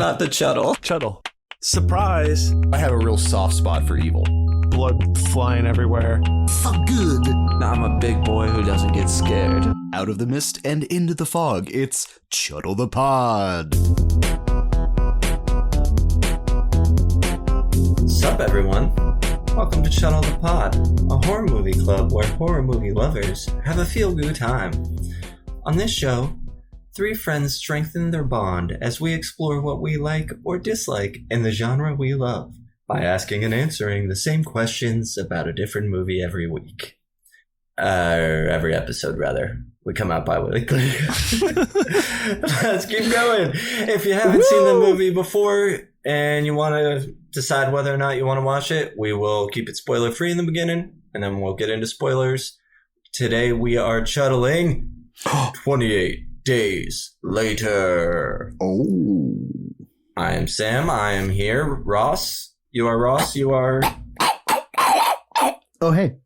Not the Chuddle. Chuddle. Surprise. I have a real soft spot for evil. Blood flying everywhere. For good. I'm a big boy who doesn't get scared. Out of the mist and into the fog, it's Chuddle the Pod. Sup, everyone? Welcome to Chuddle the Pod, a horror movie club where horror movie lovers have a feel-good time. On this show, three friends strengthen their bond as we explore what we like or dislike in the genre we love by asking and answering the same questions about a different movie every week. Every episode, rather. We come out bi-weekly. Let's keep going. If you haven't seen the movie before and you want to decide whether or not you want to watch it, we will keep it spoiler-free in the beginning, and then we'll get into spoilers. Today we are chuddling 28 Days Later. Oh. I am Sam. I am here. Ross. You are Ross. You are... Oh, hey.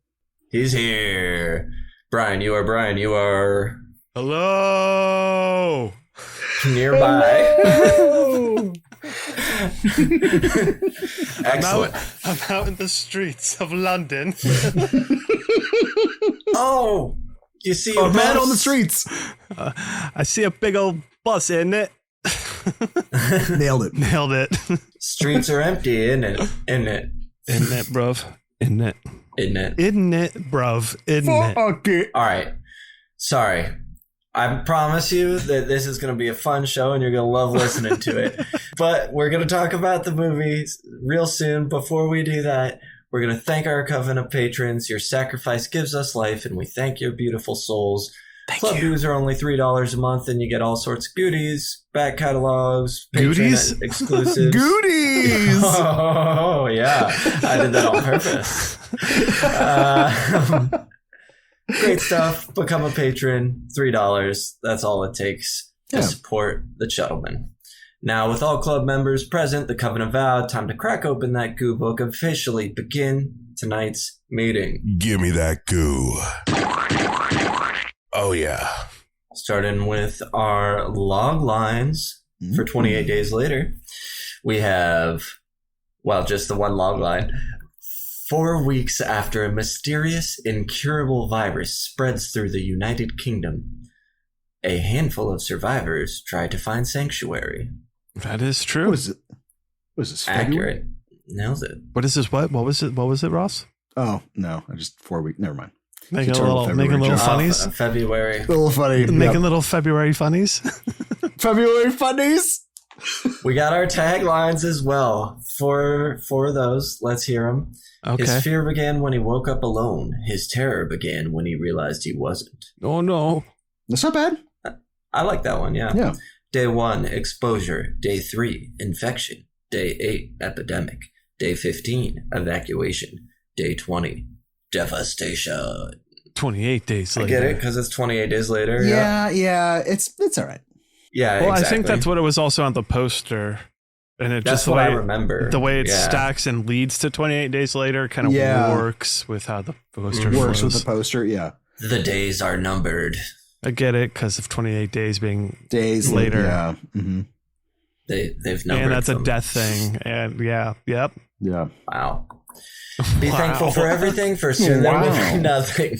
He's here. Bryan. You are Bryan. You are... Hello. Nearby. Hello. Excellent. I'm out in the streets of London. Oh, you see A man on the streets. I see a big old bus, isn't it? Nailed it. Nailed it. Streets are empty, isn't it? Isn't it? Isn't it, bruv? Isn't it? Isn't it? Isn't it, bruv? Isn't it? Okay. All right. Sorry. I promise you that this is going to be a fun show and you're going to love listening to it. But we're going to talk about the movies real soon. Before we do that, we're going to thank our coven of patrons. Your sacrifice gives us life, and we thank your beautiful souls. Club dues are only $3 a month, and you get all sorts of goodies, back catalogs, Goodies? exclusives. Goodies. Oh, yeah. I did that on purpose. Great stuff. Become a patron. $3. That's all it takes to support the Chuddleman. Now, with all club members present, the Covenant vowed, time to crack open that goo book, officially begin tonight's meeting. Give me that goo. Oh, yeah. Starting with our log lines for 28 Days Later, we have, well, just the one log line. 4 weeks after a mysterious, incurable virus spreads through the United Kingdom, a handful of survivors try to find sanctuary. That is true. What is it? Was this February? Accurate. Nails it. What is this? What was it? What was it, Ross? Oh, no. I just 4 weeks. Never mind. Making It's a terrible little February joke. funnies. February. A little funny. Making little February funnies. February funnies. We got our taglines as well. For those, let's hear them. Okay. His fear began when he woke up alone. His terror began when he realized he wasn't. Oh, no. That's not bad. I like that one, yeah. Yeah. Day 1, exposure. Day 3, infection. Day 8, epidemic. Day 15, evacuation. Day 20, devastation. 28 days later. I get it, because it's 28 days later. Yeah. It's all right. Yeah, Well, exactly. I think that's what it was also on the poster. And it That's just the what way, I remember. The way it Yeah. stacks and leads to 28 days later kind of works with how the poster Works flows. with the poster, yeah. The days are numbered. I get it because of 28 days being Days later. Yeah. Mm-hmm. They've numbered And that's them. a death thing. And yeah. Yeah. Wow. Be Wow. thankful for everything, for soon there will Wow. be nothing.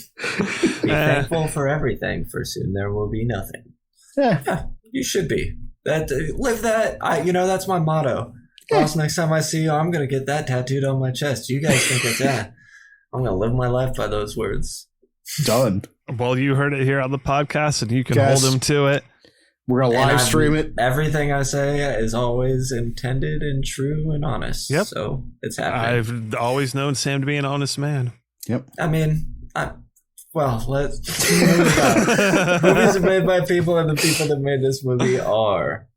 Be thankful for everything, for soon there will be nothing. Yeah, you should be. Live that. That's my motto. Ross, next time I see you, I'm going to get that tattooed on my chest. You guys think it's that? I'm going to live my life by those words. Done. Well, you heard it here on the podcast and you can Guys. hold him to it. We're going to live stream it. Everything I say is always intended and true and honest. Yep. So it's happening. I've always known Sam to be an honest man. Yep. I mean, let's move on. Movies are made by people, and the people that made this movie are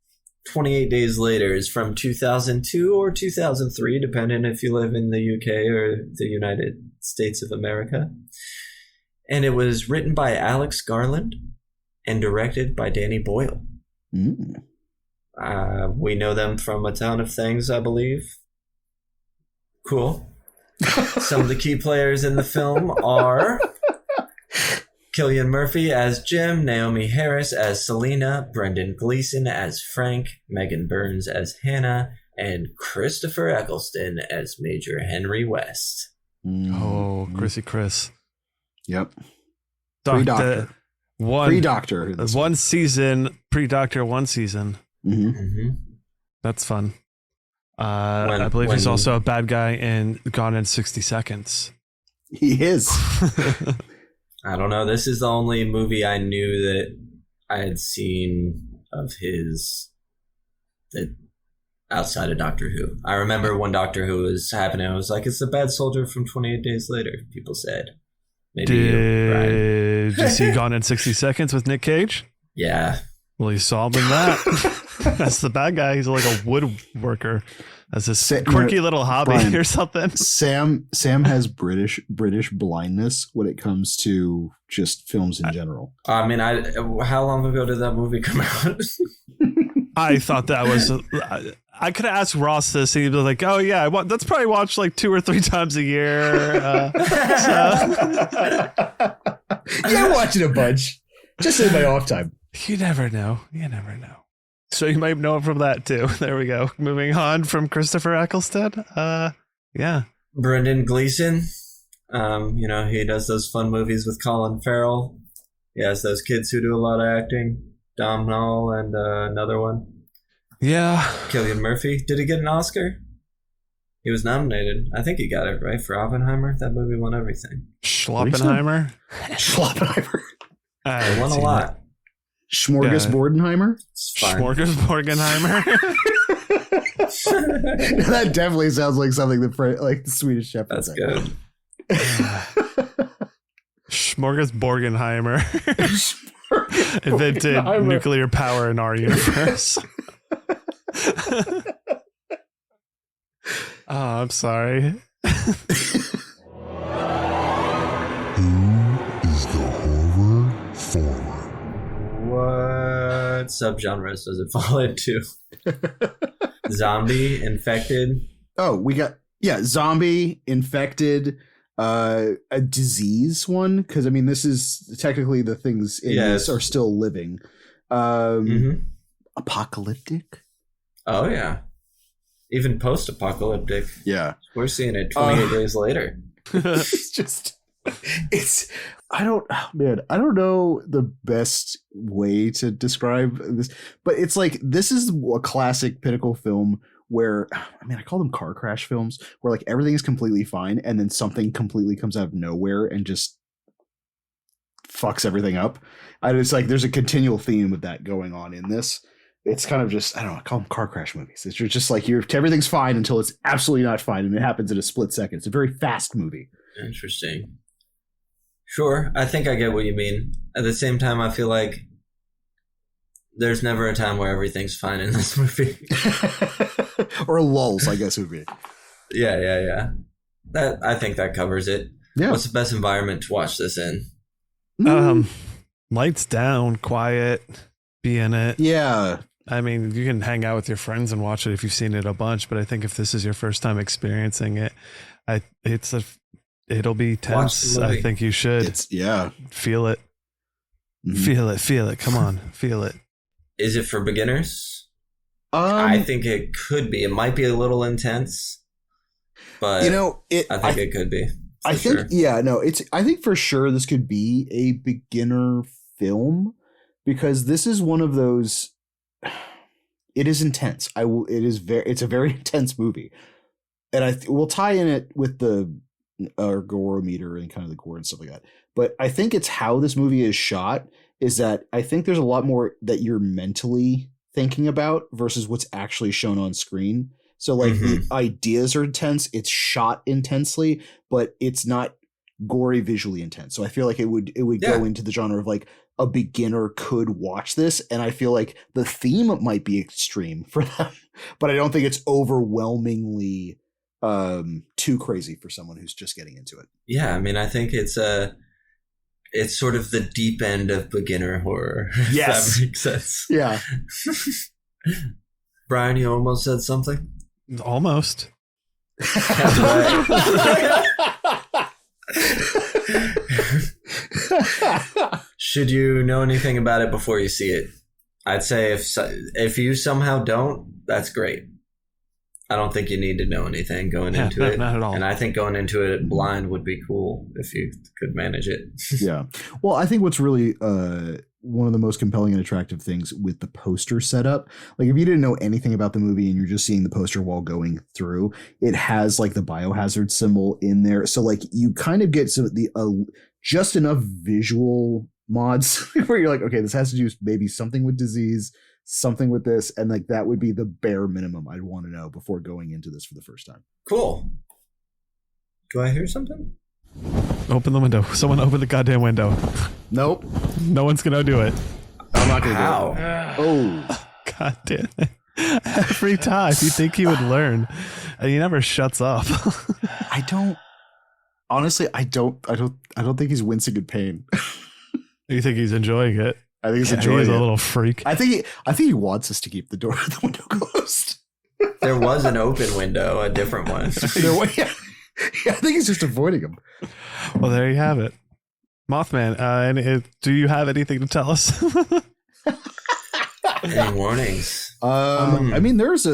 28 Days Later is from 2002 or 2003, depending if you live in the UK or the United States of America. And it was written by Alex Garland and directed by Danny Boyle. Mm. We know them from A Ton of Things, I believe. Cool. Some of the key players in the film are Cillian Murphy as Jim, Naomi Harris as Selena, Brendan Gleeson as Frank, Megan Burns as Hannah, and Christopher Eccleston as Major Henry West. Oh, Chrissy Chris. Yep. Pre-Doctor. Pre-Doctor. One season. Pre-Doctor, one season. Mm-hmm. Mm-hmm. That's fun. I believe he's also a bad guy in Gone in 60 Seconds. He is. I don't know. This is the only movie I knew that I had seen of his that outside of Doctor Who. I remember when Doctor Who was happening, I was like, it's the bad soldier from 28 Days Later, people said. Maybe Did you see Gone in 60 Seconds with Nick Cage? Yeah. Well, you saw him in that. That's the bad guy. He's like a woodworker. That's this quirky little hobby Bryan, or something. Sam has British blindness when it comes to just films in general. I mean, how long ago did that movie come out? I thought that was. I could have asked Ross this, and he'd be like, "Oh yeah, that's probably watched like 2 or 3 times a year." Yeah, I watch it a bunch, just in my off time. You never know. So you might know it from that too. There we go. Moving on from Christopher Eccleston. Yeah. Brendan Gleeson. He does those fun movies with Colin Farrell. He has those kids who do a lot of acting. Dom Knoll and another one. Yeah. Cillian Murphy. Did he get an Oscar? He was nominated. I think he got it, right? For Oppenheimer? That movie won everything. Schloppenheimer? Schloppenheimer. They won a lot. Smorgasbordenheimer? Smorgasbordenheimer? That definitely sounds like something like the Swedish Chef. That's good. Smorgasbordenheimer invented nuclear power in our universe. Oh, I'm sorry. Who is the horror for? What subgenres does it fall into? Zombie, infected. Oh, we got zombie, infected, a disease one, because I mean this is technically the things in this are still living. Apocalyptic. Oh yeah, even post-apocalyptic. Yeah, we're seeing it 28 days later. I don't know the best way to describe this, but it's like this is a classic pinnacle film where, I mean, I call them car crash films, where like everything is completely fine and then something completely comes out of nowhere and just fucks everything up. And it's like there's a continual theme of that going on in this. It's kind of just, I don't know, I call them car crash movies. It's just like everything's fine until it's absolutely not fine, and it happens in a split second. It's a very fast movie. Interesting. Sure, I think I get what you mean. At the same time, I feel like there's never a time where everything's fine in this movie. Or lulls, I guess would be. Yeah. I think that covers it. Yeah. What's the best environment to watch this in? Lights down, quiet, be in it. Yeah. I mean, you can hang out with your friends and watch it if you've seen it a bunch, but I think if this is your first time experiencing it, it'll be tense. I think you should feel it. Mm-hmm. Feel it. Come on, feel it. Is it for beginners? I think it could be. It might be a little intense, but I think it could be. I think for sure this could be a beginner film, because this is one of those. It is intense. It's a very intense movie, and we'll tie in it with the gore-o-meter and kind of the gore and stuff like that. But I think it's how this movie is shot is that I think there's a lot more that you're mentally thinking about versus what's actually shown on screen. So like the ideas are intense, it's shot intensely, but it's not gory visually intense. So I feel like it would go into the genre of like a beginner could watch this, and I feel like the theme might be extreme for them, but I don't think it's overwhelmingly too crazy for someone who's just getting into it. Yeah, I mean, I think it's sort of the deep end of beginner horror. Yes. If that makes sense. Yeah. Bryan, you almost said something? Almost. Should you know anything about it before you see it? I'd say if you somehow don't, that's great. I don't think you need to know anything going into it. Not at all. And I think going into it blind would be cool if you could manage it. Yeah. Well, I think what's really one of the most compelling and attractive things with the poster setup, like if you didn't know anything about the movie and you're just seeing the poster while going through, it has like the biohazard symbol in there. So like you kind of get just enough visual mods where you're like, okay, this has to do maybe something with disease, something with this, and like that would be the bare minimum I'd want to know before going into this for the first time. Cool. Do I hear something? Open the window. Someone open the goddamn window. Nope. No one's gonna do it. I'm not gonna How? do it. Oh. God damn it. Every time you think he would learn, and he never shuts up. I don't think he's wincing in pain. You think he's enjoying it? I think he's enjoying He's it. a little freak. I think he wants us to keep the window closed. There was an open window, a different one. Yeah, I think he's just avoiding him. Well, there you have it. Mothman, do you have anything to tell us? Any warnings? I mean, there's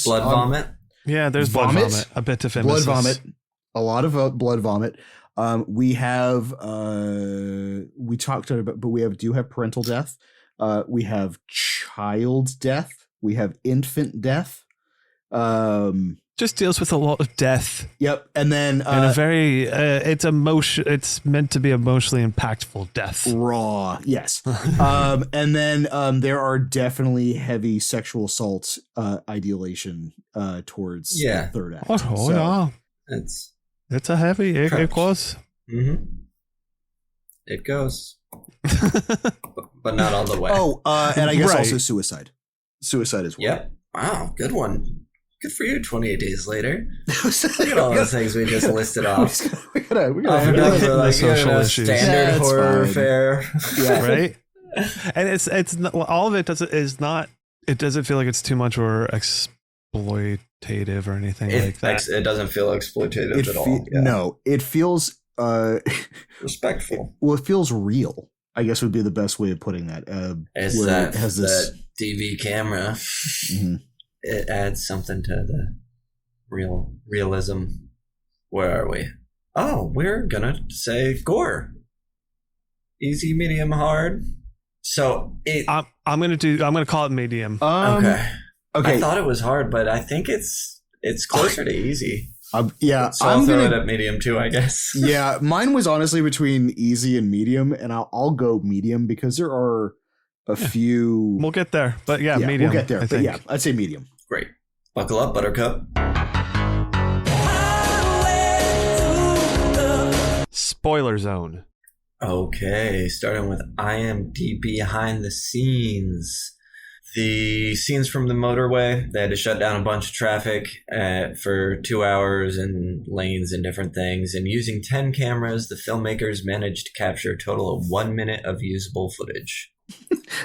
Blood vomit? Yeah, there's blood vomit. A bit of blood vomit. A lot of blood vomit. We talked about, but we do have parental death. We have child death. We have infant death. Just deals with a lot of death. Yep. And then and a very it's meant to be emotionally impactful death. Raw. Yes. And then there are definitely heavy sexual assault ideation towards the third act. Yeah. It's a heavy. It goes. Mm-hmm. It goes. but not all the way. Oh, and I guess Right. also suicide. Suicide as well. Yep. Wow, good one. Good for you, 28 days later. Look at all those things we just listed off. we gotta the social issues. Standard horror fare. Yeah. Right? And it's not, all of it doesn't feel like it's too much or exploitative or anything like that. It doesn't feel exploitative at all. Yeah. No, it feels respectful. Well, it feels real, I guess would be the best way of putting that. That DV camera. Mm-hmm. It adds something to the realism. Where are we? Oh, we're gonna say gore. Easy, medium, hard. So I'm gonna call it medium. Okay. I thought it was hard, but I think it's closer to easy. Yeah, so I'll throw it at medium too, I guess. Yeah, mine was honestly between easy and medium, and I'll go medium because there are a few. We'll get there, but yeah, medium. We'll get there, but yeah, I'd say medium. Great. Buckle up, Buttercup. Spoiler zone. Okay, starting with IMDb behind the scenes. The scenes from the motorway, they had to shut down a bunch of traffic for 2 hours and lanes and different things. And using 10 cameras, the filmmakers managed to capture a total of 1 minute of usable footage.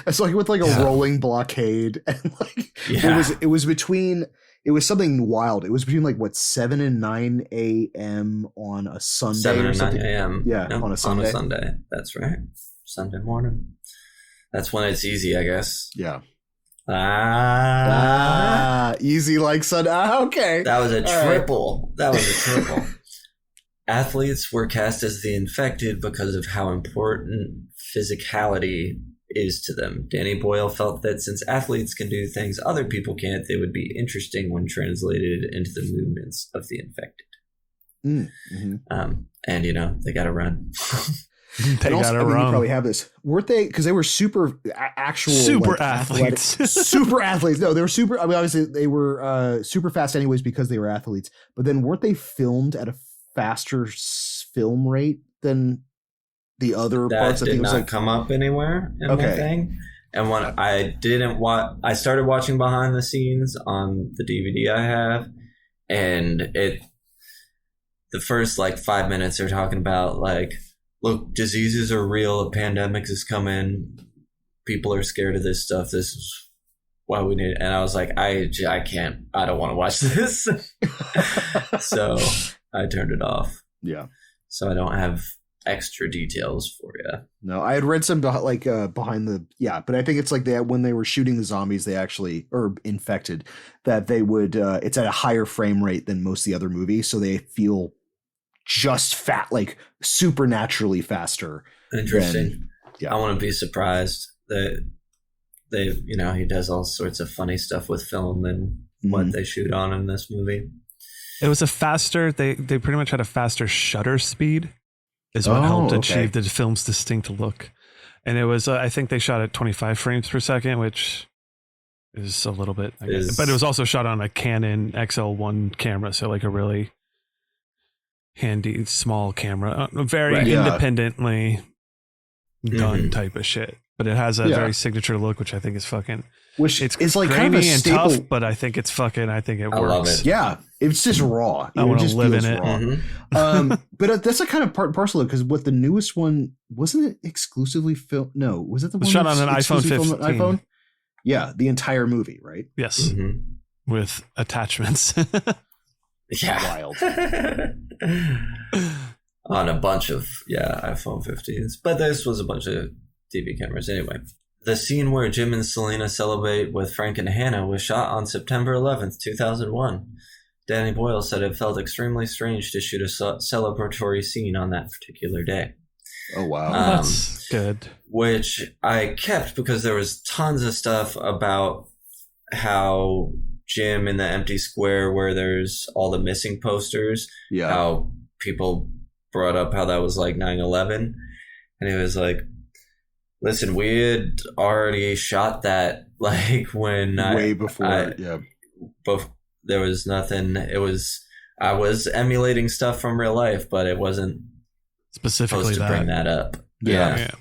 It's like with a rolling blockade, and it was something wild. It was between 7 and 9 a.m. on a Sunday. 7 and 9 a.m. Yeah, on a Sunday. On a Sunday. That's right. Sunday morning. That's when it's easy, I guess. Yeah. Easy like Sunday. Okay. That was a triple. Right. That was a triple. Athletes were cast as the infected because of how important physicality is to them. Danny Boyle felt that since athletes can do things other people can't, they would be interesting when translated into the movements of the infected. Mm-hmm. And they got to run. They gotta run. You probably have this. Weren't they? Because they were super athletes. Super athletes. No, they were super. I mean, obviously they were super fast anyways because they were athletes. But then weren't they filmed at a faster film rate than the other parts? That did not come up anywhere in the thing. And when I started watching behind the scenes on the DVD I have, and the first 5 minutes they're talking about look, diseases are real. A pandemic is coming. People are scared of this stuff. This is why we need it. And I was like, I can't. I don't want to watch this. So I turned it off. Yeah. So I don't have extra details for you. No, I had read some behind the but I think it's like when they were shooting the zombies, they actually or infected that they would it's at a higher frame rate than most of the other movies, so they feel just like supernaturally faster. Interesting. I want to be surprised that he does all sorts of funny stuff with film and what they shoot on in this movie. It was a faster, they pretty much had a faster shutter speed is what helped achieve the film's distinct look. And it was, I think they shot at 25 frames per second, which is a little bit, but it was also shot on a Canon XL1 camera. So like a really handy, small camera, very independently done type of shit. But it has a very signature look, which I think is fucking... It's like kind of a staple, and tough, but I think it works. I love it. Yeah, it's just raw. I want to live in it. But that's a kind of part and parcel because what the newest one wasn't it exclusively filmed? No, was it the one shot on an iPhone 15? iPhone? Yeah, the entire movie, right? Yes, with attachments. Wild. On a bunch of iPhone 15s, but this was a bunch of TV cameras anyway. The scene where Jim and Selena celebrate with Frank and Hannah was shot on September 11th, 2001. Danny Boyle said it felt extremely strange to shoot a celebratory scene on that particular day. Oh, wow. That's good. Which I kept because there was tons of stuff about how Jim in the empty square where there's all the missing posters, how people brought up how that was like 9/11. And it was like, listen, we had already shot that like when way before. There was nothing. I was emulating stuff from real life, but it wasn't specifically supposed to bring that up. Yeah.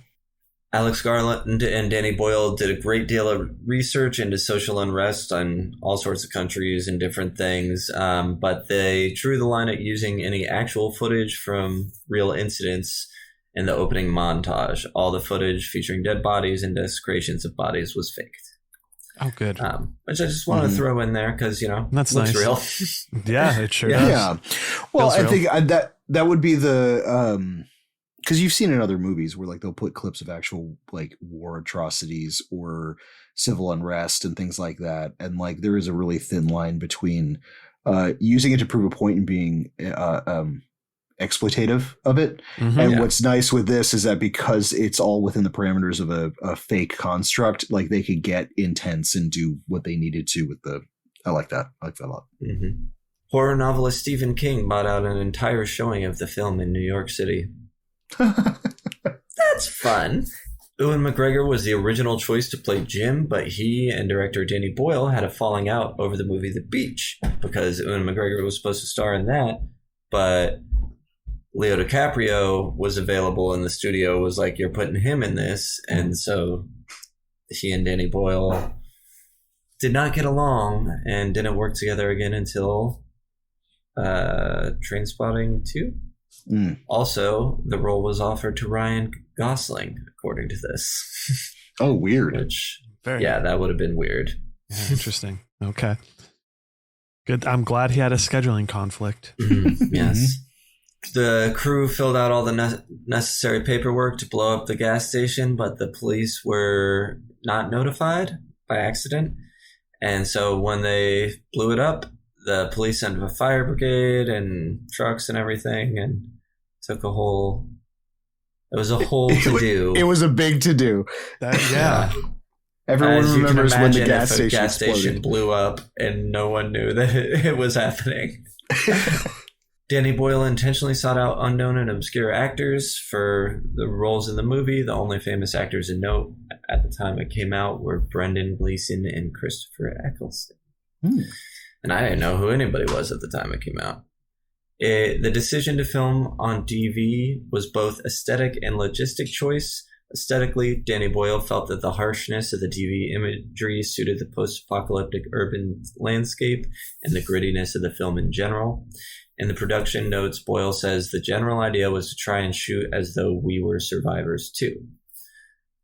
Alex Garland and Danny Boyle did a great deal of research into social unrest in all sorts of countries and different things, but they drew the line at using any actual footage from real incidents. In the opening montage, all the footage featuring dead bodies and desecrations of bodies was faked. Oh, good. Which I just want to throw in there because, that's looks nice. real. Yeah, it sure does. Yeah. Well, I think that would be the because you've seen in other movies where like they'll put clips of actual like war atrocities or civil unrest and things like that, and like there is a really thin line between using it to prove a point and being exploitative of it. And what's nice with this is that because it's all within the parameters of a fake construct, like they could get intense and do what they needed to with I like that a lot. Horror novelist Stephen King bought out an entire showing of the film in New York City. That's fun. Ewan McGregor was the original choice to play Jim, but he and director Danny Boyle had a falling out over the movie The Beach because Ewan McGregor was supposed to star in that, but Leo DiCaprio was available and the studio was like, you're putting him in this. And so he and Danny Boyle did not get along and didn't work together again until Trainspotting 2. Also, the role was offered to Ryan Gosling, according to this. Oh, weird. Which, that would have been weird. Yeah, interesting. Okay. Good. I'm glad he had a scheduling conflict. Yes. The crew filled out all the necessary paperwork to blow up the gas station, but the police were not notified by accident. And so when they blew it up, the police sent a fire brigade and trucks and everything and took it was a whole to-do. It was a big to-do. Everyone remembers when the gas station blew up and no one knew that it was happening. Danny Boyle intentionally sought out unknown and obscure actors for the roles in the movie. The only famous actors in note at the time it came out were Brendan Gleeson and Christopher Eccleston. And I didn't know who anybody was at the time it came out. The decision to film on DV was both aesthetic and logistic choice. Aesthetically, Danny Boyle felt that the harshness of the DV imagery suited the post-apocalyptic urban landscape and the grittiness of the film in general. In the production notes, Boyle says the general idea was to try and shoot as though we were survivors too.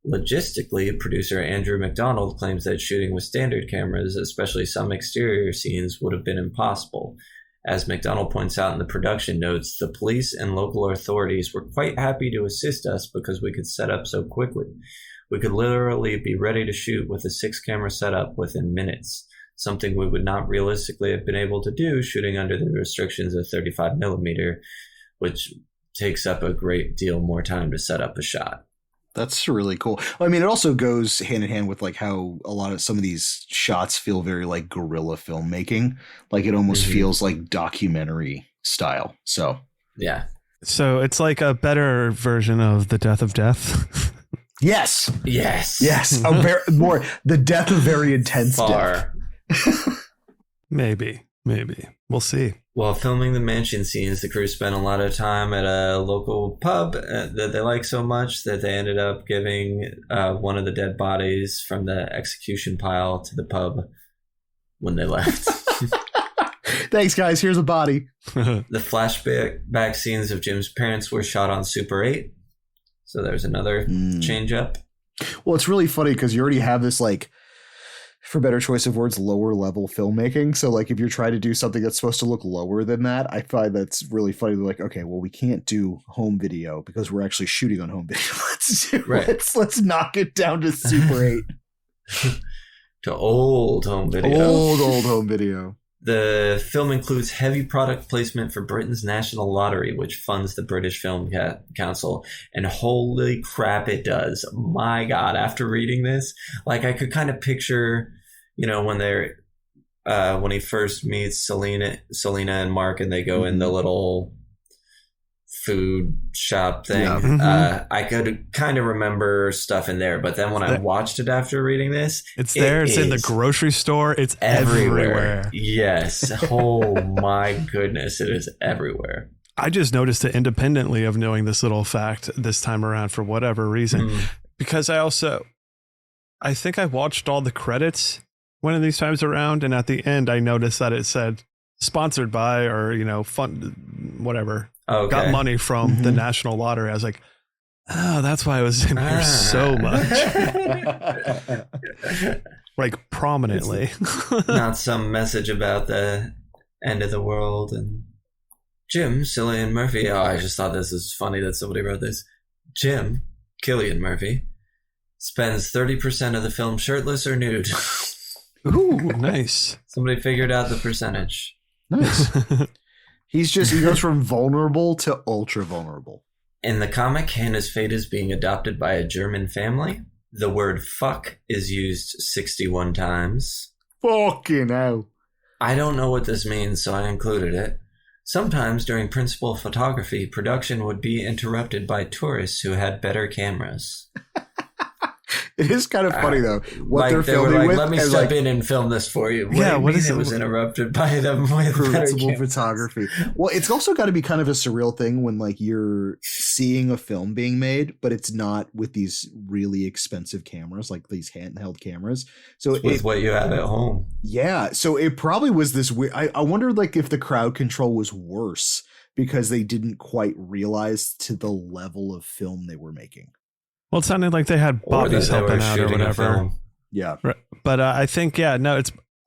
Logistically, producer Andrew McDonald claims that shooting with standard cameras, especially some exterior scenes, would have been impossible, As McDonald points out in the production notes, the police and local authorities were quite happy to assist us because we could set up so quickly. We could literally be ready to shoot with a 6-camera setup within minutes, something we would not realistically have been able to do shooting under the restrictions of 35mm, which takes up a great deal more time to set up a shot. That's really cool. I mean, it also goes hand in hand with like how some of these shots feel very like guerrilla filmmaking. Like it almost feels like documentary style. So, yeah. So it's like a better version of The Death of Death. Yes. The death of very intense Far. death. Maybe. We'll see. While filming the mansion scenes, the crew spent a lot of time at a local pub that they liked so much that they ended up giving one of the dead bodies from the execution pile to the pub when they left. Thanks, guys. Here's a body. The flashback scenes of Jim's parents were shot on Super 8. So there's another change up. Well, it's really funny because you already have this, like, for better choice of words, lower level filmmaking. So like if you're trying to do something that's supposed to look lower than that, I find that's really funny. They're like, okay, well, we can't do home video because we're actually shooting on home video. Let's knock it down to Super 8. To old home video. Old home video. The film includes heavy product placement for Britain's National Lottery, which funds the British Film Council. And holy crap, it does. My God, after reading this, like I could kind of picture, when he first meets Selena and Mark and they go in the little food shop thing. Yeah. I could kind of remember stuff in there, but then when I watched it after reading this, it's in the grocery store. It's everywhere. Yes. Oh my goodness. It is everywhere. I just noticed it independently of knowing this little fact this time around for whatever reason, because I think I watched all the credits one of these times around. And at the end, I noticed that it said sponsored by, or, fund, whatever. Okay. Got money from the National Lottery. I was like, oh, that's why I was in here so much. Like prominently. Not some message about the end of the world. And Jim, Cillian Murphy. Oh, I just thought this was funny that somebody wrote this. Jim, Cillian Murphy, spends 30% of the film shirtless or nude. Ooh, nice. Somebody figured out the percentage. Nice. He goes from vulnerable to ultra vulnerable. In the comic, Hannah's fate is being adopted by a German family. The word fuck is used 61 times. Fucking hell. I don't know what this means, so I included it. Sometimes during principal photography, production would be interrupted by tourists who had better cameras. It is kind of funny though. What they're filming were like, with. Let me step in and film this for you. What is it? Was interrupted by them with principal photography. Well, it's also got to be kind of a surreal thing when like you're seeing a film being made, but it's not with these really expensive cameras, like these handheld cameras. So with what you have at home. Yeah. So it probably was this weird. I wonder like if the crowd control was worse because they didn't quite realize to the level of film they were making. Well, it sounded like they had bodies helping out or whatever. Yeah. But I think, I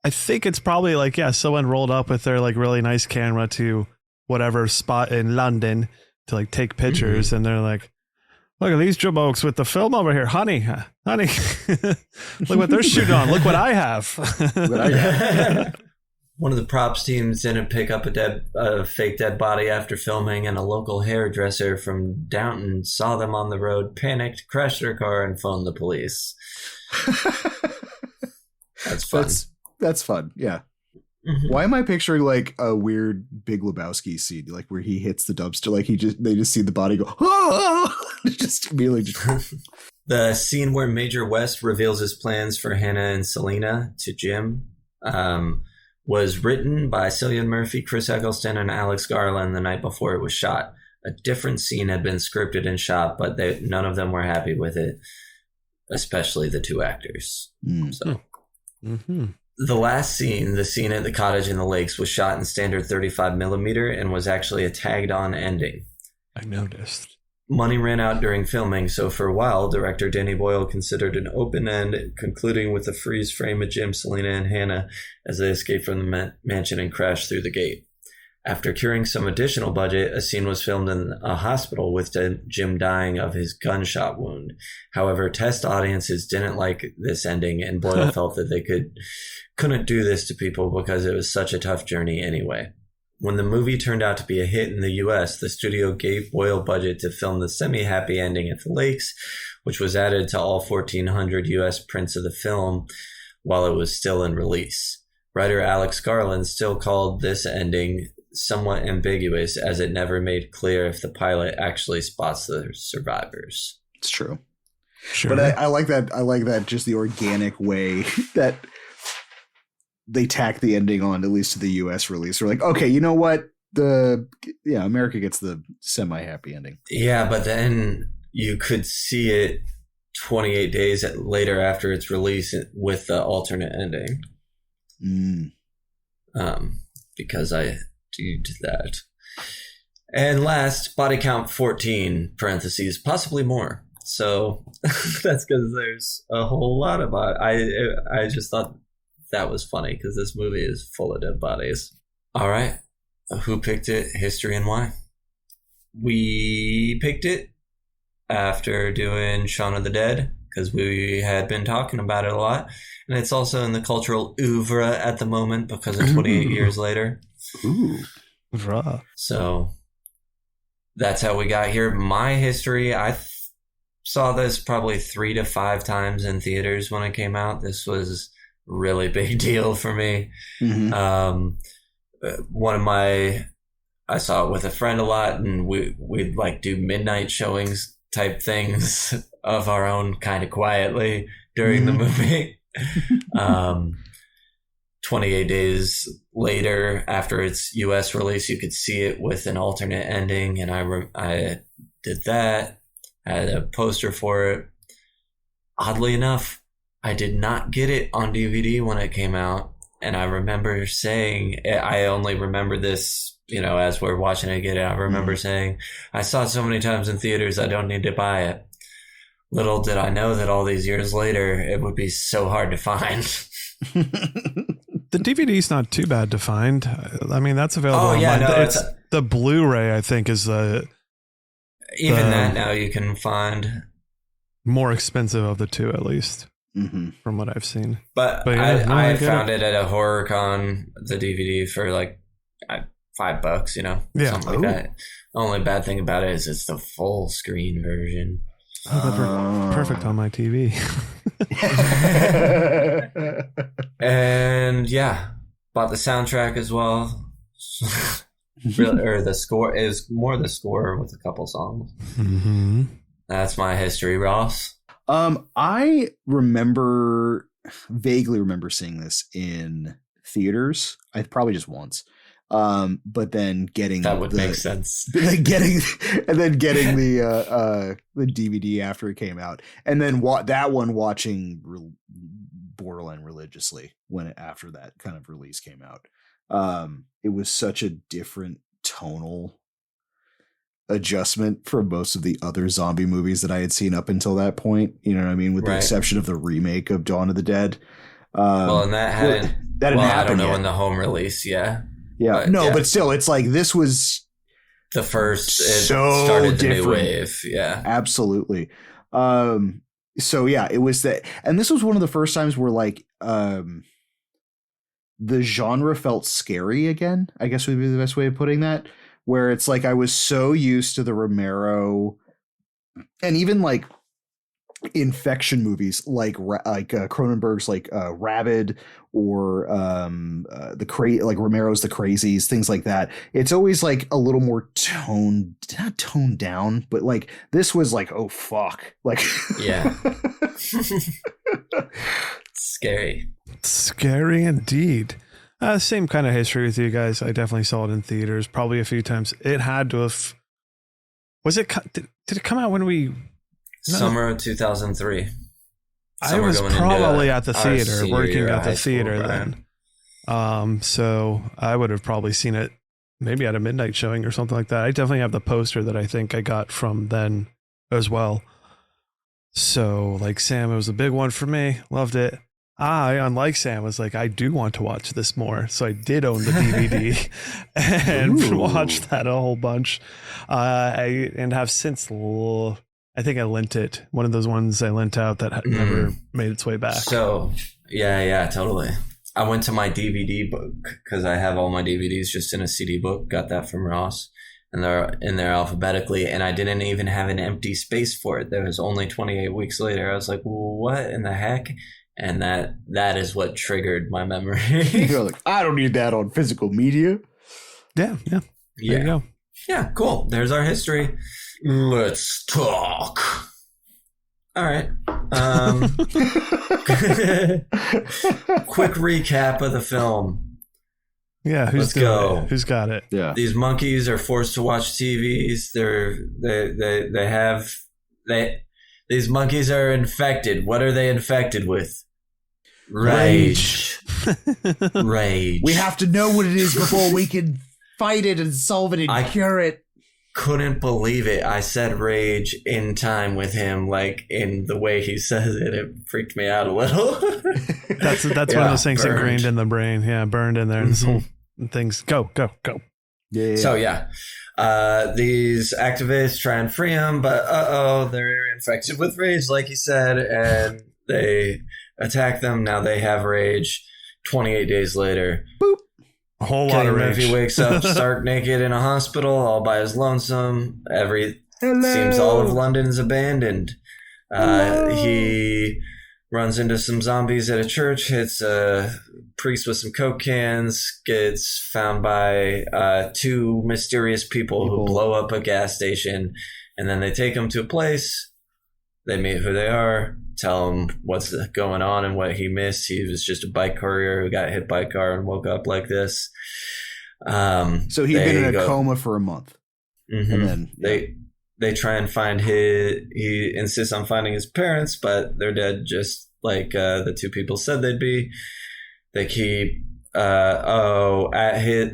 think it's probably like, someone rolled up with their like really nice camera to whatever spot in London to like take pictures. And they're like, look at these jabokes with the film over here. Honey, look what they're shooting on. Look what I have. One of the props teams didn't pick up a fake dead body after filming, and a local hairdresser from Downton saw them on the road, panicked, crashed their car, and phoned the police. That's fun. That's fun, yeah. Mm-hmm. Why am I picturing like a weird Big Lebowski scene, like where he hits the dumpster, like they just see the body go, just immediately. The scene where Major West reveals his plans for Hannah and Selena to Jim was written by Cillian Murphy, Chris Eccleston, and Alex Garland the night before it was shot. A different scene had been scripted and shot, but none of them were happy with it, especially the two actors. So, the last scene, the scene at the cottage in the lakes, was shot in standard 35mm and was actually a tagged-on ending. I noticed. Money ran out during filming, so for a while, director Danny Boyle considered an open end, concluding with a freeze frame of Jim, Selena, and Hannah as they escape from the mansion and crash through the gate. After curing some additional budget, a scene was filmed in a hospital with Jim dying of his gunshot wound. However, test audiences didn't like this ending, and Boyle felt that they couldn't do this to people because it was such a tough journey anyway. When the movie turned out to be a hit in the US, the studio gave Boyle budget to film the semi-happy ending at the lakes, which was added to all 1,400 US prints of the film while it was still in release. Writer Alex Garland still called this ending somewhat ambiguous, as it never made clear if the pilot actually spots the survivors. It's true. Sure. But I like that. I like that, just the organic way that they tack the ending on, at least to the US release. They're like, okay, you know what? America gets the semi-happy ending. Yeah, but then you could see it 28 days later after its release with the alternate ending. Because I did that. And last, body count 14, parentheses, possibly more. So that's because there's a whole lot of I just thought that was funny because this movie is full of dead bodies. All right. Who picked it? History and why? We picked it after doing Shaun of the Dead because we had been talking about it a lot. And it's also in the cultural oeuvre at the moment because of 28 years later. Ooh. Raw. So that's how we got here. My history, I saw this probably 3 to 5 times in theaters when it came out. This was a really big deal for me. Mm-hmm. I saw it with a friend a lot, and we'd like do midnight showings type things of our own kind of quietly during the movie. 28 days later, after its US release, you could see it with an alternate ending, and I did that. I had a poster for it. Oddly enough, I did not get it on DVD when it came out, and I remember saying, I only remember this, as we're watching it again, I remember saying, I saw it so many times in theaters, I don't need to buy it. Little did I know that all these years later, it would be so hard to find. The DVD's not too bad to find. I mean, that's available online. It's the Blu-ray, I think, is that now you can find more expensive of the two, at least, from what I've seen. But yeah, I found it at a horror con, the DVD, for like $5, something like that. The only bad thing about it is it's the full screen version. Oh, perfect on my TV. And yeah, bought the soundtrack as well. Or the score is more the score with a couple songs. Mm-hmm. That's my history, Ross. I vaguely remember seeing this in theaters. I probably just once. But then getting that would make sense. Getting the DVD after it came out, and then watching borderline religiously after that kind of release came out. It was such a different tonal adjustment from most of the other zombie movies that I had seen up until that point. You know what I mean? With the exception of the remake of Dawn of the Dead. And that hadn't happened. I don't know yet. In the home release, yeah. Yeah, but still, it's like this was the first. It so started the different. new wave. Yeah, absolutely. So yeah, it was that, and this was one of the first times where like the genre felt scary again. I guess would be the best way of putting that. Where it's like I was so used to the Romero, and even like infection movies like Cronenberg's like Rabid or like Romero's The Crazies, things like that. It's always like a little more not toned down, but like this was like, oh fuck, like yeah. Scary indeed. Same kind of history with you guys. I definitely saw it in theaters probably a few times. It had to have. Did it come out when we? No. Summer of 2003. I was probably at the theater, working at the theater then. So I would have probably seen it maybe at a midnight showing or something like that. I definitely have the poster that I think I got from then as well. So like Sam, it was a big one for me. Loved it. unlike Sam, was like, I do want to watch this more. So I did own the DVD and watched that a whole bunch. And have since, I think I lent it. One of those ones I lent out that never made its way back. So, yeah, totally. I went to my DVD book because I have all my DVDs just in a CD book. Got that from Ross. And they're in there alphabetically. And I didn't even have an empty space for it. There was only 28 weeks later. I was like, what in the heck? And that is what triggered my memory. You're like, I don't need that on physical media. Yeah. There you go. Yeah, cool. There's our history. Let's talk. All right. Quick recap of the film. Yeah, Let's go. Who's got it? Yeah. These monkeys are forced to watch TVs. These monkeys are infected. What are they infected with? Rage. Rage. We have to know what it is before we can fight it and solve it and cure it. Couldn't believe it. I said rage in time with him, like in the way he says it. It freaked me out a little. That's one of those things ingrained in the brain. Yeah, burned in there. And this whole things go. Yeah. So these activists try and free him, but they're infected with rage, like he said, and they attack them. Now they have rage. 28 days later, boop. A whole lot of rage. Murphy wakes up stark naked in a hospital, all by his lonesome. Seems all of London's abandoned. He runs into some zombies at a church, hits a priest with some Coke cans, gets found by two mysterious people who blow up a gas station, and then they take him to a place. They meet who they are, tell him what's going on and what he missed. He was just a bike courier who got hit by a car and woke up like this. So he'd been in a coma for a month. Mm-hmm. And then they try and find he insists on finding his parents, but they're dead, just like the two people said they'd be. They keep at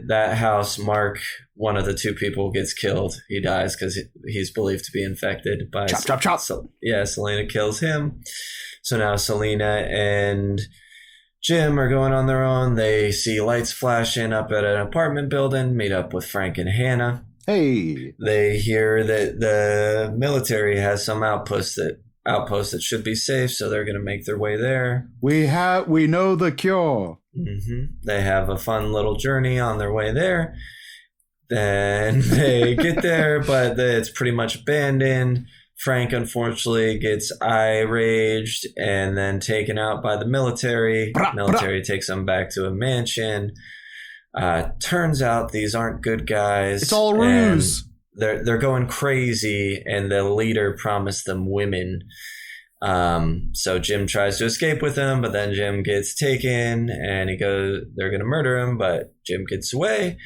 that house, Mark, one of the two people, gets killed. He dies because he's believed to be infected by chop. Selena kills him. So now Selena and Jim are going on their own. They see lights flashing up at an apartment building, meet up with Frank and Hannah. Hey. They hear that the military has some outpost that should be safe, so they're going to make their way there. We know the cure. Mm-hmm. They have a fun little journey on their way there. Then they get there, but it's pretty much abandoned. Frank, unfortunately, gets eye-raged and then taken out by the military. Military takes him back to a mansion. Turns out these aren't good guys. It's all a ruse. They're going crazy, and the leader promised them women. So Jim tries to escape with him, but then Jim gets taken, and they're going to murder him, but Jim gets away.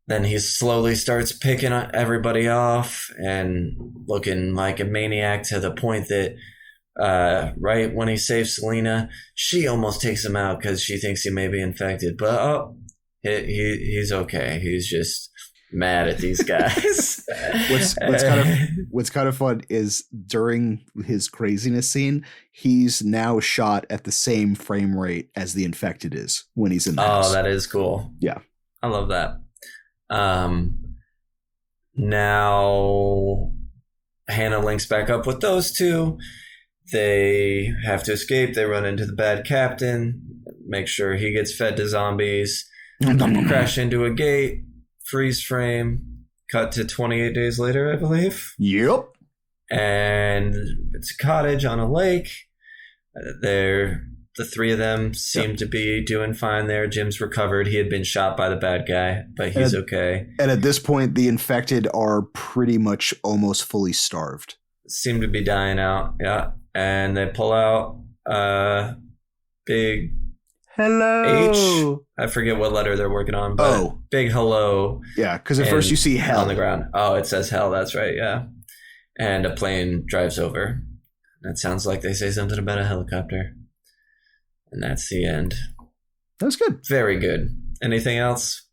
Then he slowly starts picking everybody off and looking like a maniac, to the point that right when he saves Selena, she almost takes him out because she thinks he may be infected. But he's okay. He's just mad at these guys. What's kind of fun is during his craziness scene, he's now shot at the same frame rate as the infected is when he's in the house. Oh, that is cool. Yeah. I love that. Now Hannah links back up with those two. They have to escape. They run into the bad captain, make sure he gets fed to zombies, crash into a gate, freeze frame, cut to 28 days later, I believe. Yep. And it's a cottage on a lake. The three of them seem to be doing fine there. Jim's recovered. He had been shot by the bad guy, but he's okay. And at this point, the infected are pretty much almost fully starved. Seem to be dying out, yeah. And they pull out big hello. H. I forget what letter they're working on, but big hello. Yeah, because at first you see hell on the ground. Oh, it says hell. That's right, yeah. And a plane drives over. That sounds like they say something about a helicopter. And that's the end. That's good. Very good. Anything else?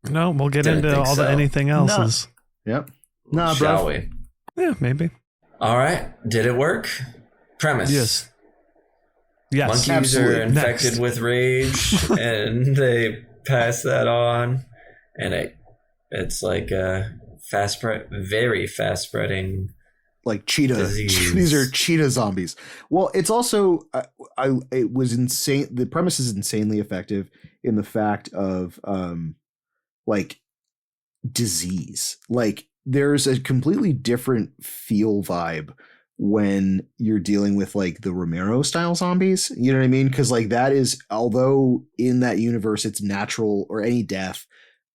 No, we'll get into all the anything else's. No. Yep. Nah, shall we? Yeah, maybe. All right. Did it work? Premise. Yes. Yes, monkeys absolutely. are infected with rage, and they pass that on, and it's like a very fast spreading. Like cheetah, disease. These are cheetah zombies. Well, it's also it was insane. The premise is insanely effective in the fact of like disease. Like there's a completely different feel vibe when you're dealing with like the Romero style zombies. You know what I mean? Because like that is, although in that universe it's natural or any death,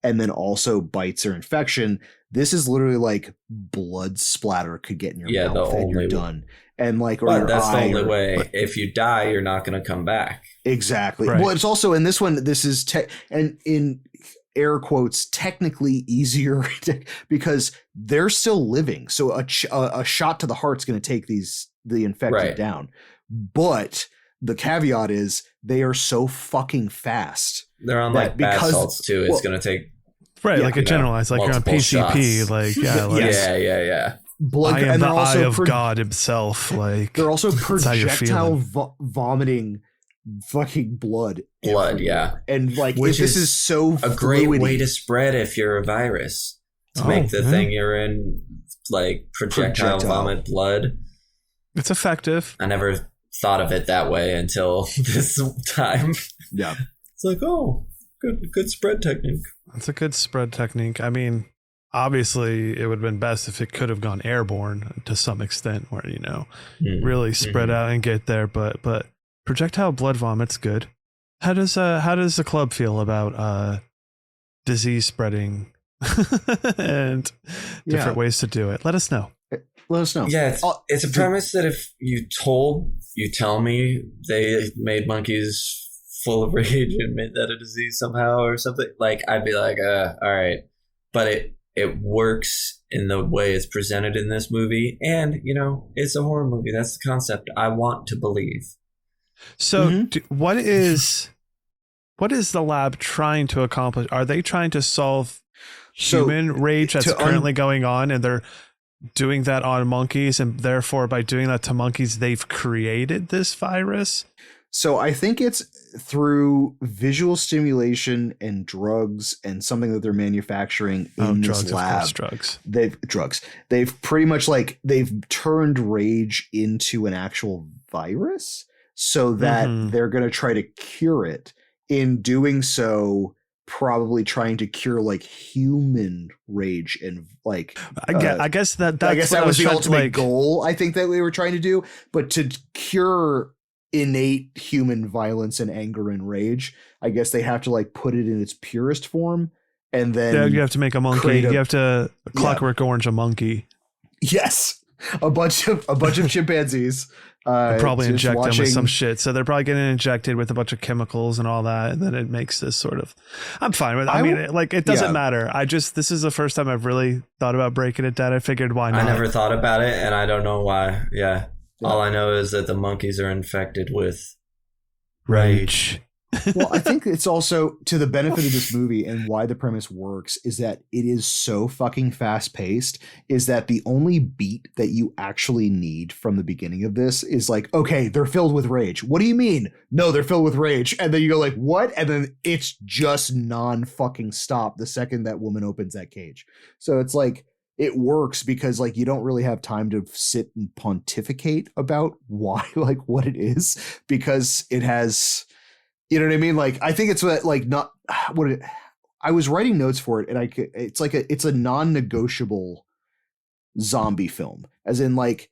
and then also bites or infection. This is literally like blood splatter could get in your mouth and you're done. And like, or but that's the only or, way. If you die, you're not going to come back. Exactly. Right. Well, it's also in this one. This is and in air quotes technically easier because they're still living. So a shot to the heart's going to take the infected down. But the caveat is they are so fucking fast. They're on like bath salts too. It's going to take. Right, like a generalized, like you're on PCP, shots. like yeah. Blood, I am and the they're also eye of God himself. Like they're also projectile vomiting fucking blood. Yeah, and like which this is so a great way to spread if you're a virus to make the thing you're in like projectile vomit blood. It's effective. I never thought of it that way until this time. Yeah, it's like good spread technique. It's a good spread technique. I mean, obviously, it would have been best if it could have gone airborne to some extent, where really spread out and get there. But projectile blood vomit's good. How does the club feel about disease spreading and different ways to do it? Let us know. Let us know. Yeah, it's a premise that if you tell me they made monkeys full of rage and made that a disease somehow or something, like I'd be like, all right. But it works in the way it's presented in this movie, and it's a horror movie. That's the concept. I want to believe. So, what is the lab trying to accomplish? Are they trying to solve human rage that's currently going on, and they're doing that on monkeys, and therefore by doing that to monkeys, they've created this virus? So I think it's through visual stimulation and drugs and something that they're manufacturing in this lab. They've pretty much they've turned rage into an actual virus so that they're going to try to cure it. In doing so, probably trying to cure like human rage and like I guess that was the ultimate goal. I think that we were trying to do, but to cure innate human violence and anger and rage, I guess they have to like put it in its purest form, and then you have to make a monkey. You have to Clockwork Orange a monkey. Yes, a bunch of chimpanzees. Probably inject them with some shit. So they're probably getting injected with a bunch of chemicals and all that, and then it makes this sort of. I'm fine with it. I mean, it doesn't matter. This is the first time I've really thought about breaking it down. I figured why not. I never thought about it, and I don't know why. Yeah. All I know is that the monkeys are infected with rage. Well, I think it's also to the benefit of this movie, and why the premise works is that it is so fucking fast paced, is that the only beat that you actually need from the beginning of this is like, okay, they're filled with rage. What do you mean? No, they're filled with rage. And then you go like, what? And then it's just non fucking stop the second that woman opens that cage. So it's like, it works because like you don't really have time to sit and pontificate about why, like what it is, because it has, you know what I mean? Like, I think it's like not what it, I was writing notes for it, and it's a non-negotiable zombie film, as in like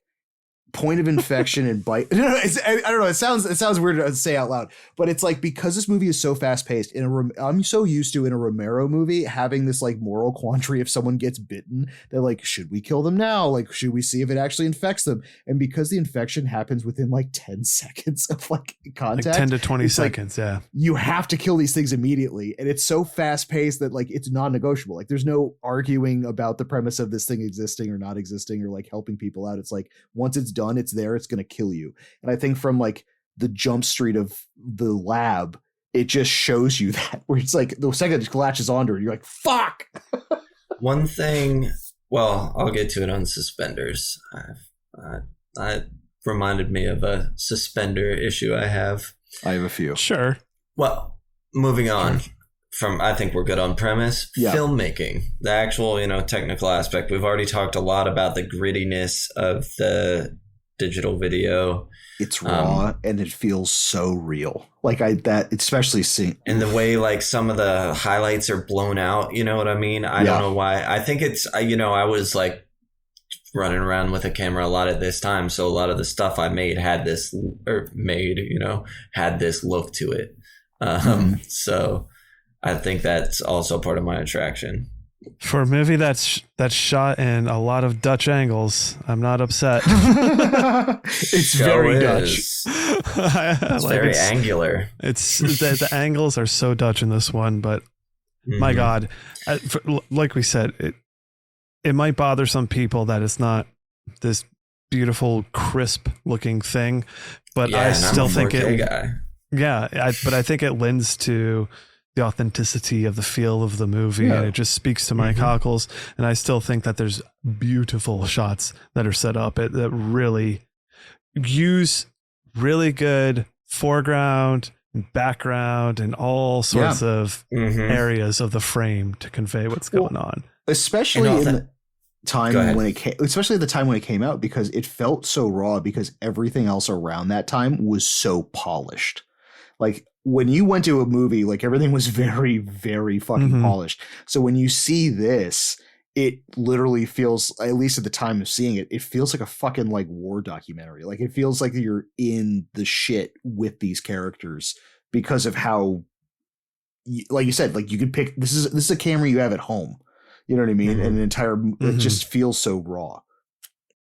point of infection and bite. I don't know. It sounds weird to say out loud, but it's like, because this movie is so fast paced, I'm so used to in a Romero movie having this like moral quandary. If someone gets bitten, they're like, should we kill them now? Like, should we see if it actually infects them? And because the infection happens within like 10 seconds of like contact, like 10 to 20 seconds. Like, you have to kill these things immediately. And it's so fast paced that like, it's non-negotiable. Like there's no arguing about the premise of this thing existing or not existing, or like helping people out. It's like, once it's done, it's there, it's going to kill you. And I think from like the jump street of the lab, it just shows you that, where it's like the second it latches onto it, you're like, fuck. One thing, well, I'll get to it on suspenders. reminded me of a suspender issue I have. I have a few. Sure. Well, moving on from, I think we're good on premise. Yeah. Filmmaking, the actual, technical aspect. We've already talked a lot about the grittiness of the digital video. It's raw and it feels so real. Like especially seeing. And the way like some of the highlights are blown out, you know what I mean? I don't know why. I think it's, I was like running around with a camera a lot at this time. So a lot of the stuff I made had this, had this look to it. So I think that's also part of my attraction. For a movie that's shot in a lot of Dutch angles, I'm not upset. It's very Dutch. It's very angular. It's the angles are so Dutch in this one, but my God, like we said, it might bother some people that it's not this beautiful, crisp looking thing, but I still think it. But I think it lends to the authenticity of the feel of the movie, and it just speaks to my cockles. And I still think that there's beautiful shots that are set up that really use really good foreground and background and all sorts of areas of the frame to convey what's going on. Especially in the time when it came, especially at the time when it came out, because it felt so raw because everything else around that time was so polished. Like when you went to a movie, like everything was very, very fucking polished. So when you see this, it literally feels, at least at the time of seeing it, it feels like a fucking like war documentary. Like it feels like you're in the shit with these characters because of how, like you said, like you could pick, this is a camera you have at home. You know what I mean? And it just feels so raw.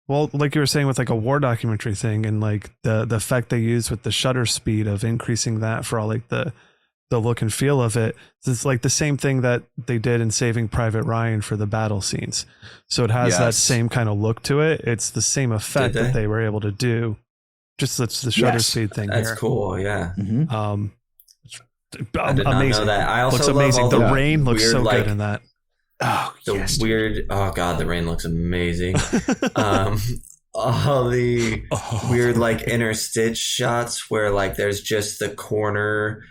Well, like you were saying with like a war documentary thing, and like the effect they use with the shutter speed of increasing that for all like the look and feel of it. It's like the same thing that they did in Saving Private Ryan for the battle scenes. So it has that same kind of look to it. It's the same effect that they were able to do. Just that's the shutter speed thing. That's cool. Yeah. I did not amazing. know that. I also looks love amazing. all The rain looks so good in that. Oh, oh God, the rain looks amazing. All the weird like interstitch shots where like there's just the corner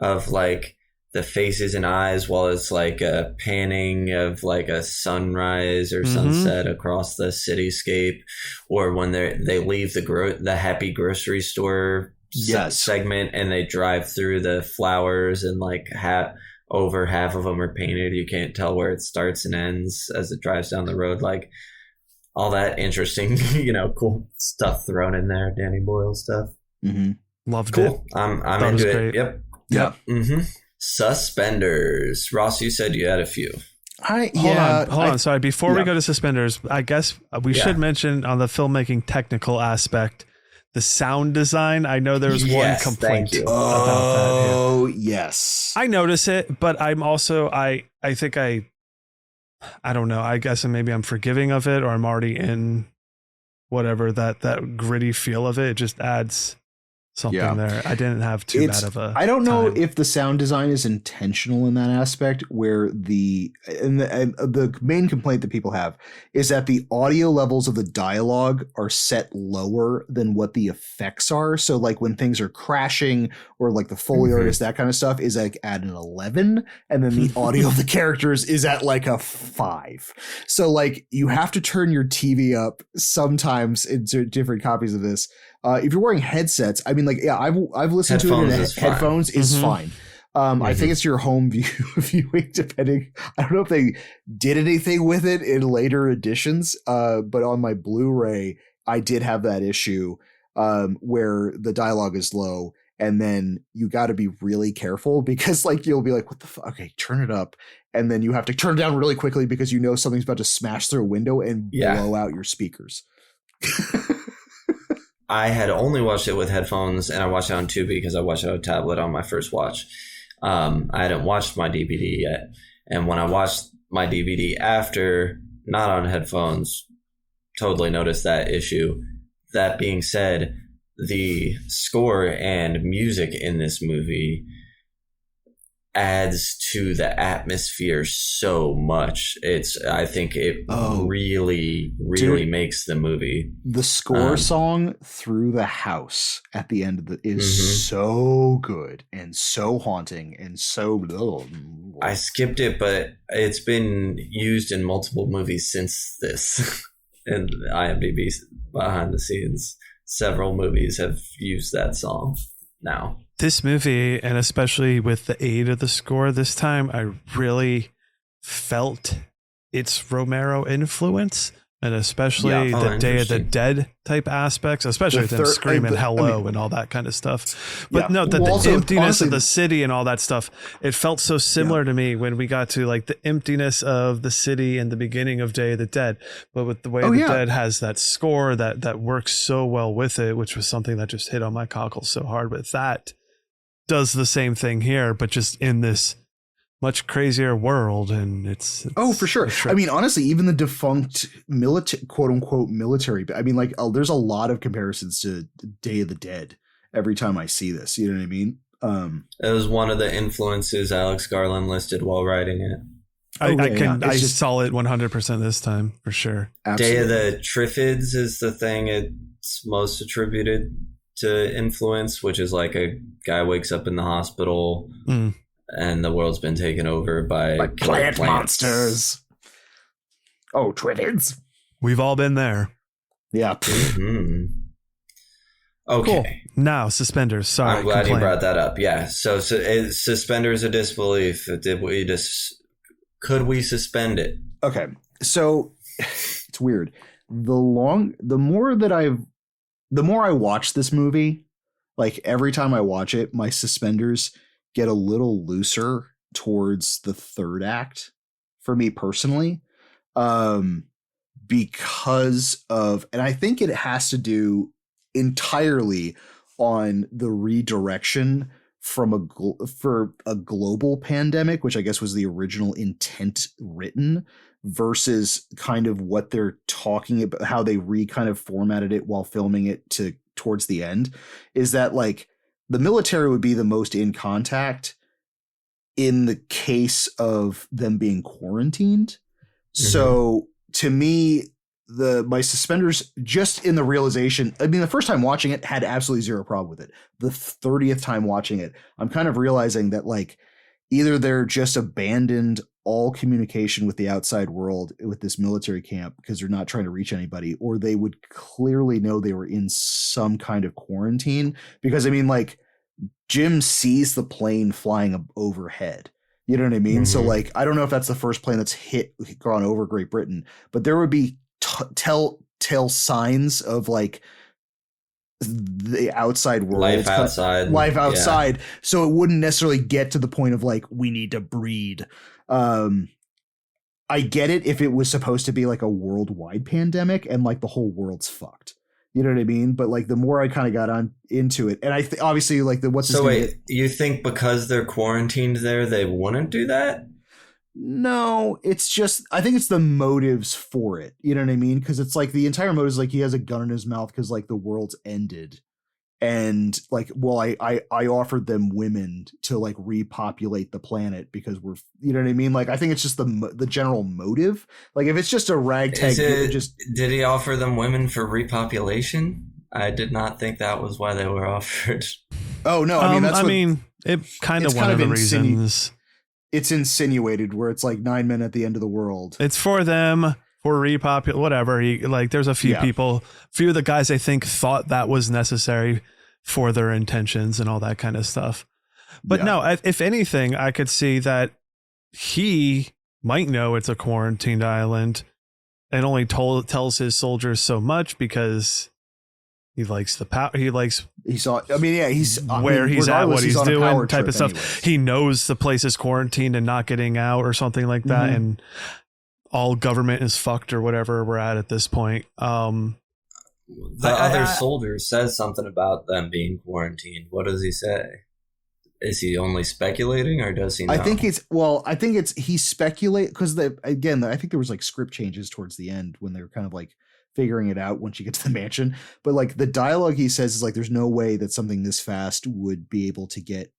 of like the faces and eyes while it's like a panning of like a sunrise or sunset across the cityscape, or when they leave the happy grocery store segment and they drive through the flowers and like over half of them are painted. You can't tell where it starts and ends as it drives down the road. Like all that interesting, cool stuff thrown in there. Danny Boyle stuff. Loved it. I'm into it. Great. Yep. Suspenders. Ross, you said you had a few. Hold on. Sorry. Before we go to suspenders, I guess we should mention on the filmmaking technical aspect, the sound design. I know there was one complaint about that. Oh, yes. I notice it, but I'm also, I think I don't know. I guess maybe I'm forgiving of it, or I'm already in whatever that gritty feel of it. It just adds something there. I didn't have too bad of a I don't know time. if the sound design is intentional in that aspect, where the main complaint that people have is that the audio levels of the dialogue are set lower than what the effects are. So like when things are crashing or like the Foley artist, that kind of stuff is like at an 11, and then the audio of the characters is at like a 5. So like you have to turn your TV up sometimes into different copies of this. If you're wearing headsets, I mean, like, I've listened to it in headphones is fine. I think it's your home viewing, depending. I don't know if they did anything with it in later editions, but on my Blu-ray, I did have that issue where the dialogue is low, and then you got to be really careful because, like, you'll be like, "What the fuck?" Okay, turn it up, and then you have to turn it down really quickly because you know something's about to smash through a window and blow out your speakers. I had only watched it with headphones, and I watched it on Tubi because I watched it on a tablet on my first watch. I hadn't watched my DVD yet. And when I watched my DVD after, not on headphones, totally noticed that issue. That being said, the score and music in this movie adds to the atmosphere so much. I think it really makes the movie. The score song Through the House at the end of is so good and so haunting and so I skipped it, but it's been used in multiple movies since this. And IMDb behind the scenes, several movies have used that song now. This movie, and especially with the aid of the score this time, I really felt its Romero influence, and especially the Day of the Dead type aspects, especially them screaming hello and all that kind of stuff. But the emptiness of the city and all that stuff, it felt so similar to me when we got to like the emptiness of the city in the beginning of Day of the Dead. But with the way the Dead has that score that works so well with it, which was something that just hit on my cockles so hard, but that does the same thing here, but just in this much crazier world. And it's for sure. I mean, honestly, even the defunct quote unquote military, I mean, like, there's a lot of comparisons to Day of the Dead every time I see this, you know what I mean? It was one of the influences Alex Garland listed while writing it. I saw it 100% this time for sure. Absolutely. Day of the Triffids is the thing it's most attributed to influence, which is like a guy wakes up in the hospital and the world's been taken over by plant monsters. Oh, Triffids. We've all been there. Yeah. Okay. Cool. Now, suspenders. Sorry. I'm glad you brought that up. Yeah. So suspenders of disbelief. Could we suspend it? Okay. So it's weird. The more I watch this movie, like every time I watch it, my suspenders get a little looser towards the third act for me personally. Because of, and I think it has to do entirely on the redirection from for a global pandemic, which I guess was the original intent written, versus kind of what they're talking about, how they kind of formatted it while filming it towards the end, is that like the military would be the most in contact in the case of them being quarantined. So to me, my suspenders, just in the realization, I mean, the first time watching it had absolutely zero problem with it. The 30th time watching it, I'm kind of realizing that like either they're just abandoned all communication with the outside world with this military camp because they're not trying to reach anybody, or they would clearly know they were in some kind of quarantine. Because I mean, like, Jim sees the plane flying overhead. You know what I mean? So like, I don't know if that's the first plane that's gone over Great Britain, but there would be telltale signs of like the outside world, life outside. Yeah. So it wouldn't necessarily get to the point of like, we need to breed. I get it if it was supposed to be like a worldwide pandemic and like the whole world's fucked. You know what I mean? But like the more I kind of got into it, and I obviously like you think because they're quarantined there, they wouldn't do that? No, it's just, I think it's the motives for it. You know what I mean? Because it's like the entire motive is like he has a gun in his mouth because like the world's ended. And like, well, I offered them women to like repopulate the planet because we're, you know what I mean? Like, I think it's just the general motive. Like if it's just a ragtag, did he offer them women for repopulation? I did not think that was why they were offered. Oh no. I mean, it kind of one of the reasons. It's insinuated where it's like 9 men at the end of the world. It's for them. For repopulate, whatever. Like, there's a few people, few of the guys I think thought that was necessary for their intentions and all that kind of stuff. But no, if anything, I could see that he might know it's a quarantined island and only tells his soldiers so much because he likes the power. He's at, what he's doing, type of stuff. Anyways. He knows the place is quarantined and not getting out or something like that. And all government is fucked or whatever we're at this point. The other soldier says something about them being quarantined. What does he say? Is he only speculating or does he know? I think he speculate because I think there was like script changes towards the end when they were kind of like figuring it out once you get to the mansion. But like the dialogue he says is like, there's no way that something this fast would be able to get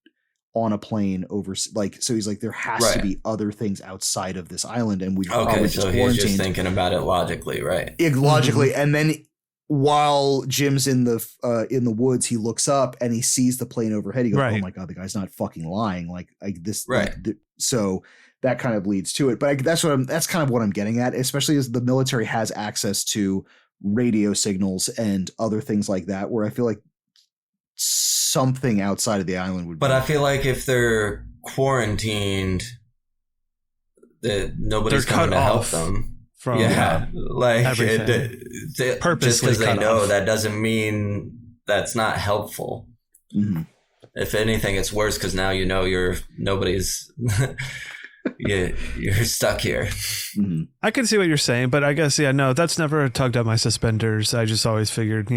on a plane over, like, so he's like, there has to be other things outside of this island, and we probably just so he's just thinking about it logically, right? Logically, and then while Jim's in the woods, he looks up and he sees the plane overhead. He goes, "Oh my god, the guy's not fucking lying!" Like this, right? So that kind of leads to it. But that's kind of what I'm getting at, especially as the military has access to radio signals and other things like that, where I feel like something outside of the island would. But I feel like if they're quarantined, that nobody's coming to help them. From like purposely, just because they know, that doesn't mean that's not helpful. Mm-hmm. If anything, it's worse because now nobody's you're stuck here. Mm-hmm. I can see what you're saying, but I guess that's never tugged at my suspenders. I just always figured,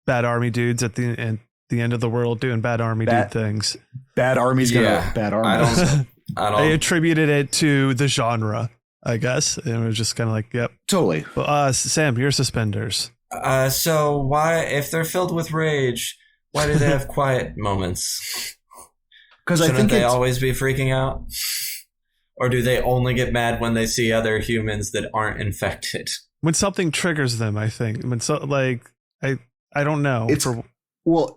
bad army dudes at the end of the world doing bad army dude things. Bad army's gonna bad army. I attributed it to the genre, I guess. And it was just kind of like, yep. Totally. But Sam, your suspenders. So why, if they're filled with rage, why do they have quiet moments? Because I think they always be freaking out? Or do they only get mad when they see other humans that aren't infected? When something triggers them, I think. I don't know.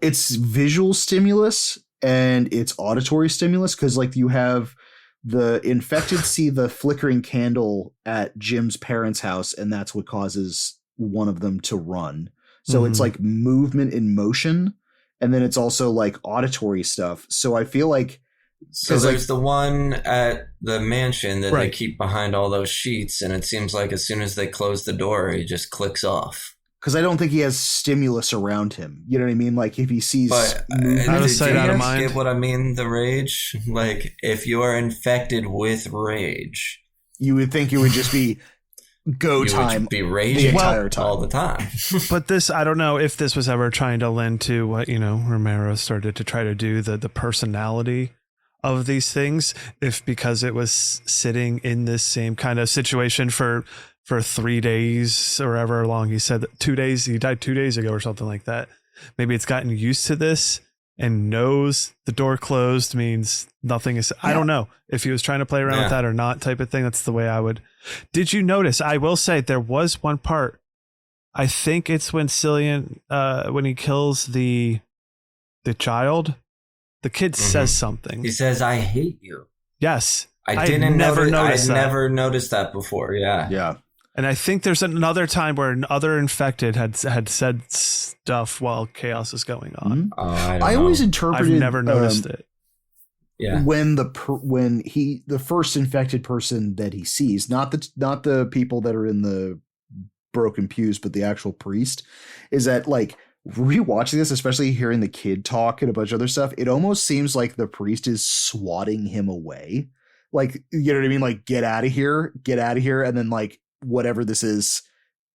It's visual stimulus and it's auditory stimulus, because like you have the infected see the flickering candle at Jim's parents' house, and that's what causes one of them to run. So it's like movement in motion, and then it's also like auditory stuff. So I feel like there's the one at the mansion that they keep behind all those sheets, and it seems like as soon as they close the door, he just clicks off. Because I don't think he has stimulus around him. You know what I mean? Like if he sees out of sight, out of mind. Get what I mean? The rage. Like if you are infected with rage, you would think it would just be time. Would be raging entire time. all the time. But this, I don't know if this was ever trying to lend to what Romero started to try to do, the personality of these things. If because it was sitting in this same kind of situation for 3 days or however long he said that 2 days, he died 2 days ago or something like that. Maybe it's gotten used to this and knows the door closed means nothing is. I don't know if he was trying to play around with that or not, type of thing. That's the way I would. Did you notice? I will say there was one part. I think it's when Cillian, when he kills the child, the kid says something. He says, "I hate you." Yes. I never noticed that before. Yeah. Yeah. And I think there's another time where another infected had said stuff while chaos is going on. I always interpreted. I've never noticed it. Yeah. When the first infected person that he sees, not the people that are in the broken pews, but the actual priest, is that like rewatching this, especially hearing the kid talk and a bunch of other stuff, it almost seems like the priest is swatting him away. Like, you know what I mean? Like, get out of here. And then like whatever this is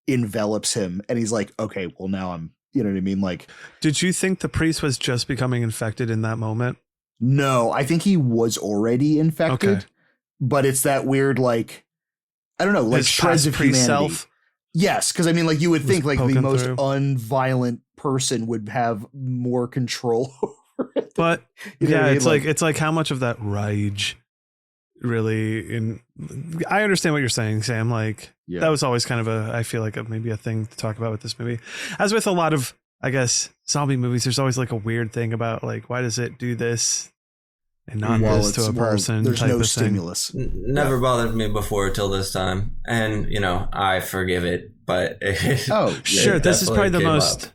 envelops him. And he's like, okay, well now I'm, you know what I mean? Like, did you think the priest was just becoming infected in that moment? No, I think he was already infected, but it's that weird, like, I don't know, like shreds of humanity. Self yes. Cause I mean, like you would think like the most unviolent person would have more control over it. But it's like how much of that rage really I understand what you're saying, Sam. Like that was always kind of I feel like maybe a thing to talk about with this movie. As with a lot of, I guess, zombie movies, there's always like a weird thing about like, why does it do this and not this to a person? There's no stimulus. Never bothered me before till this time. And, I forgive it, but sure. This is probably the most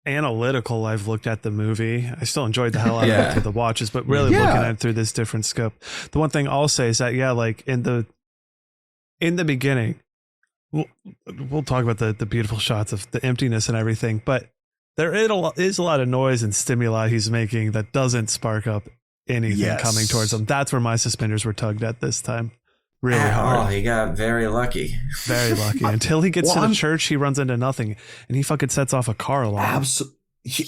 analytical I've looked at the movie. I still enjoyed the hell out of it through the watches, but really looking at it through this different scope. The one thing I'll say is that, like in the beginning, we'll talk about the beautiful shots of the emptiness and everything, but there is a lot of noise and stimuli he's making that doesn't spark up anything coming towards him. That's where my suspenders were tugged at this time. Really hard. Oh, he got very lucky. Very lucky. Until he gets to the church, he runs into nothing, and he fucking sets off a car alarm.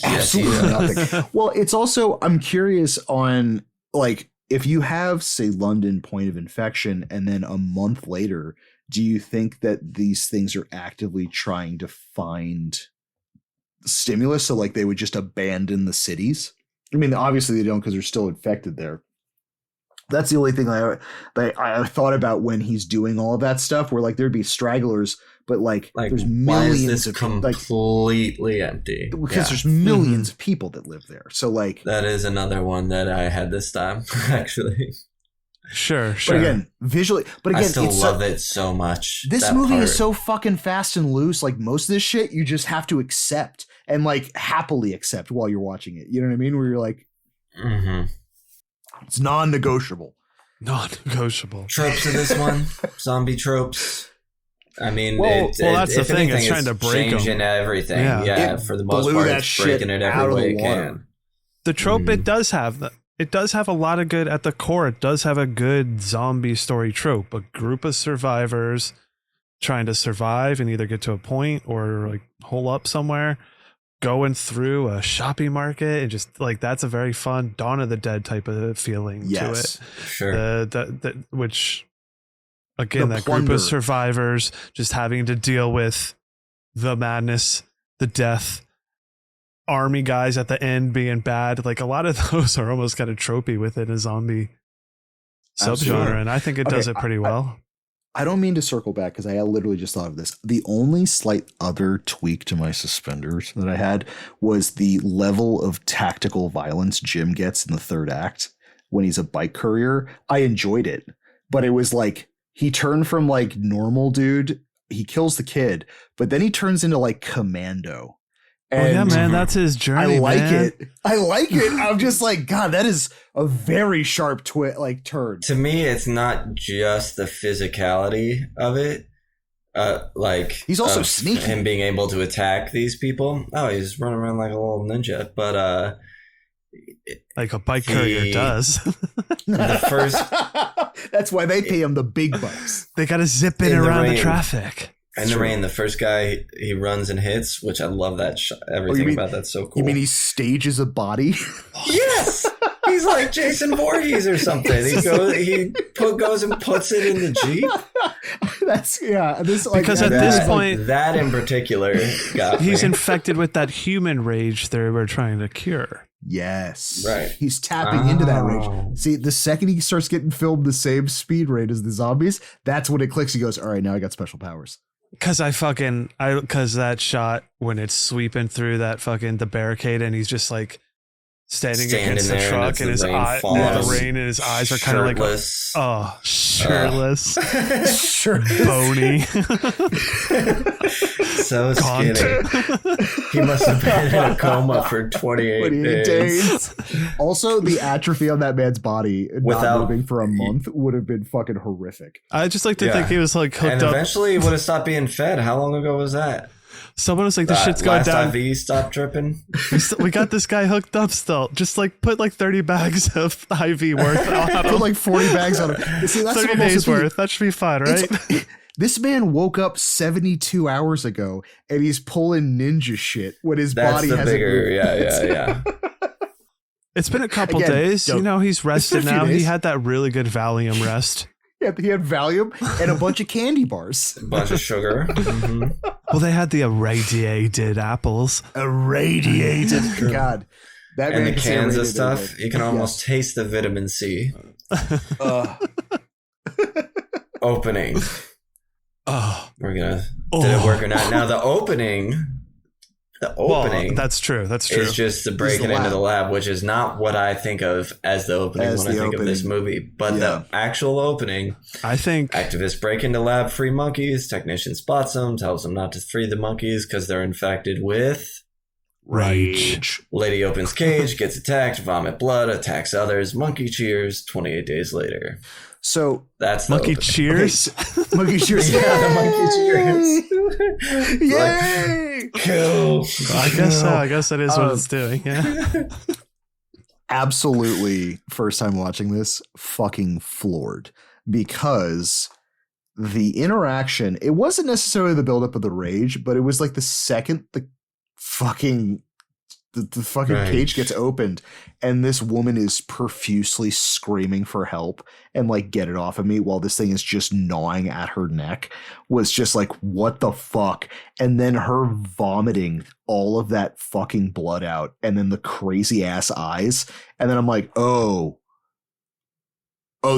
Absolutely nothing. Well, it's also, I'm curious on, like, if you have, say, London point of infection, and then a month later, do you think that these things are actively trying to find stimulus? So, like, they would just abandon the cities? I mean, obviously they don't because they're still infected there. That's the only thing I thought about when he's doing all of that stuff, where like there'd be stragglers, but like there's millions of completely empty because there's millions of people that live there. So like that is another one that I had this time actually. Sure. But again, visually, I still love it so much. This movie is so fucking fast and loose. Like most of this shit, you just have to accept and like happily accept while you're watching it. You know what I mean? Where you're like, it's non-negotiable. Non-negotiable. Tropes of this one, zombie tropes. I mean, that's the thing. It's trying to break changing everything. Yeah, for the most part, it's breaking it every way it can. The trope it does have It does have a lot of good at the core. It does have a good zombie story trope. A group of survivors trying to survive and either get to a point or like hole up somewhere, going through a shopping market, and just like that's a very fun Dawn of the Dead type of feeling to it. Sure. Which again, that group of survivors just having to deal with the madness, the death, army guys at the end being bad. Like a lot of those are almost kind of tropey within a zombie subgenre, and I think it does it pretty well. I don't mean to circle back because I literally just thought of this. The only slight other tweak to my suspenders that I had was the level of tactical violence Jim gets in the third act when he's a bike courier. I enjoyed it, but it was like he turned from like normal dude, he kills the kid, but then he turns into like commando. And yeah, man, that's his journey. I like it. I'm just like, God, that is a very sharp turn. To me, it's not just the physicality of it. Like he's also sneaky. Him being able to attack these people. Oh, he's running around like a little ninja. But like a bike courier does. The first. That's why they pay him the big bucks. They got to zip in around the traffic. In the rain, the first guy he runs and hits, which I love that everything about that's so cool. You mean he stages a body? Yes, he's like Jason Voorhees or something. He goes and puts it in the Jeep. Because at this point, that in particular, he's infected with that human rage they were trying to cure. Yes, right. He's tapping into that rage. See, the second he starts getting filmed the same speed rate as the zombies, that's when it clicks. He goes, "All right, now I got special powers." Because because that shot when it's sweeping through the barricade and he's just like standing against the truck and his rain and his eyes are kind of like shirtless, bony, so skinny. He must have been in a coma for 28 days. Also, the atrophy on that man's body not moving for a month would have been fucking horrific. I just like to think he was like hooked and up. Eventually he would have stopped being fed. How long ago was that? Someone was like, "This shit's going down." IV stopped dripping. We got this guy hooked up still. Just like put like 30 bags of IV worth on him. Put like 40 bags on him. See, that's 30 days worth. That should be fine, right? This man woke up 72 hours ago and he's pulling ninja shit when his body hasn't moved. Yeah. It's been a couple days. You know, he's rested now. He had that really good Valium rest. Yeah, he had Valium and a bunch of candy bars. A bunch of sugar. Mm-hmm. Well, they had the irradiated apples. Irradiated. God. That and the cans of stuff. You can almost taste the vitamin C. Opening. We're going to... Did it work or not? Now, the opening... Well, that's true. That's true. It's just the breaking into the lab, which is not what I think of as the opening when I think of this movie. But the actual opening, I think activists break into lab, free monkeys. Technician spots them, tells them not to free the monkeys because they're infected with rage. Lady opens cage, gets attacked, vomit blood, attacks others. Monkey cheers. 28 days later. So that's monkey cheers. Okay. Monkey cheers. Yeah, the monkey cheers. Yay! Cool. I guess so. I guess that is what it's doing. Yeah. Absolutely. First time watching this, fucking floored because the interaction. It wasn't necessarily the buildup of the rage, but it was like the second the fucking the fucking cage gets opened, and this woman is profusely screaming for help and like, get it off of me, while this thing is just gnawing at her neck, was just like, what the fuck? And then her vomiting all of that fucking blood out, and then the crazy ass eyes, and then I'm like, oh,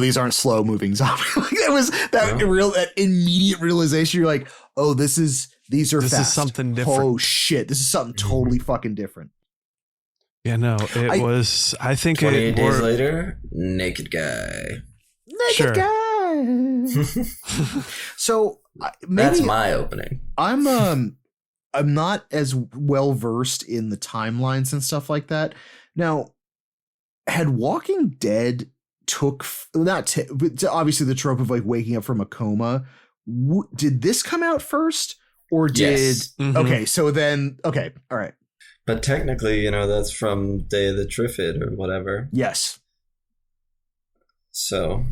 these aren't slow moving zombies. Like, it was that immediate realization. You're like, oh, these are this fast. Is something different. Oh shit, this is something totally fucking different. Yeah, no, it was. I think 28 days later, naked guy. Naked guy. So maybe that's my opening. I'm not as well versed in the timelines and stuff like that. Now, had Walking Dead obviously the trope of like waking up from a coma, did this come out first, or did yes. Okay, so then all right, but technically, that's from Day of the Trifid or whatever. Yes. So,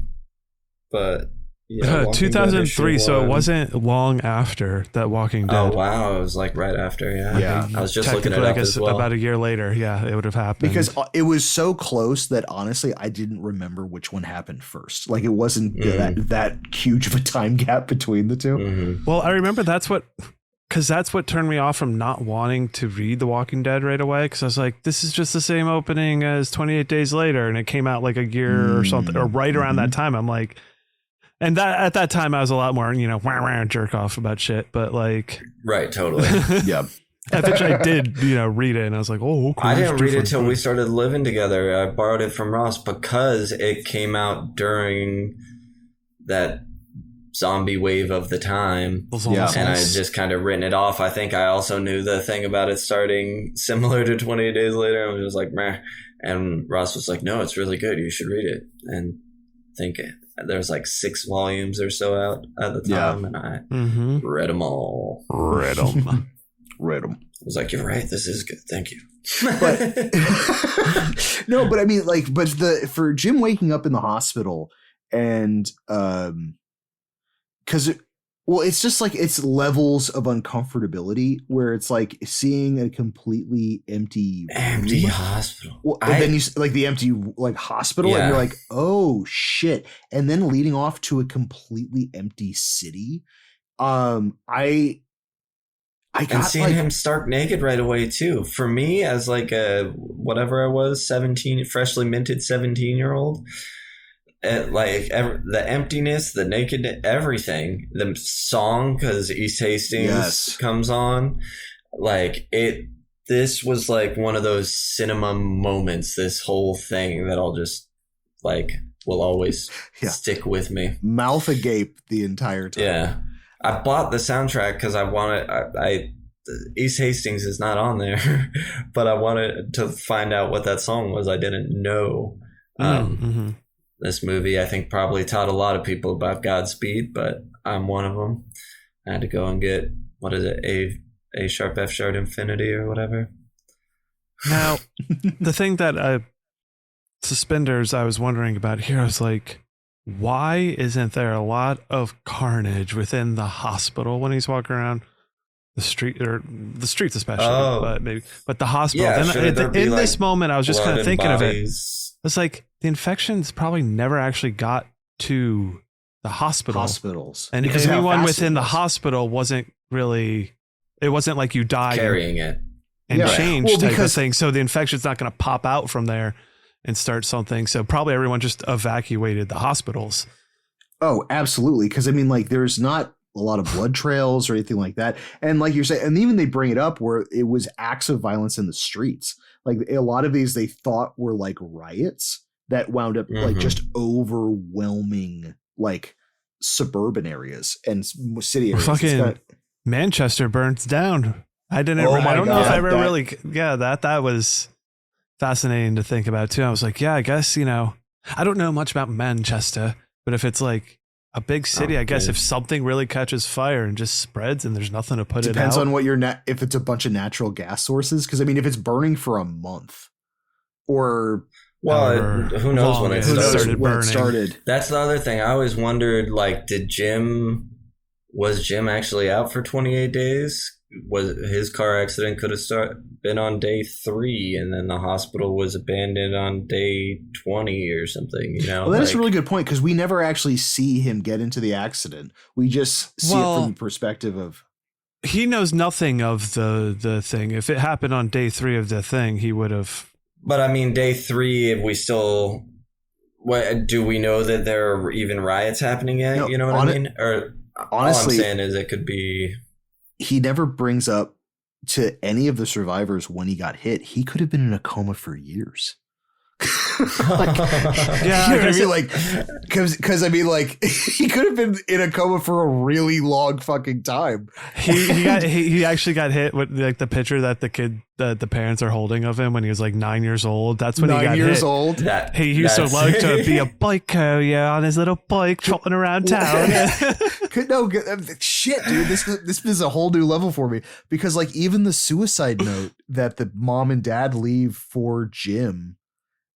but 2003, so it wasn't long after that Walking Dead. Oh wow, it was like right after. Yeah. I was just looking it up as well. About a year later, it would have happened, because it was so close that honestly I didn't remember which one happened first. Like, it wasn't that huge of a time gap between the two. Mm-hmm. Well, I remember that's what turned me off from not wanting to read The Walking Dead right away, because I was like, this is just the same opening as 28 Days Later, and it came out like a year or something, or right around that time. I'm like, and that at that time I was a lot more, jerk off about shit, but like, right, totally. Yeah. Eventually I did, read it, and I was like, oh, okay. I didn't read it till we started living together. I borrowed it from Ross because it came out during that zombie wave of the time. Yeah. And I had just kind of written it off. I think I also knew the thing about it starting similar to 28 Days Later. I was just like, meh. And Ross was like, no, it's really good. You should read it. And I think there's like 6 volumes or so out at the time, and I read them all. Read them. I was like, you're right. This is good. Thank you. But no, but I mean, like, but for Jim waking up in the hospital, and because it's just like, it's levels of uncomfortability where it's like seeing a completely empty hospital. Well, and then you like the empty like hospital, and you're like, oh shit. And then leading off to a completely empty city. I got seeing him stark naked right away too. For me, as like a whatever I was, 17, freshly minted 17-year-old, like the emptiness, the naked, everything, the song, because East Hastings comes on, like it. This was like one of those cinema moments. This whole thing that I'll just like will always stick with me. Mouth agape the entire time. Yeah. I bought the soundtrack because I wanted. East Hastings is not on there, but I wanted to find out what that song was. I didn't know. This movie, I think, probably taught a lot of people about Godspeed, but I'm one of them. I had to go and get, what is it, A sharp F sharp infinity or whatever. Now, the thing that suspenders I was wondering about here, I was like, why isn't there a lot of carnage within the hospital when he's walking around the street, or the streets especially, but the hospital? In this moment, I was just kind of thinking of it. It's like the infections probably never actually got to the hospitals, and because anyone within the hospital wasn't really, it wasn't like you died carrying it and changed type of thing. So the infection's not going to pop out from there and start something. So probably everyone just evacuated the hospitals. Oh, absolutely. Because I mean, like, there's not a lot of blood trails or anything like that. And like you're saying, and even they bring it up where it was acts of violence in the streets. Like a lot of these they thought were like riots that wound up like just overwhelming like suburban areas and city areas. Fucking Manchester burns down. I don't know if I ever really. That was fascinating to think about too. I was like, I guess, I don't know much about Manchester, but if it's like a big city, I guess if something really catches fire and just spreads and there's nothing to put it out. Depends on what if it's a bunch of natural gas sources. Cause I mean, if it's burning for a month or. Well, who knows when it started. That's the other thing. I always wondered, like, was Jim actually out for 28 days? Was his car accident could have been on day 3, and then the hospital was abandoned on day 20 or something, you know? Well, that's a really good point, because we never actually see him get into the accident. We just see it from the perspective of... He knows nothing of the thing. If it happened on day 3 of the thing, he would have... But I mean, day 3, we still... What, do we know that there are even riots happening yet? No, you know what I mean? Or honestly, all I'm saying is it could be... He never brings up to any of the survivors when he got hit. He could have been in a coma for years. Yeah, you know what I mean? Like, because I mean, like, he could have been in a coma for a really long fucking time. He actually got hit with like the picture that the parents are holding of him when he was like 9 years old. That's when he got hit. 9 years old. He used to like to be a bike courier on his little bike trotting around town. No, shit, dude. This is a whole new level for me, because like even the suicide note that the mom and dad leave for Jim.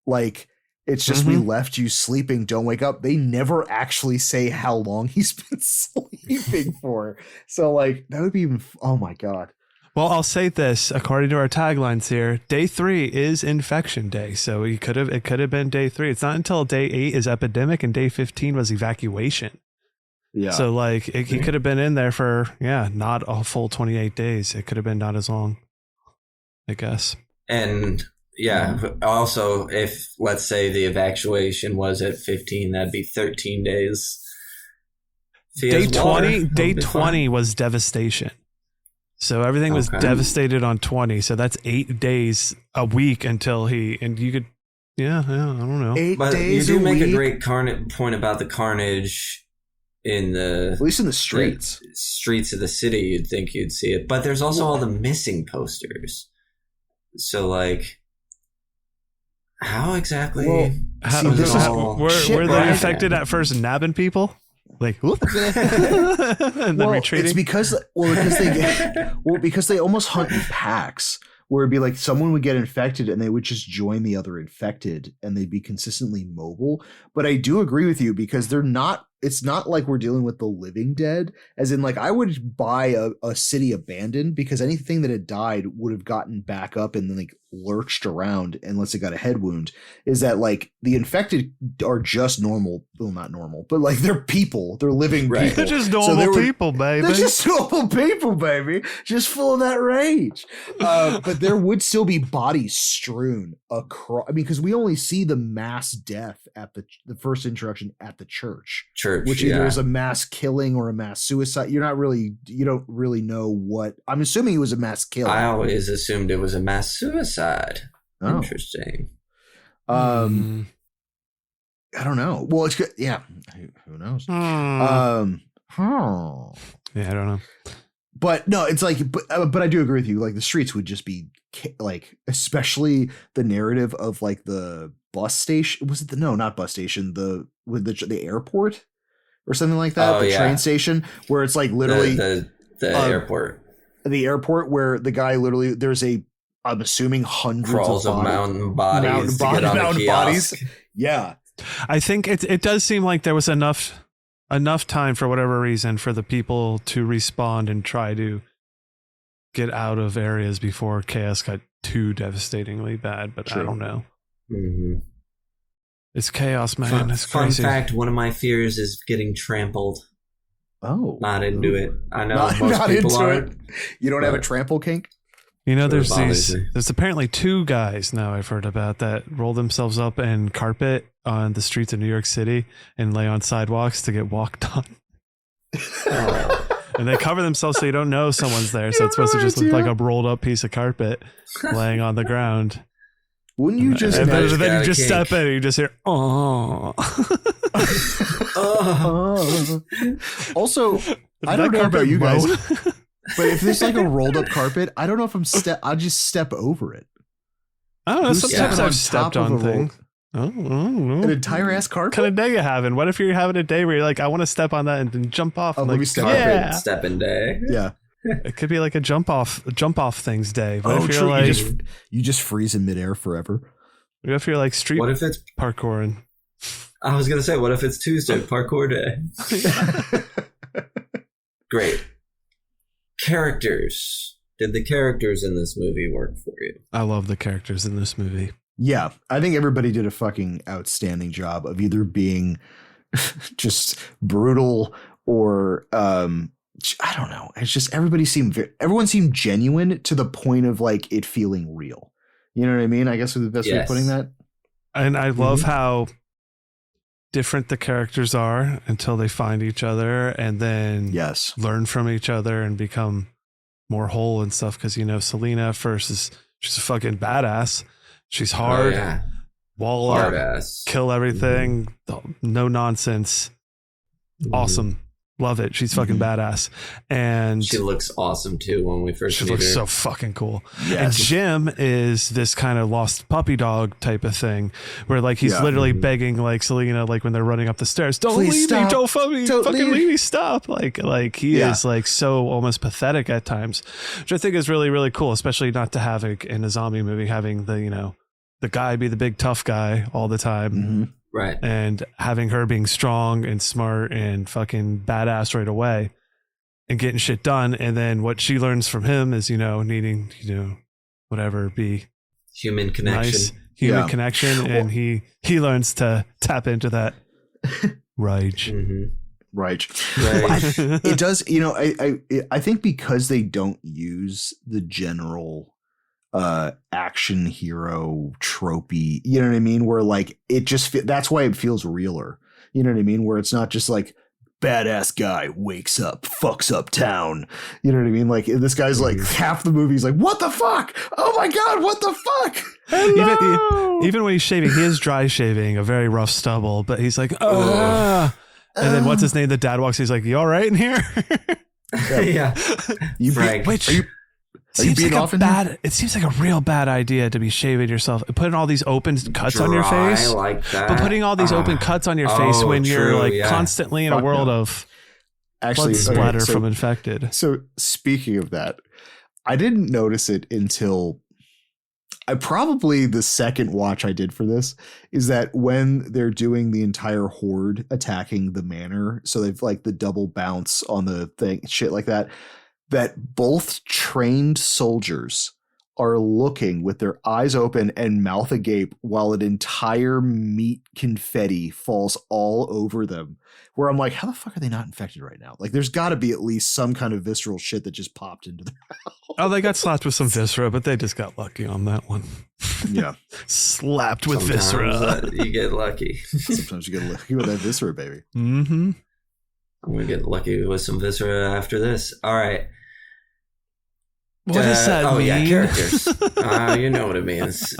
Like, it's just, we left you sleeping, don't wake up. They never actually say how long he's been sleeping for. So, like, that would be even... Oh, my God. Well, I'll say this. According to our taglines here, day 3 is infection day. So it could have been day 3. It's not until day 8 is epidemic, and day 15 was evacuation. Yeah. So, like, he could have been in there for, not a full 28 days. It could have been not as long, I guess. And... Yeah. Also, if let's say the evacuation was at 15, that'd be 13 days. Day 20 was devastation. So everything was devastated on 20. So that's 8 days a week until you could, I don't know. 8 days you do make a great point about the carnage in at least in the streets. The streets of the city. You'd think you'd see it, but there's also all the missing posters. So like. How exactly? Were they infected at first, nabbing people? Like, whoop, and then retreating. It's because they almost hunt in packs, where it'd be like someone would get infected and they would just join the other infected, and they'd be consistently mobile. But I do agree with you, because they're not. It's not like we're dealing with the living dead, as in like I would buy a city abandoned, because anything that had died would have gotten back up and then like lurched around unless it got a head wound. Is that like the infected are just normal? Well, not normal, but like they're people. They're living people. They're just normal people, baby. They're just normal people, baby. Just full of that rage. But there would still be bodies strewn across. I mean, because we only see the mass death at the first introduction at the church, which either is a mass killing or a mass suicide. You don't really know what. I'm assuming it was a mass killing. I always assumed it was a mass suicide. Oh. Interesting. I don't know. Well, it's good. Yeah. Who knows? Yeah, I don't know. But no, it's like, but I do agree with you. Like the streets would just be like, especially the narrative of like the bus station. Was it not bus station? The airport or something like that. Train station, where it's like literally the airport. The airport where the guy literally, I'm assuming hundreds crawls of mountain bodies. Yeah. I think it does seem like there was enough time for whatever reason for the people to respawn and try to get out of areas before chaos got too devastatingly bad, but I don't know. Mm-hmm. It's chaos, man. It's crazy. Fun fact, one of my fears is getting trampled. Oh. Not into it. I know most people aren't. You don't have a trample kink? You know, there's apparently 2 guys now I've heard about that roll themselves up in carpet on the streets of New York City and lay on sidewalks to get walked on. And they cover themselves so you don't know someone's there. So it's supposed to just look like a rolled up piece of carpet laying on the ground. Wouldn't you just... And then you just step in and you just hear, oh. Also, I don't know about you guys, but if there's like a rolled up carpet, I don't know if I'll just step over it. I don't know. Sometimes I've stepped on things. An entire ass carpet? What kind of day you having? What if you're having a day where you're like, I want to step on that and then jump off? Let me step. Yeah. Stepping day. Yeah. It could be like a jump off things day. What if you're like, you just freeze in midair forever? What if you're like street? What if it's parkouring? I was gonna say, what if it's Tuesday, parkour day? Great characters. Did the characters in this movie work for you? I love the characters in this movie. Yeah, I think everybody did a fucking outstanding job of either being just brutal or I don't know. It's just everyone seemed genuine to the point of like it feeling real. You know what I mean? I guess is the best way of putting that. And I love how different the characters are until they find each other and then learn from each other and become more whole and stuff. Because, you know, Selena first she's a fucking badass. She's hard, wall hard up, ass, kill everything, no nonsense. Awesome. Love it. She's fucking badass. And she looks awesome too when we first she meet looks her. so fucking cool. Yes. And Jim is this kind of lost puppy dog type of thing where like he's literally begging like Selena, like when they're running up the stairs, don't Please leave stop. me, don't fucking leave me, stop. Like he is like so almost pathetic at times, which I think is really, really cool, especially not to have in a zombie movie, having the, you know, the guy be the big tough guy all the time. Mm-hmm. Right. And having her being strong and smart and fucking badass right away and getting shit done. And then what she learns from him is, you know, needing, you know, whatever, be human connection. Nice human connection. And he learns to tap into that rage. Right. It does, you know, I think because they don't use the general action hero tropey, you know what I mean, where like it just that's why it feels realer, you know what I mean, where it's not just like badass guy wakes up, fucks up town, you know what I mean, like this guy's like half the movie's like, what the fuck, oh my god, what the fuck. Even when he's shaving, he is dry shaving a very rough stubble, but he's like and then what's his name, the dad walks, he's like, you all right in here? You Frank, are you being off in here? It seems like a real bad idea to be shaving yourself, putting all these open cuts on your face. Like that. But putting all these open cuts on your face when you're like constantly in a world of blood splatter from infected. So speaking of that, I didn't notice it until probably the second watch I did for this is that when they're doing the entire horde attacking the manor, so they've like the double bounce on the thing, shit like that both trained soldiers are looking with their eyes open and mouth agape while an entire meat confetti falls all over them, where I'm like, how the fuck are they not infected right now? Like there's got to be at least some kind of visceral shit that just popped into their mouth. Oh, they got slapped with some viscera, but they just got lucky on that one. Yeah. Slapped with Sometimes, viscera. You get lucky. Sometimes you get lucky with that viscera, baby. Mm-hmm. I'm going to get lucky with some viscera after this. All right. What does that mean? Yeah, characters. You know what it means.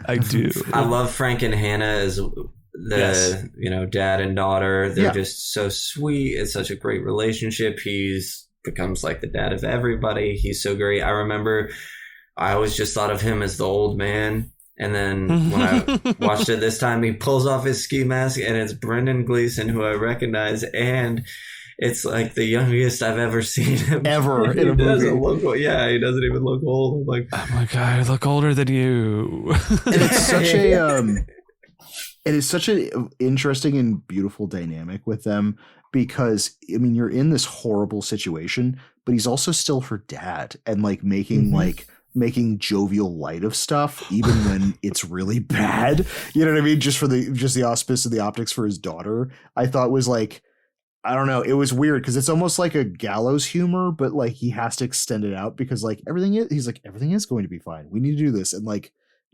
I do. I love Frank and Hannah as the you know, dad and daughter. They're just so sweet. It's such a great relationship. He's becomes like the dad of everybody. He's so great. I remember I always just thought of him as the old man. And then when I watched it this time, he pulls off his ski mask and it's Brendan Gleeson, who I recognize, and it's like the youngest I've ever seen him ever in a movie. He doesn't even look old. I'm like, oh my god, I look older than you. And it's such an interesting and beautiful dynamic with them, because I mean, you're in this horrible situation, but he's also still her dad and like making jovial light of stuff, even when it's really bad. You know what I mean? Just the auspice of the optics for his daughter, I thought was like, I don't know. It was weird because it's almost like a gallows humor, but like he has to extend it out because like everything is going to be fine. We need to do this. And like,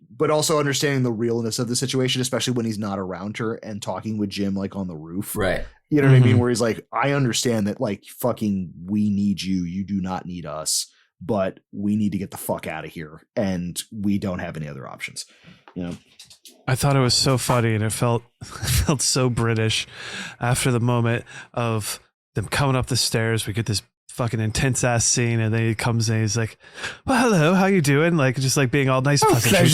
but also understanding the realness of the situation, especially when he's not around her and talking with Jim, like on the roof. right. You know what I mean? Where he's like, I understand that like fucking we need you. You do not need us, but we need to get the fuck out of here. And we don't have any other options. You know? I thought it was so funny, and it felt so British after the moment of them coming up the stairs. We get this fucking intense ass scene, and then he comes in, he's like, well, hello, how you doing? Like, just like being all nice, pleasant.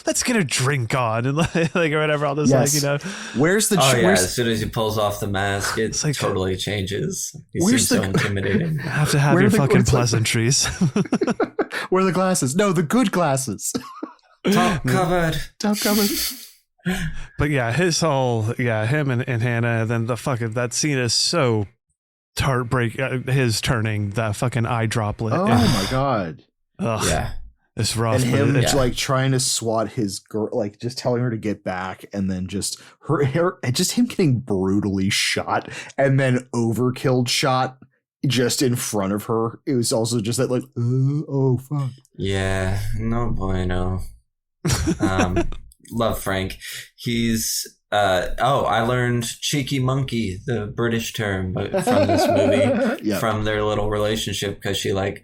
Let's get a drink on, and like or whatever, all this, like, you know, where's the as soon as he pulls off the mask, it like, totally changes. He seems so intimidating. You have to have your fucking pleasantries. Where are the glasses? No, the good glasses. Top covered. But yeah, his whole him and Hannah, and then the fucking that scene is so his turning that fucking eye droplet. Oh my god. Ugh, Yeah. it's rough. And him it's trying to swat his girl, like just telling her to get back, and then just just him getting brutally shot and then overkilled shot just in front of her. It was also just that like, oh fuck. Yeah, no bueno. Love Frank. He's I learned cheeky monkey, the British term, but from this movie, from their little relationship, because she like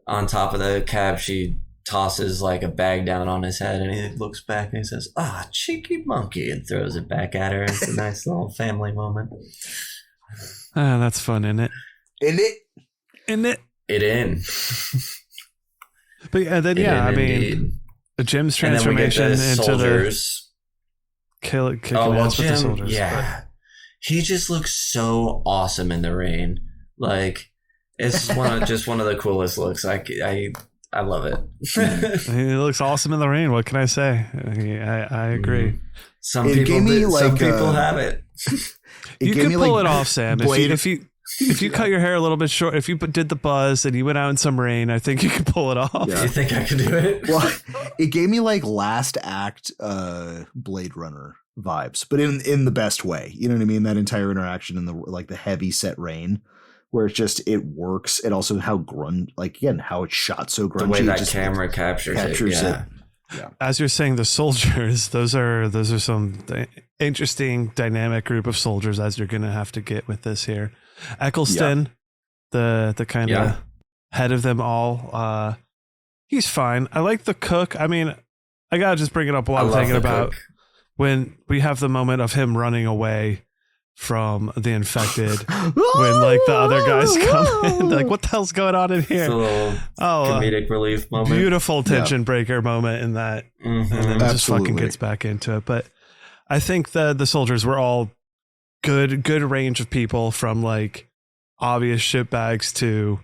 on top of the cab, she tosses like a bag down on his head, and he looks back and he says, cheeky monkey, and throws it back at her. It's a nice little family moment. that's fun, isn't it? But I mean, Jim's transformation into their kicking ass with the soldiers. Yeah, he just looks so awesome in the rain. Like it's one of the coolest looks. I love it. He looks awesome in the rain. What can I say? I agree. Some people have it. You could pull it off, Sam. If you cut your hair a little bit short, if you did the buzz and you went out in some rain, I think you could pull it off. Yeah. You think I could do it? Well, it gave me like last act Blade Runner vibes, but in the best way. You know what I mean? That entire interaction in the heavy set rain, where it's just, it works. And also how how it's shot so grungy. The way that camera captures it. Yeah. Yeah. As you're saying, the soldiers, those are some interesting dynamic group of soldiers as you're going to have to get with this here. Eccleston, the kind of head of them all, he's fine. I like the cook. I mean, I gotta just bring it up while I'm thinking about when we have the moment of him running away from the infected when like the other guys come in, like, what the hell's going on in here? It's a little comedic relief moment. Beautiful tension breaker moment in that. And then just fucking gets back into it. But I think the soldiers were all good range of people, from like obvious shitbags to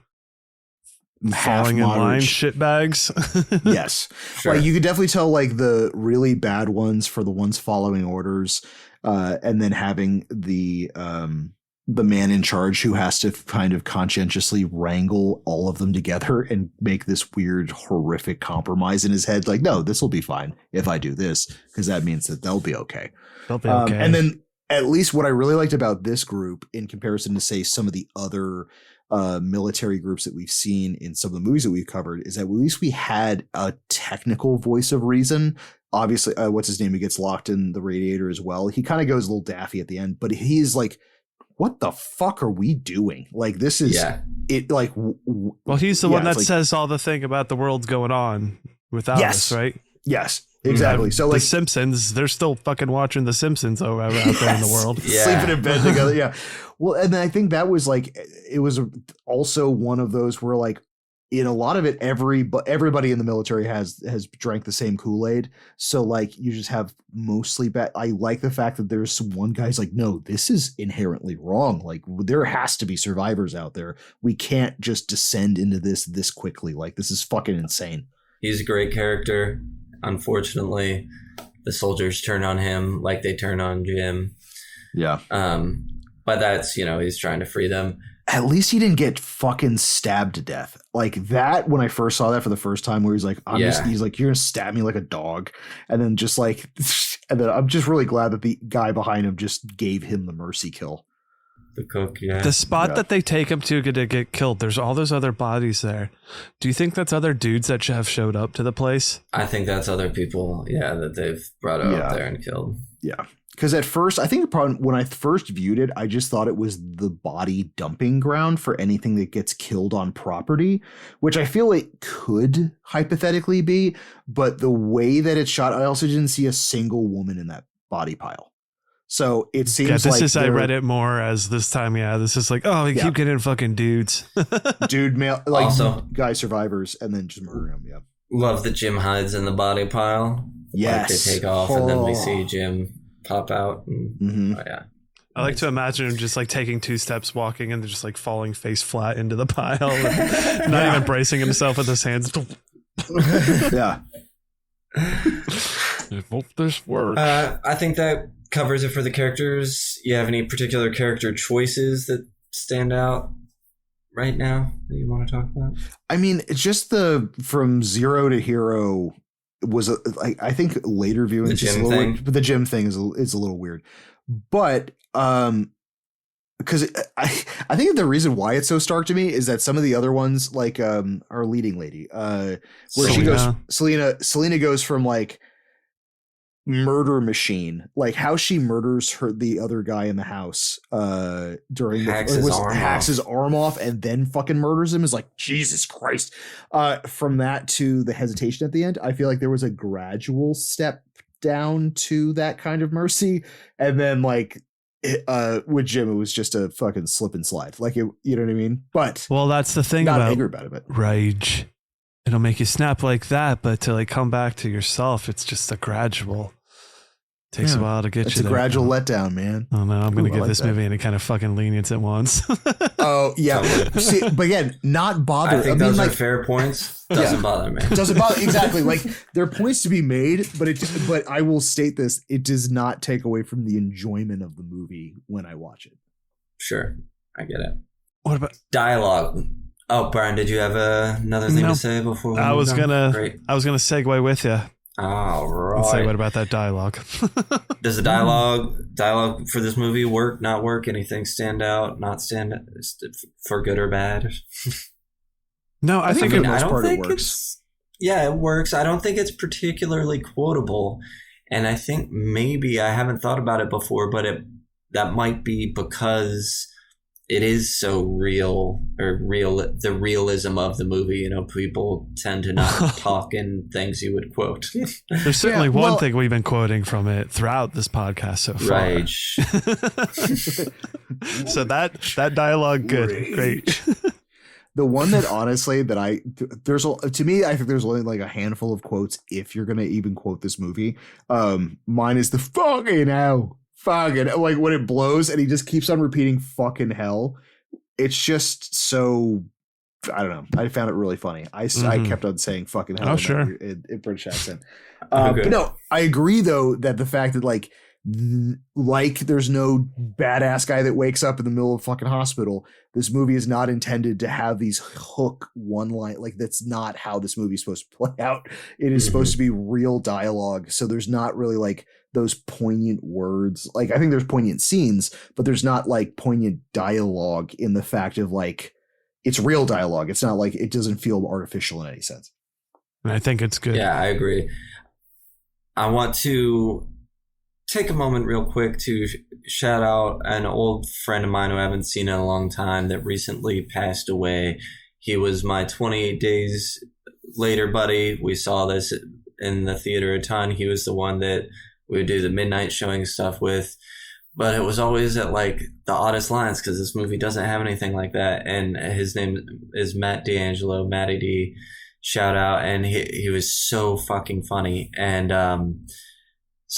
falling in line shitbags. Yes. Sure. Like you could definitely tell like the really bad ones for the ones following orders, and then having the man in charge who has to kind of conscientiously wrangle all of them together and make this weird horrific compromise in his head, like, no, this will be fine if I do this, because that means that they'll be okay. And then at least what I really liked about this group in comparison to, say, some of the other military groups that we've seen in some of the movies that we've covered, is that at least we had a technical voice of reason. Obviously, what's his name, who gets locked in the radiator as well. He kind of goes a little daffy at the end, but he's like, what the fuck are we doing? Like, this is it. Like, well, he's the one that says all the thing about the world's going on without us, right? Yes, exactly. So like the Simpsons, they're still fucking watching the Simpsons out there in the world, sleeping in bed together. Yeah. Well, and I think that was like, it was also one of those where like, in a lot of it, everybody in the military has drank the same Kool-Aid. So like you just have mostly bad. I like the fact that there's one guy's like, no, this is inherently wrong. Like there has to be survivors out there. We can't just descend into this quickly. Like this is fucking insane. He's a great character. Unfortunately, the soldiers turn on him like they turn on Jim. Yeah. But that's, he's trying to free them. At least he didn't get fucking stabbed to death. Like that, when I first saw that for the first time, where he's like, he's like, you're gonna stab me like a dog. And then just like, and then I'm just really glad that the guy behind him just gave him the mercy kill. The cook, yeah. The spot that they take him to get killed, there's all those other bodies there. Do you think that's other dudes that have showed up to the place? I think that's other people, that they've brought up there and killed. Yeah. Because at first, I think when I first viewed it, I just thought it was the body dumping ground for anything that gets killed on property, which I feel it could hypothetically be. But the way that it's shot, I also didn't see a single woman in that body pile. So it seems I read it more as this time. Yeah, this is like, oh, we keep getting fucking dudes. Dude, male, like also, guy survivors, and then just murder him. Yeah. Love that Jim hides in the body pile. Yes. Like they take off, and then we see Jim pop out. And, I like to imagine him just like taking 2 steps, walking, and just like falling face flat into the pile, and not even bracing himself with his hands. Yeah. I hope this works. I think that covers it for the characters. You have any particular character choices that stand out right now that you want to talk about? I mean, it's just the from zero to hero was I think later viewing The gym thing, but the gym thing is a little weird. But because I think the reason why it's so stark to me is that some of the other ones, like our leading lady, where she goes, Selena goes from like murder machine, like how she murders the other guy in the house during hacks his arm off and then fucking murders him, is like, Jesus Christ. From that to the hesitation at the end, I feel like there was a gradual step down to that kind of mercy, and then like with Jim it was just a fucking slip and slide, like you know what I mean? But well, that's the thing not about angry about it, but rage. It'll make you snap like that, but to like come back to yourself, it's just a gradual. Takes a while to get it's you a there. gradual letdown, man. Oh no, I'm going to give like this that. movie any kind of fucking lenience at once. Oh yeah. See, but again, not bother. I think those are fair points. Doesn't bother me. Doesn't bother. Exactly. Like there are points to be made, but I will state this: it does not take away from the enjoyment of the movie when I watch it. Sure, I get it. What about dialogue? Oh, Brian, did you have another thing to say before we I was gonna segue with you. All right. Let's say, what about that dialogue? Does the dialogue for this movie work, not work? Anything stand out, not stand out, for good or bad? No, I think for the it most part it think works. It works. I don't think it's particularly quotable. And I think maybe I haven't thought about it before, but that might be because it is so real, the realism of the movie. You know, people tend to not talk in things you would quote. There's certainly one thing we've been quoting from it throughout this podcast so far. Rage. So that dialogue, good, great. The one that honestly to me, I think there's only like a handful of quotes if you're gonna even quote this movie. Mine is the fucking hell. Fucking, like when it blows and he just keeps on repeating fucking hell. It's just so, I don't know. I found it really funny. I kept on saying fucking hell in British accent. But no, I agree though that the fact that like there's no badass guy that wakes up in the middle of a fucking hospital. This movie is not intended to have these hook one line. Like that's not how this movie is supposed to play out. It is supposed to be real dialogue. So there's not really like those poignant words. Like I think there's poignant scenes, but there's not like poignant dialogue in the fact of like, it's real dialogue. It's not like, it doesn't feel artificial in any sense. And I think it's good. Yeah, I agree. I want to take a moment real quick to shout out an old friend of mine who I haven't seen in a long time that recently passed away. He was my 28 Days Later buddy. We saw this in the theater a ton. He was the one that we would do the midnight showing stuff with, but it was always at like the oddest lines because this movie doesn't have anything like that. And his name is Matt D'Angelo, Matty D, shout out. And he was so fucking funny. And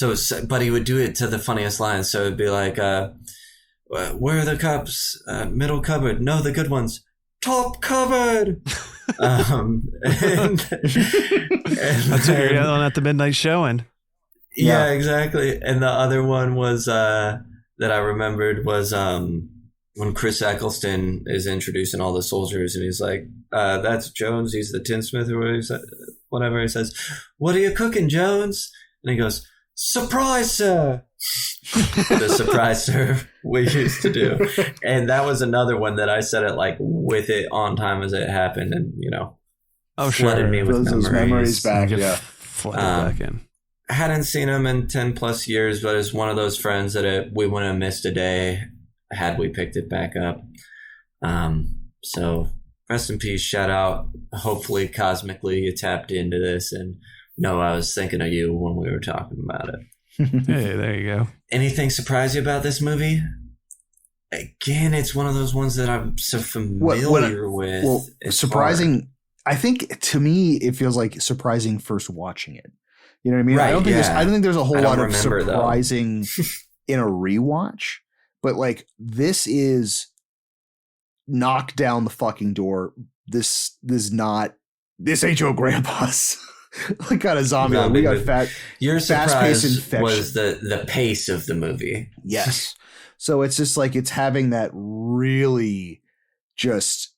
but he would do it to the funniest lines. So it'd be like, where are the cups? Middle cupboard. No, the good ones. Top cupboard. And that's what you're on at the midnight showing. Yeah, exactly. And the other one was that I remembered was when Chris Eccleston is introducing all the soldiers, and he's like, "That's Jones. He's the tinsmith," or whatever. He says, "What are you cooking, Jones?" And he goes, "Surprise, sir." The surprise serve we used to do, and that was another one that I said it like with it on time as it happened, and flooded me with those memories back. Yeah, flooded back in. I hadn't seen him in 10 plus years, but it's one of those friends that we wouldn't have missed a day had we picked it back up. So rest in peace, shout out. Hopefully cosmically you tapped into this and know I was thinking of you when we were talking about it. Hey, there you go. Anything surprise you about this movie? Again, it's one of those ones that I'm so familiar with. Well, surprising. I think to me, it feels like surprising first watching it. You know what I mean? Right, I don't think there's a whole lot of surprising though. in a rewatch, but like this is knock down the fucking door. This ain't your grandpa's. Like got a zombie. We got fat. Your fast-paced surprise infection. was the pace of the movie. Yes. So it's just like it's having that really just,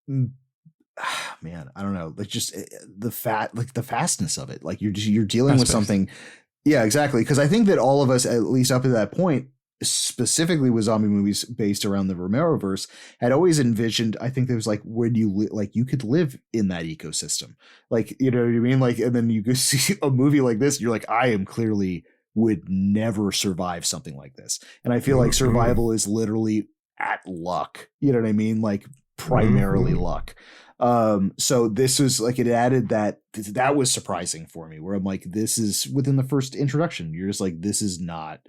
man, I don't know, like just the fastness of it. Like you're dealing with something. Yeah, exactly. Because I think that all of us, at least up to that point, specifically with zombie movies based around the Romeroverse, had always envisioned, I think there was like, when you like you could live in that ecosystem, like, you know what I mean, like, and then you go see a movie like this, you're like, I am clearly would never survive something like this. And I feel like survival is literally at luck, you know what I mean, like primarily luck. So this was like, it added that was surprising for me, where I'm like, this is within the first introduction, you're just like, this is not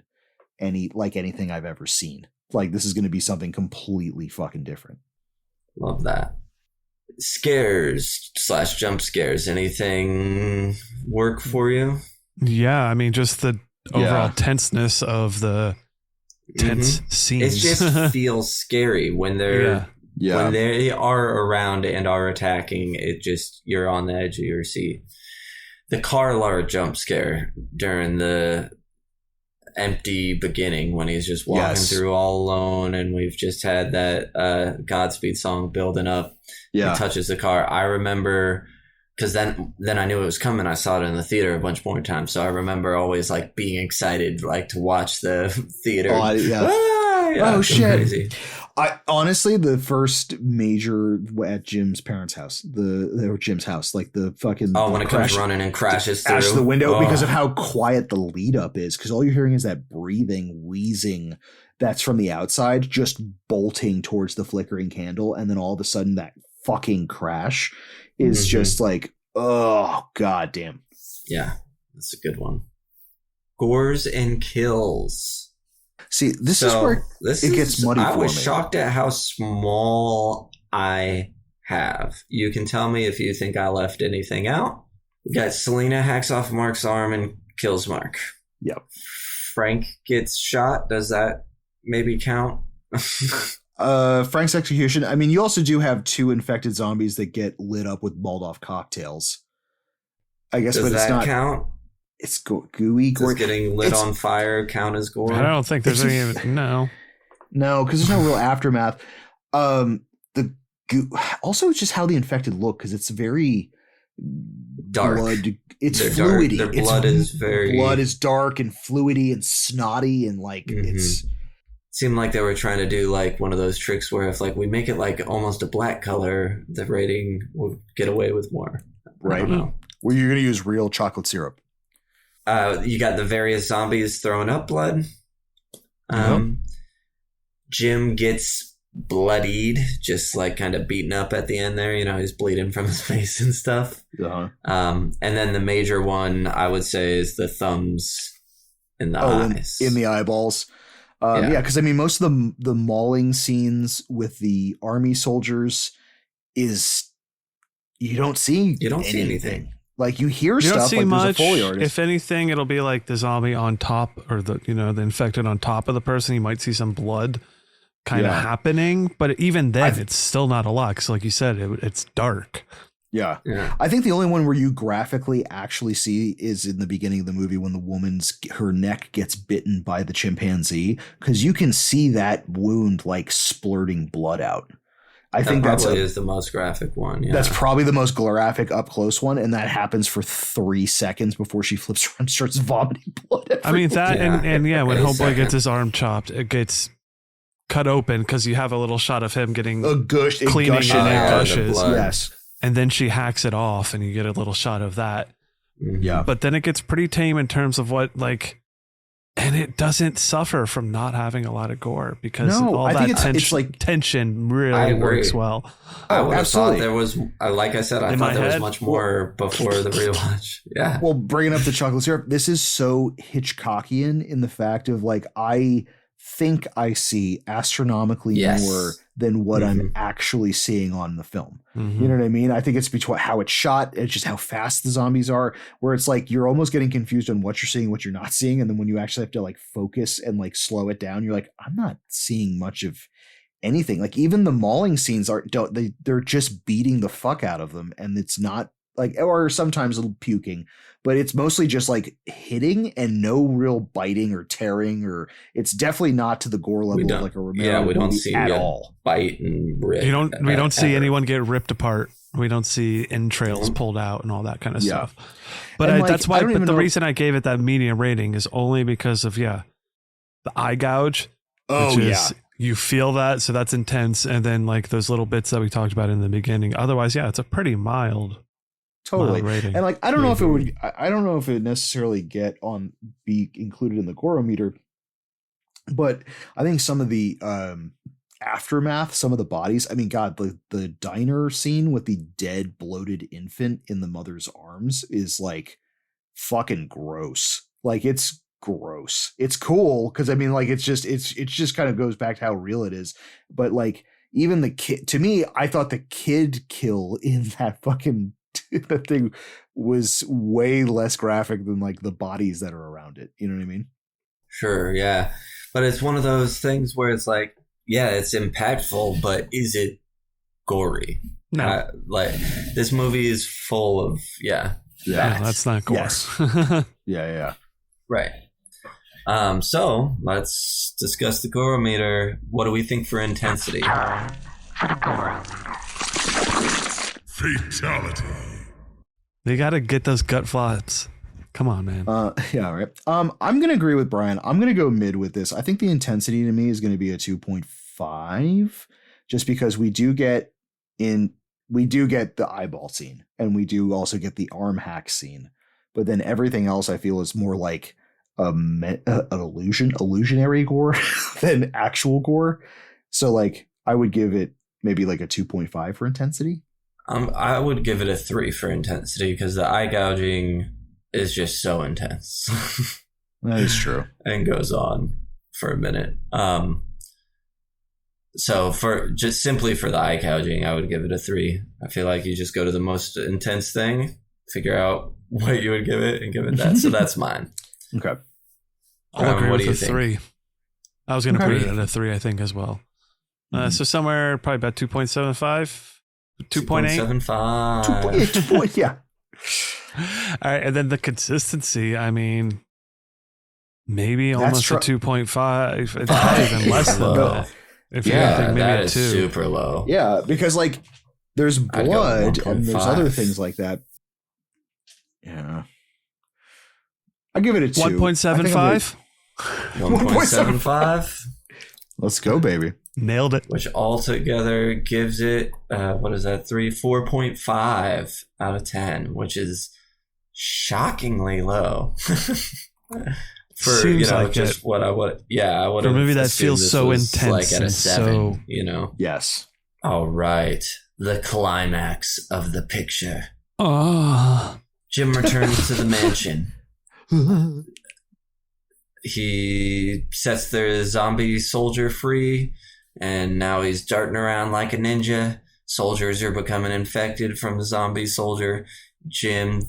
anything I've ever seen. Like, this is going to be something completely fucking different. Love that. Scares / jump scares, anything work for you? Yeah, I mean, just the overall tenseness of the tense scenes. It just feels scary when they're when they are around and are attacking. It just, you're on the edge of your seat. The Carlar jump scare during the empty beginning, when he's just walking through all alone, and we've just had that Godspeed song building up. He touches the car. I remember, because then I knew it was coming. I saw it in the theater a bunch more times, so I rember always like being excited, like to watch the theater. Oh shit! Crazy. I honestly, the first major at Jim's parents' house, Jim's house, like the fucking when it comes running and crashes through the window, because of how quiet the lead up is, because all you're hearing is that breathing, wheezing that's from the outside, just bolting towards the flickering candle, and then all of a sudden that fucking crash is just like, oh god damn. Yeah, that's a good one. Gores and kills. See, this is where it gets muddy for me. I was shocked at how small I have. You can tell me if you think I left anything out. We got Selena hacks off Mark's arm and kills Mark. Yep. Frank gets shot. Does that maybe count? Frank's execution. I mean, you also do have 2 infected zombies that get lit up with Molotov cocktails. I guess, but it's not count. It's gooey. Does getting lit on fire count as gore? I don't think there's any. No, because there's no real aftermath. Also, it's just how the infected look, because it's very dark. It's fluidy. Their blood is dark and fluidy and snotty, and like it's. Seemed like they were trying to do like one of those tricks where if like we make it like almost a black color, the rating will get away with more. Right. Where you're going to use real chocolate syrup. You got the various zombies throwing up blood. Jim gets bloodied, just like kind of beaten up at the end there. You know, he's bleeding from his face and stuff. And then the major one, I would say, is the thumbs in the eyes. In the eyeballs. Because I mean, most of the mauling scenes with the army soldiers is you don't see anything. Like you hear stuff, don't see like much. There's a Foley artist. If anything, it'll be like the zombie on top, or the infected on top of the person. You might see some blood kind of happening, but even then, it's still not a lot. Because like you said, it's dark. Yeah. I think the only one where you graphically actually see is in the beginning of the movie when the her neck gets bitten by the chimpanzee, because you can see that wound like splurting blood out. I think that is the most graphic one. Yeah. That's probably the most graphic up close one, and that happens for 3 seconds before she flips around and starts vomiting blood everywhere. I mean that, and when Homeboy gets his arm chopped, it gets cut open because you have a little shot of him getting cleaning and it gushes. Yes, and then she hacks it off, and you get a little shot of that. Yeah, but then it gets pretty tame in terms of what like. And it doesn't suffer from not having a lot of gore, because all that tension really works well. I would have thought there was, like I said, I thought there was much more before the rewatch. Yeah. Well, bringing up the chocolate syrup, this is so Hitchcockian in the fact of like, I think I see astronomically more than what I'm actually seeing on the film. You know what I mean? I think it's between how it's shot, it's just how fast the zombies are, where it's like you're almost getting confused on what you're seeing, what you're not seeing. And then when you actually have to like focus and like slow it down, you're like, I'm not seeing much of anything. Like even the mauling scenes they're just beating the fuck out of them, and it's not like, or sometimes a little puking, but it's mostly just like hitting and no real biting or tearing, or it's definitely not to the gore level of like a Romero. Yeah, we don't movie see at all. Bite and rip. We don't see anyone get ripped apart. We don't see entrails pulled out and all that kind of stuff. But that's why. But the reason I gave it that medium rating is only because of the eye gouge. Oh, which is, you feel that, so that's intense, and then like those little bits that we talked about in the beginning. Otherwise, it's a pretty mild. Totally. Rating. And like, I don't know if it would, I don't know if it would necessarily be included in the Gorometer, but I think some of the aftermath, some of the bodies, I mean, God, the diner scene with the dead bloated infant in the mother's arms is like fucking gross. Like, it's gross. It's cool. Cause I mean, like, it's just kind of goes back to how real it is. But like, even the kid, to me, I thought the kid kill in that fucking that thing was way less graphic than like the bodies that are around it. You know what I mean? Sure, yeah. But it's one of those things where it's like, it's impactful, but is it gory? No. Like, this movie is full of, that's not gore. Yes. yeah. Right. So let's discuss the Gorometer. What do we think for intensity? Fatality. They got to get those gut flops. Come on, man. Yeah, right. I'm going to agree with Brian. I'm going to go mid with this. I think the intensity to me is going to be a 2.5, just because we do get the eyeball scene, and we do also get the arm hack scene. But then everything else I feel is more like an illusionary gore than actual gore. So like, I would give it maybe like a 2.5 for intensity. I would give it a 3 for intensity, because the eye gouging is just so intense. That is true. And goes on for a minute. So for just simply for the eye gouging, I would give it a 3. I feel like you just go to the most intense thing, figure out what you would give it, and give it that. So that's mine. Okay. I'll agree what with do you a think? 3. I was going to put it at a 3, I think, as well. So somewhere probably about 2.75. 2.8? 2.75. Yeah. All right, and then the consistency, I mean, maybe almost a 2.5. It's probably even less than that. If anything, maybe that a is 2. super low. Yeah, because like there's blood and there's 1.5. other things like that. Yeah. I give it a 2. 1.75? 1.75. Let's go, baby. Nailed it. Which altogether gives it, 4.5 out of 10, which is shockingly low. For, Seems like just it. what I would, I would For a have movie that assumed feels this so was intense like at a and 7, so- Yes. All right. The climax of the picture. Oh. Jim returns to the mansion. He sets the zombie soldier free, and now he's darting around like a ninja. Soldiers are becoming infected from the zombie soldier. Jim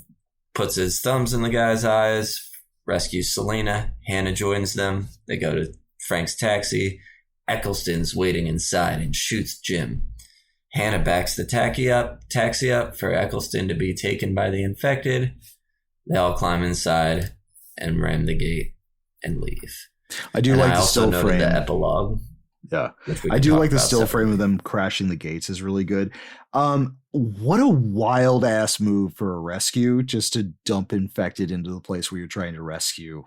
puts his thumbs in the guy's eyes, rescues Selena. Hannah joins them. They go to Frank's taxi. Eccleston's waiting inside and shoots Jim. Hannah backs the taxi up for Eccleston to be taken by the infected. They all climb inside and ram the gate and leave. I do like the still frame. The epilogue. Yeah, I do like the still frame of them crashing the gates is really good. What a wild ass move for a rescue, just to dump infected into the place where you're trying to rescue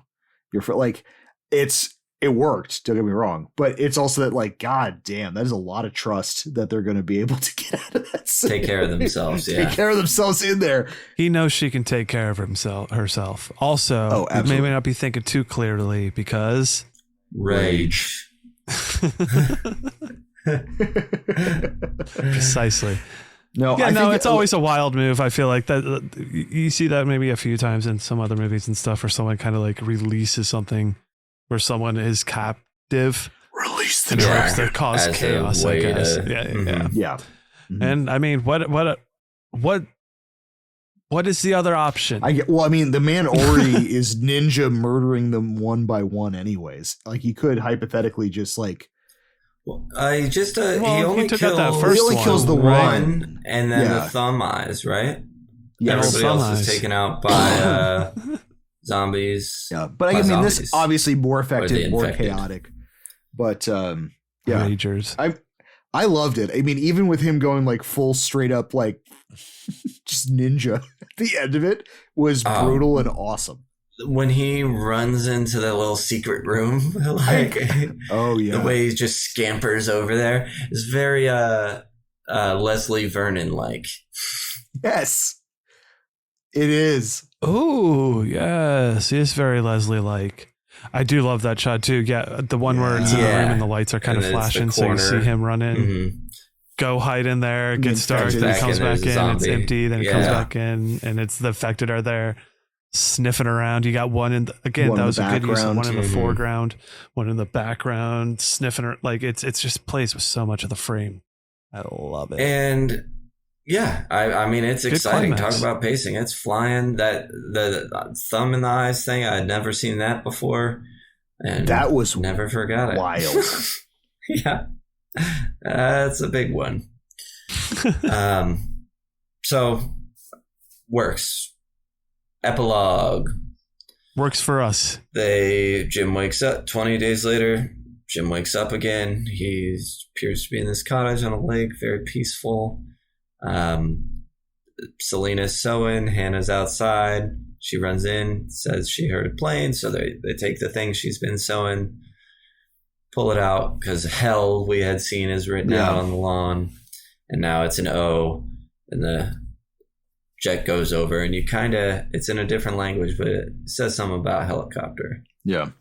your friend. Like, it worked, don't get me wrong, but it's also that, like, god damn, that is a lot of trust that they're going to be able to get out of that scene. Take care of themselves. Take care of themselves in there. He knows she can take care of herself. Also, he may not be thinking too clearly because rage. Precisely. No, it's always a wild move. I feel like that you see that maybe a few times in some other movies and stuff, where someone kind of like releases something where someone is captive. Release the dragon to cause chaos, I guess. Yeah. Mm-hmm. And I mean, what is the other option? The man already is ninja murdering them one by one anyways. Like, he could hypothetically just like, he only took out that first kills the one, and then the thumb eyes, right? Everybody else is taken out by zombies. Yeah, but I mean, this obviously more effective, more chaotic. But Ragers. I loved it. I mean, even with him going like full straight up like just ninja at the end of it was brutal and awesome. When he runs into the little secret room, like the way he just scampers over there is very Leslie Vernon like. Yes, it is. Oh yes, it is very Leslie like. I do love that shot too. Yeah, the one where it's in the room and the lights are kind of flashing, so you see him run in, go hide in there, it gets dark, then he comes back in, it's empty, then it comes back in, and it's the affected are there sniffing around. You got one in that was a good use of one in the foreground, one in the background, sniffing like it's just plays with so much of the frame. I love it. And yeah, I mean, it's good exciting. Climax. Talk about pacing. It's flying. That the thumb in the eyes thing, I had never seen that before. And that was never forgot it. Wild. Yeah. That's a big one. So works. Epilogue. Works for us. Jim wakes up 20 days later. Jim wakes up again. He appears to be in this cottage on a lake, very peaceful. Selena's sewing, Hannah's outside. She runs in, says she heard a plane, so they take the thing she's been sewing, pull it out, because hell we had seen is written out on the lawn, and now it's an O, and the jet goes over, and it's in a different language, but it says something about helicopter. Yeah.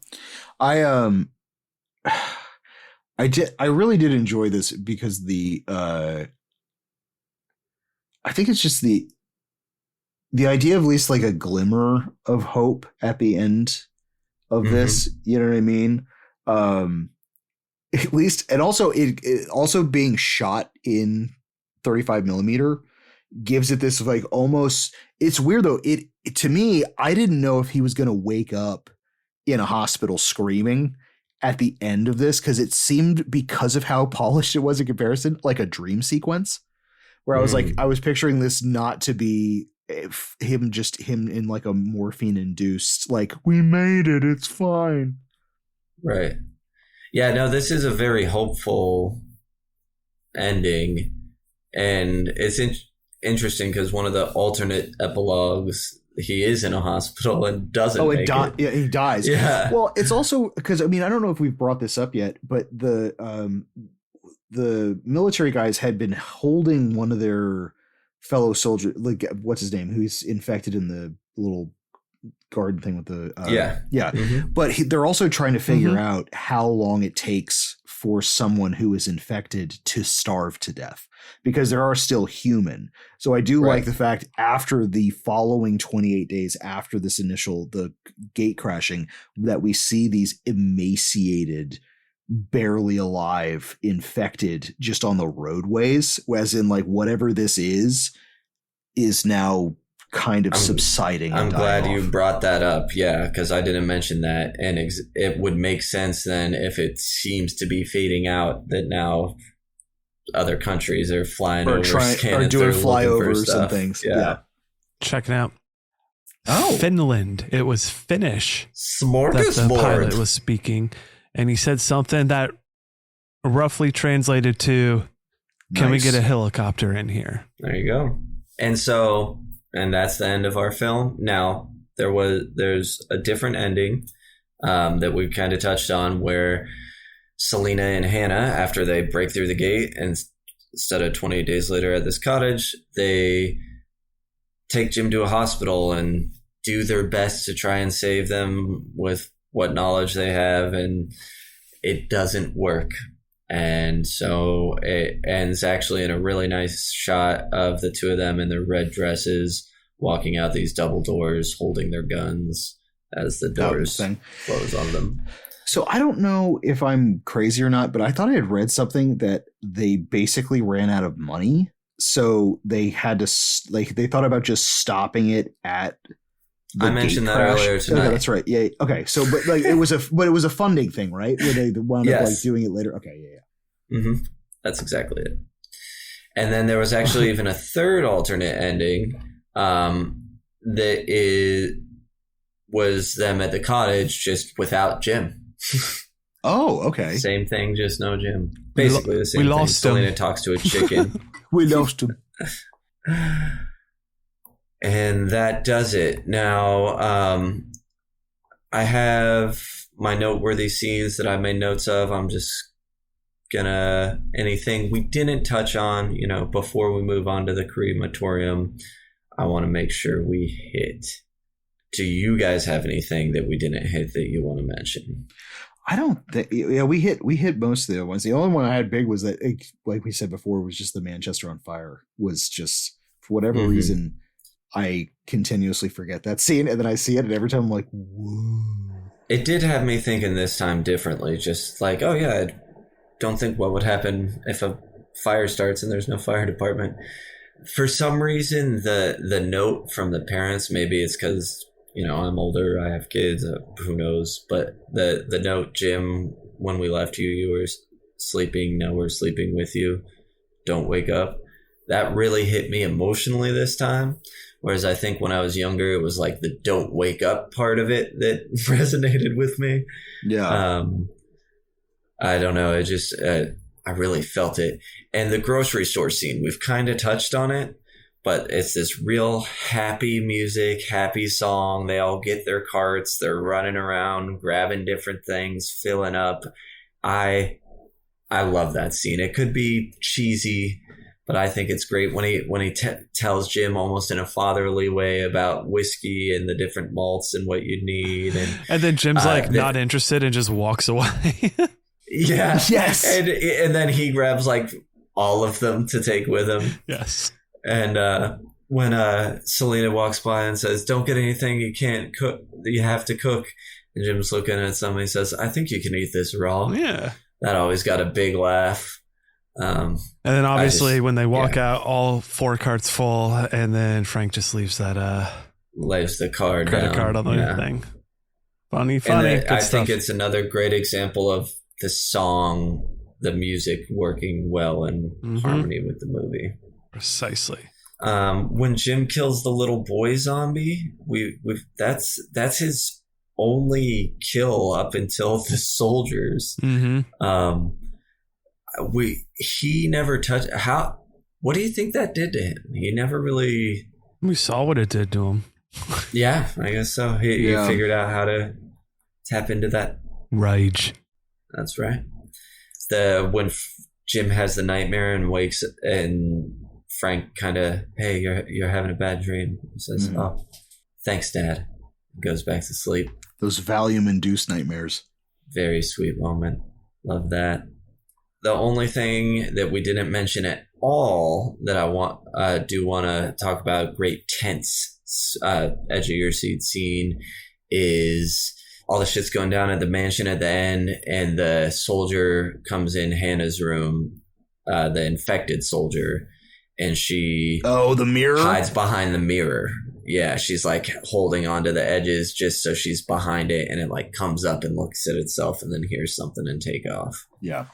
I really did enjoy this because I think it's just the idea of at least like a glimmer of hope at the end of this, you know what I mean? At least, and also it also being shot in 35 millimeter gives it this like almost, it's weird though. It to me, I didn't know if he was going to wake up in a hospital screaming at the end of this, because it seemed, because of how polished it was in comparison, like a dream sequence. Where I was like, I was picturing this not to be him in like a morphine induced, like, we made it, it's fine. Right. Yeah, no, this is a very hopeful ending. And it's interesting because one of the alternate epilogues, he is in a hospital and doesn't make it. Yeah, he dies. Yeah. Well, it's also because, I mean, I don't know if we've brought this up yet, but the military guys had been holding one of their fellow soldiers, like what's his name, who's infected in the little garden thing with the but they're also trying to figure out how long it takes for someone who is infected to starve to death, because there are still human. So I do like the fact after the following 28 days after this the gate crashing, that we see these emaciated, barely alive, infected just on the roadways, as in like whatever this is now kind of subsiding. I'm glad you brought that up. Yeah, because I didn't mention that, and it would make sense then if it seems to be fading out that now other countries are flying over, or doing flyovers and things. Yeah. Checking out. Oh, Finland. It was Finnish. Smorgasbord. That the pilot was speaking. And he said something that roughly translated to, can we get a helicopter in here? There you go. And that's the end of our film. Now, there's a different ending that we kind of touched on, where Selena and Hannah, after they break through the gate, and instead of 28 days later at this cottage, they take Jim to a hospital and do their best to try and save them with what knowledge they have, and it doesn't work. And so it ends actually in a really nice shot of the two of them in their red dresses walking out these double doors, holding their guns as the doors close on them. So I don't know if I'm crazy or not, but I thought I had read something that they basically ran out of money. So they had to, like, they thought about just stopping it at I mentioned that earlier tonight. Okay, that's right. Yeah. Okay. So, but like it was a funding thing, right? Where they wound up like doing it later. Okay. Yeah. That's exactly it. And then there was actually even a third alternate ending that it was them at the cottage just without Jim. Oh, okay. Same thing, just no Jim. Basically the same we thing. lost Selena him. talks to a chicken. We lost him. And that does it. Now, I have my noteworthy scenes that I made notes of. I'm just gonna, anything we didn't touch on, before we move on to the crematorium, I want to make sure we hit. Do you guys have anything that we didn't hit that you want to mention? I don't think. Yeah, we hit most of the other ones. The only one I had big was that, like we said before, was just the Manchester on Fire. Was just for whatever reason, I continuously forget that scene, and then I see it, and every time I'm like, whoa. It did have me thinking this time differently. Just like, oh yeah, I don't think what would happen if a fire starts and there's no fire department. For some reason, the note from the parents, maybe it's because, I'm older, I have kids, who knows, but the note, Jim, when we left you, you were sleeping, now we're sleeping with you, don't wake up. That really hit me emotionally this time. Whereas I think when I was younger, it was like the don't wake up part of it that resonated with me. Yeah. I don't know. It just, I really felt it. And the grocery store scene, we've kind of touched on it, but it's this real happy music, happy song. They all get their carts. They're running around, grabbing different things, filling up. I love that scene. It could be cheesy, but I think it's great when he tells Jim almost in a fatherly way about whiskey and the different malts and what you need. And then Jim's not interested and just walks away. Yeah. Yes. And then he grabs like all of them to take with him. Yes. And when Selena walks by and says, don't get anything you can't cook, you have to cook. And Jim's looking at somebody and says, I think you can eat this raw. Yeah. That always got a big laugh. And then obviously when they walk out, all 4 carts full, and then Frank just leaves that lays the credit card on the thing. Funny. I think it's another great example of the song, the music working well in harmony with the movie. Precisely. When Jim kills the little boy zombie, that's his only kill up until the soldiers. He never touched. What do you think that did to him? He never really. We saw what it did to him. Yeah, I guess so. He figured out how to tap into that rage. That's right. When Jim has the nightmare and wakes, and Frank kind of, hey, you're having a bad dream. He says, oh, thanks, Dad. Goes back to sleep. Those Valium-induced nightmares. Very sweet moment. Love that. The only thing that we didn't mention at all that I do want to talk about, great tense edge of your seat scene, is all the shit's going down at the mansion at the end, and the soldier comes in Hannah's room, the infected soldier, and she the mirror hides behind the mirror. Yeah, she's like holding onto the edges just so she's behind it, and it like comes up and looks at itself and then hears something and take off. Yeah.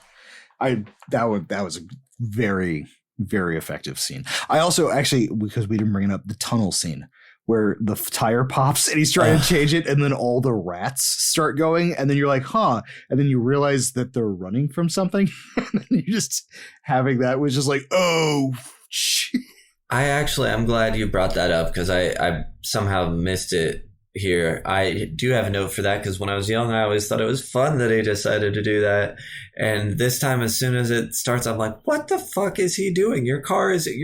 That was a very, very effective scene. I also actually, because we didn't bring it up, the tunnel scene where the tire pops and he's trying to change it, and then all the rats start going, and then you're like, huh, and then you realize that they're running from something, and then you just having that was just like, oh shit. I'm glad you brought that up, because I somehow missed it here. I do have a note for that, because when I was young, I always thought it was fun that he decided to do that. And this time, as soon as it starts, I'm like, what the fuck is he doing? You're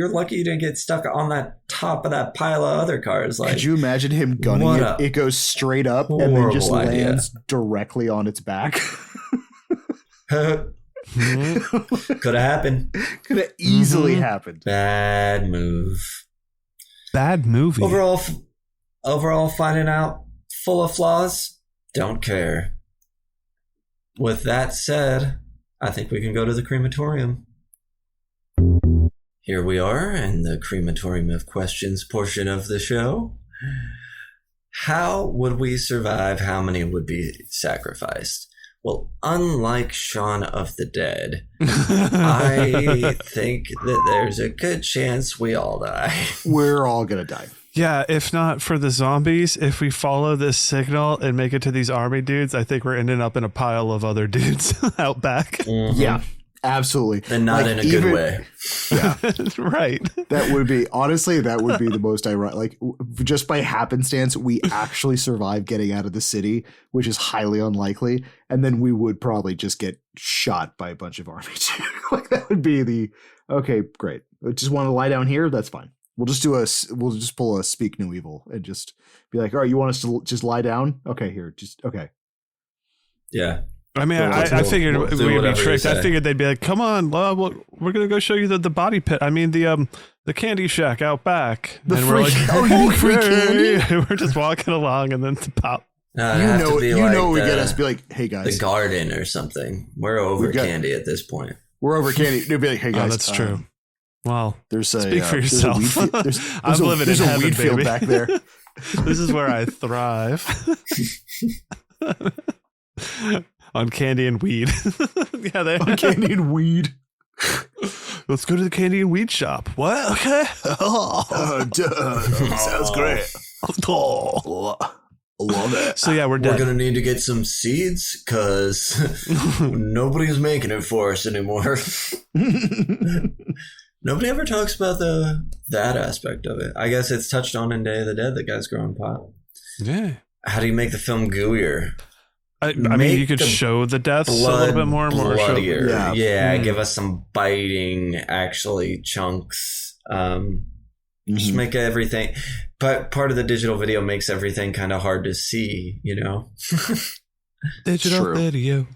lucky you didn't get stuck on that top of that pile of other cars. Like, could you imagine him gunning it? It goes straight up and then just lands directly on its back. Could have happened. Could have easily happened. Bad move. Bad movie. Overall, finding out, full of flaws, don't care. With that said, I think we can go to the crematorium. Here we are in the crematorium of questions portion of the show. How would we survive? How many would be sacrificed? Well, unlike Shaun of the Dead, I think that there's a good chance we all die. We're all going to die. Yeah, if not for the zombies, if we follow this signal and make it to these army dudes, I think we're ending up in a pile of other dudes out back. Mm-hmm. Yeah, absolutely. And not in a good way. Yeah. Right. That would be the most ironic. Like, just by happenstance, we actually survive getting out of the city, which is highly unlikely. And then we would probably just get shot by a bunch of army. Like, that would be okay, great. Just want to lie down here? That's fine. We'll just pull a speak no evil and just be like, all right, you want us to just lie down? Okay, here, okay. Yeah. I mean, I figured we'd be tricked. I figured they'd be like, come on, we're going to go show you the body pit. I mean, the candy shack out back. The and free, we're like, free candy? And we're just walking along and then pop. You know we get us be like, hey guys. The garden or something. We're over candy at this point. We're over candy. They'd be like, hey guys. Oh, that's true. Well, speak for yourself. I'm living in heaven, weed field baby. back there. This is where I thrive. On candy and weed. Yeah, on candy and weed. Let's go to the candy and weed shop. What? Okay. Sounds great. Love it. So yeah, we're dead. We're gonna need to get some seeds because nobody's making it for us anymore. Nobody ever talks about that aspect of it. I guess it's touched on in Day of the Dead, the guy's growing pot. Yeah. How do you make the film gooier? I mean, you could show the deaths a little bit more. Bloodier. Yeah. Give us some biting, actually, chunks. Just make everything. But part of the digital video makes everything kind of hard to see, you know? Digital video.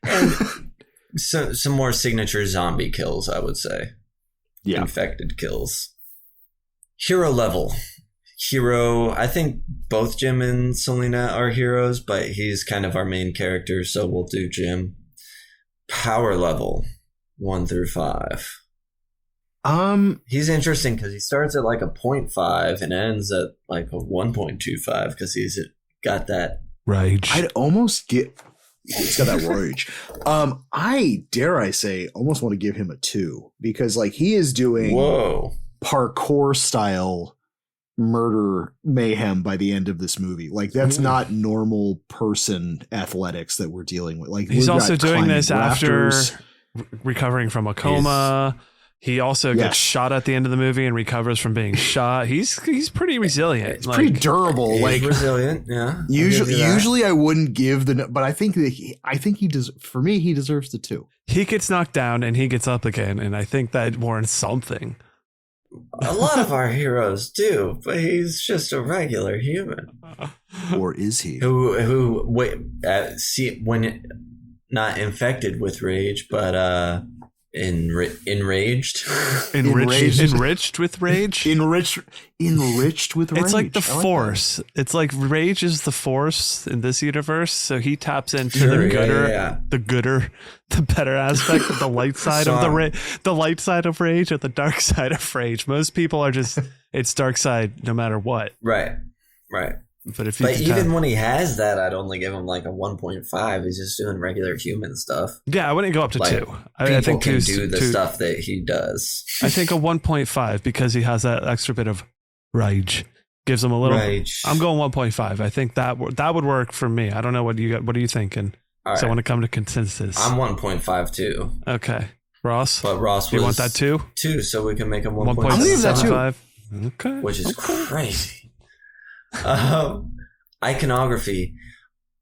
And so, some more signature zombie kills, I would say. Yeah. Infected kills. Hero level. Hero, I think both Jim and Selena are heroes, but he's kind of our main character, so we'll do Jim. Power level, 1 through 5. He's interesting because he starts at like a 0.5 and ends at like a 1.25 because he's got that rage. I'd almost get... He's got that rage. I say almost want to give him a 2 because like he is doing parkour style murder mayhem by the end of this movie. Like that's not normal person athletics that we're dealing with. Like he's also doing this rafters. After recovering from a coma. He also gets shot at the end of the movie and recovers from being shot. He's pretty resilient. It's pretty durable. He's like resilient. Yeah. Usually I wouldn't give but I think that he does. For me, he deserves the 2. He gets knocked down and he gets up again, and I think that warrants something. A lot of our heroes do, but he's just a regular human. Or is he? Who when not infected with rage, but enraged. Enriched with rage. Enriched with rage. It's like the Force. It's like rage is the Force in this universe. So he taps into the better aspect of the light side of the light side of rage or the dark side of rage. Most people are just it's dark side no matter what. Right. But even when he has that, I'd only give him like a 1.5. He's just doing regular human stuff. Yeah, I wouldn't go up to 2. I think can do the stuff that he does. I think a 1.5 because he has that extra bit of rage. Gives him a little. Rage. I'm going 1.5. I think that would work for me. I don't know what are you thinking? All right. So I want to come to consensus. I'm 1.5 too. Okay, Ross. But Ross, you want that 2? 2, so we can make him 1.5. I'll leave that 2. Okay, which is crazy. Iconography,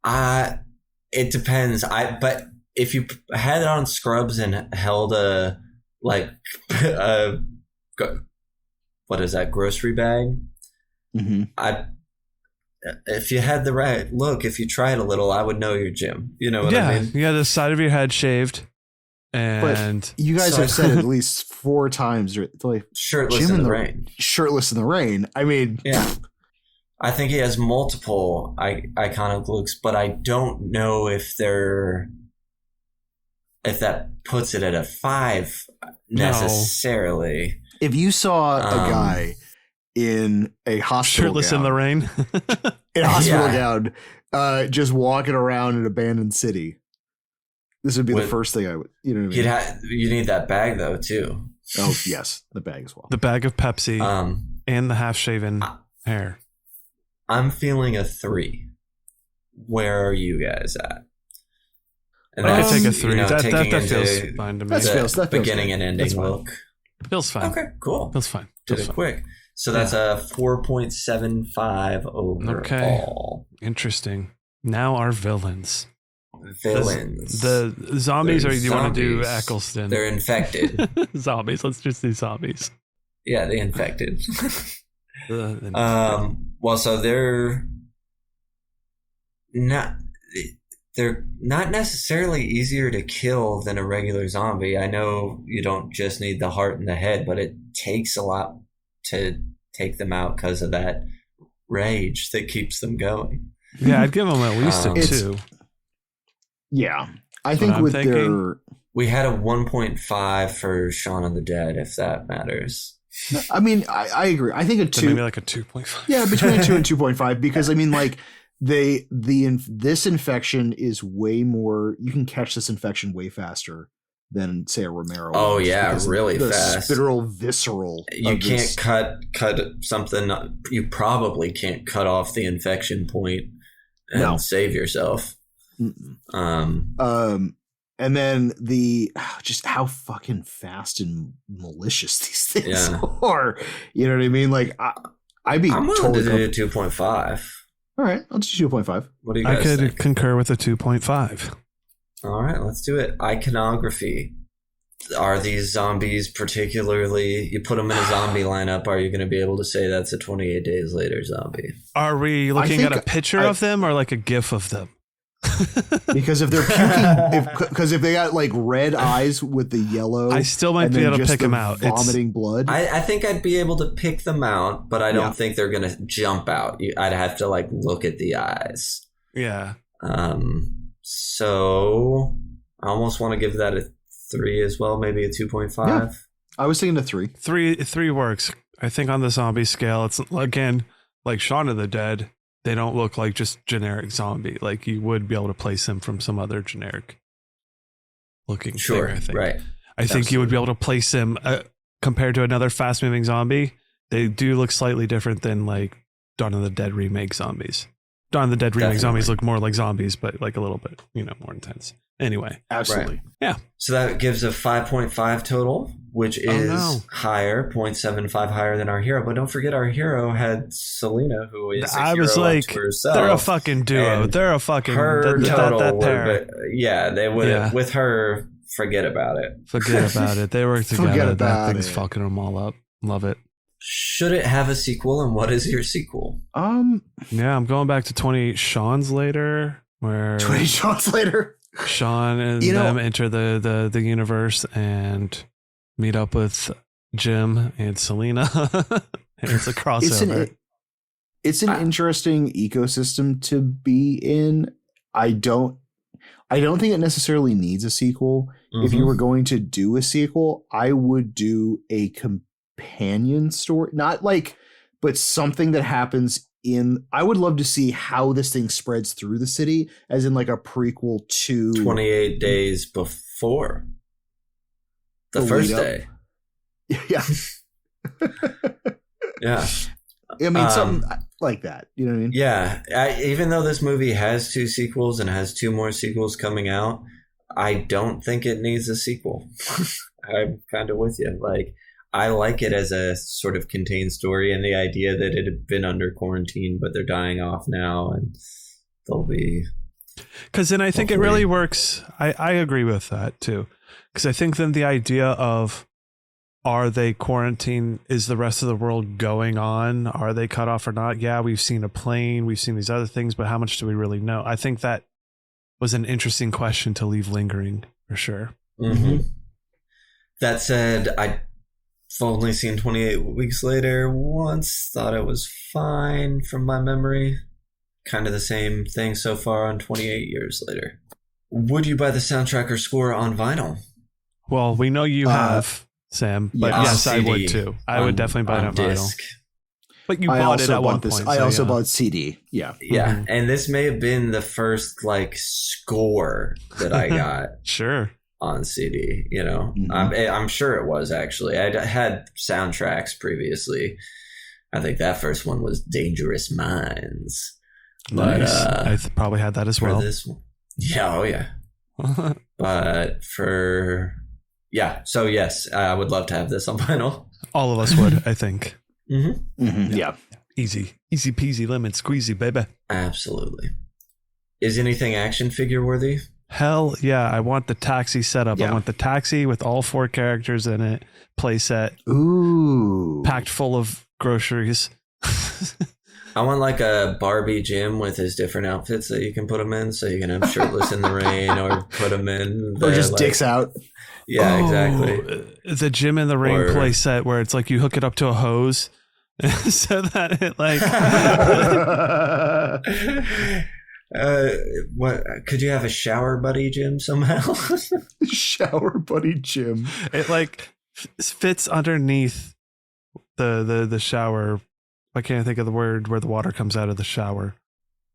it depends. But if you had it on Scrubs and held a what is that, grocery bag? Mm-hmm. If you had the right look, if you tried a little, I would know you're Jim. You know what I mean? Yeah, the side of your head shaved. And but you guys have said at least 4 times, like shirtless in the rain. Shirtless in the rain. I mean, yeah. I think he has multiple iconic looks, but I don't know if that puts it at a 5 necessarily. If you saw a guy in a hospital shirtless gown, in the rain, in a hospital gown, just walking around an abandoned city, this would be the first thing I would. You know what I mean? You need that bag though too. Oh yes, the bag as well. The bag of Pepsi. and the half-shaven hair. I'm feeling a 3. Where are you guys at? And I take a 3. That taking feels into fine to me. That feels beginning good. and ending That's fine. look. Feels fine. Okay, cool. Feels fine. Did it quick. So that's a 4.75 overall. Okay. Interesting. Now our villains. Villains. The zombies, They're or do you want to do zombies. Eccleston? They're infected. Zombies. Let's just do zombies. Yeah, the infected. The Well, so they're not necessarily easier to kill than a regular zombie. I know you don't just need the heart and the head, but it takes a lot to take them out because of that rage that keeps them going. yeah, I'd give them at least a It's- 2. Yeah. I That's think what I'm with thinking. We had a 1.5 for Shaun of the Dead, if that matters. I mean, I agree. I think a So 2. maybe like a 2.5. Yeah, between a 2 and 2.5, because I mean, like this infection is way more. You can catch this infection way faster than say a Romero. Oh, just yeah, because of really the fast. Spiral visceral. You of can't this. cut something. You probably can't cut off the infection point and No. save yourself. Mm-mm. And then just how fucking fast and malicious these things Yeah. are. You know what I mean? Like I'd be I'm willing totally to do 2.5. all right. I'll do 2.5. What do you I guys could think? concur with a 2.5. All right, let's do it. Iconography. Are these zombies particularly? You put them in a zombie lineup. Are you going to be able to say that's a 28 Days Later zombie? Are we looking think at a picture of them or like a GIF of them? Because if they're puking, because if they got like red eyes with the yellow, I still might and be then able to just pick the them out. vomiting blood. I think I'd be able to pick them out, but I don't Yeah. think they're going to jump out. I'd have to like look at the eyes. Yeah. So I almost want to give that a 3 as well, maybe a 2.5. Yeah. I was thinking a 3. 3 works. I think on the zombie scale, it's again like Shaun of the Dead. They don't look like just generic zombie. Like you would be able to place them from some other generic looking Sure, thing, I think. right. I think you would be able to place them compared to another fast moving zombie. They do look slightly different than like Dawn of the Dead remake zombies. Dawn of the Dead remake Definitely. zombies look more like zombies, but like a little bit, more intense. Anyway, Absolutely. So that gives a 5.5 total, which is no. higher, 0.75 higher than our hero. But don't forget, our hero had Selena, who is a I hero was like, unto herself. they're a fucking duo. And They're a fucking her that total pair. they would Yeah. with her. Forget about it. Forget about it. They work Forget together. about That thing's it. fucking them all up. Love it. Should it have a sequel? And what is your sequel? Yeah, I'm going back to 28 Sean's later, where 20 shots later. Sean and You know- them enter the universe and meet up with Jim and Selena. And it's a crossover. It's an interesting ecosystem to be in. I don't think it necessarily needs a sequel. If you were going to do a sequel, I would do a companion story, not like, but something that happens in. I would love to see how this thing spreads through the city, as in like a prequel to 28 days before the The first lead up. day. Yeah, Yeah. I mean something like that. You know what I mean? Yeah, even though this movie has 2 sequels and has 2 more sequels coming out, I don't think it needs a sequel. I'm kind of with you. Like, I like it as a sort of contained story, and the idea that it had been under quarantine, but they're dying off now, and they'll be. Because then I think it Hopefully. really works. I agree with that too. Because I think then the idea of, are they quarantined? Is the rest of the world going on? Are they cut off or not? Yeah, we've seen a plane. We've seen these other things, but how much do we really know? I think that was an interesting question to leave lingering for sure. Mm-hmm. That said, I've only seen 28 Weeks Later once. Thought it was fine from my memory. Kind of the same thing so far on 28 Years Later. Would you buy the soundtrack or score on vinyl? Well, we know you have, Sam, but yeah. yes, I CD, would too. I would definitely buy it on vinyl. disc. But you I bought it also at one bought this. point. I so also yeah. bought CD. Yeah. Yeah, and this may have been the first like score that I got Sure. on CD. Mhm. I'm sure it was actually. I had soundtracks previously, I think that first one was Dangerous Minds. Nice. I probably had that as well. This one, yeah, oh yeah. But so yes, I would love to have this on vinyl. All of us would, I think. Yeah. Easy peasy lemon squeezy, baby. Absolutely. Is anything action figure worthy? Hell yeah, I want the taxi setup. Yeah. I want the taxi with all 4 characters in it, play set. Ooh. Packed full of groceries. I want like a Barbie gym with his different outfits that you can put him in, so you can have shirtless in the rain, or put him in or just dicks out. Yeah, exactly. The gym in the rain play set where it's like you hook it up to a hose so that it like what could you have a shower buddy gym somehow? Shower buddy gym. It like fits underneath the shower. I can't think of the word where the water comes out of the shower.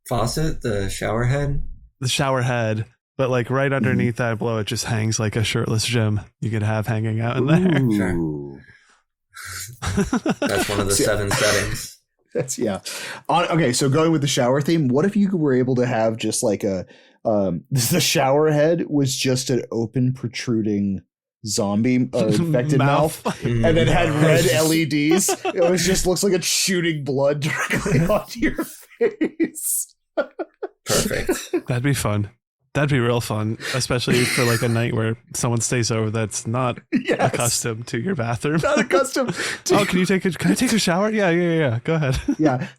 Faucet, the shower head? The shower head. But like right underneath that below, it just hangs like a shirtless gym you could have hanging out in there. Sure. That's one of the 7 settings. That's okay, so going with the shower theme, what if you were able to have just like the shower head was just an open protruding zombie infected mouth and then had red LEDs. It was just looks like it's shooting blood directly onto your face. Perfect. That'd be fun. That'd be real fun, especially for like a night where someone stays over that's not accustomed to your bathroom. Not accustomed to can I take a shower? Yeah. Go ahead. Yeah.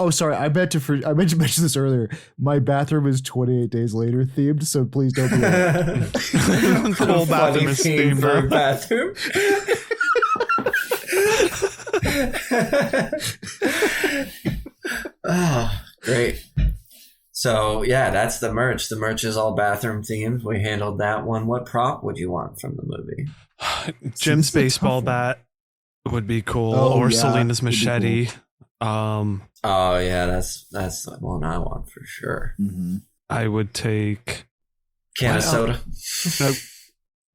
Sorry. I meant to mention this earlier. My bathroom is 28 Days Later themed, so please don't be the whole bathroom is themed for a bathroom. Oh, great. So yeah, that's the merch. The merch is all bathroom themed. We handled that one. What prop would you want from the movie? Jim's baseball bat would be cool, or Selena's machete. Cool. Oh yeah, that's the one I want for sure. Mm-hmm. I would take can of soda.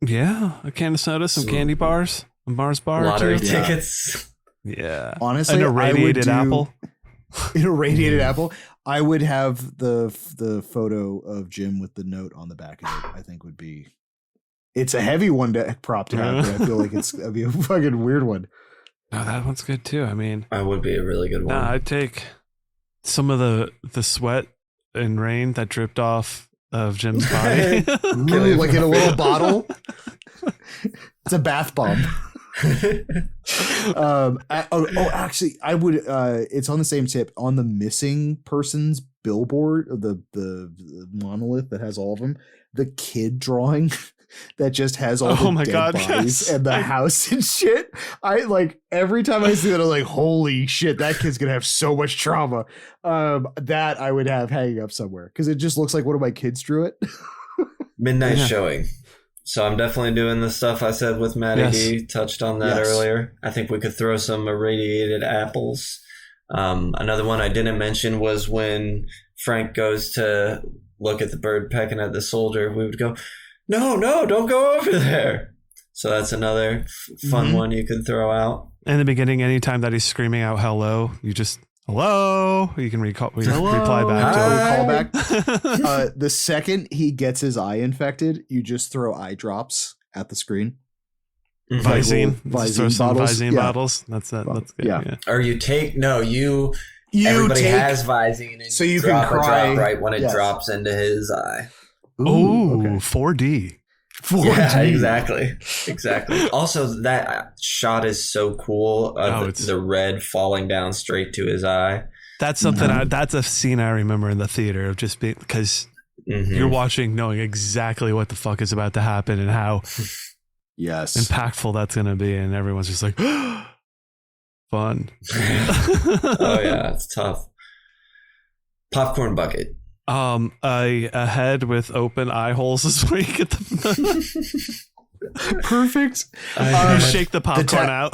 Yeah, a can of soda, some candy bars, a Mars bar, lottery tickets. Yeah, honestly, an irradiated apple. An irradiated apple. I would have the photo of Jim with the note on the back of it. I think would be. It's a heavy one to prop to have, but I feel like that'd be a fucking weird one. No, that one's good too. I mean, that would be a really good one. I'd take some of the sweat and rain that dripped off of Jim's body, Ooh, like in a little bottle. It's a bath bomb. Actually, I would. It's on the same tip. On the missing persons billboard, the monolith that has all of them. The kid drawing that just has all the dead bodies and the house and shit. I like every time I see that, I'm like, holy shit, that kid's gonna have so much trauma. That I would have hanging up somewhere because it just looks like one of my kids drew it. Midnight showing. So I'm definitely doing the stuff I said with Matty D. Touched on that earlier. I think we could throw some irradiated apples. Another one I didn't mention was when Frank goes to look at the bird pecking at the soldier. We would go, no, don't go over there. So that's another fun one you could throw out. In the beginning, anytime that he's screaming out hello, you just hello. You can reply back to callback. The second he gets his eye infected, you just throw eye drops at the screen. Visine bottles. Visine bottles. That's that. That's good. Yeah. Or you take everybody has Visine, and so you can cry a drop right when it drops into his eye. Ooh, 4D. 4D. Yeah, exactly. Also, that shot is so cool. The red falling down straight to his eye. That's something. That's a scene I remember in the theater of just being because you're watching, knowing exactly what the fuck is about to happen and how impactful that's going to be, and everyone's just like, fun. Oh yeah, it's tough. Popcorn bucket. A head with open eye holes is where you get the perfect. You shake the popcorn out.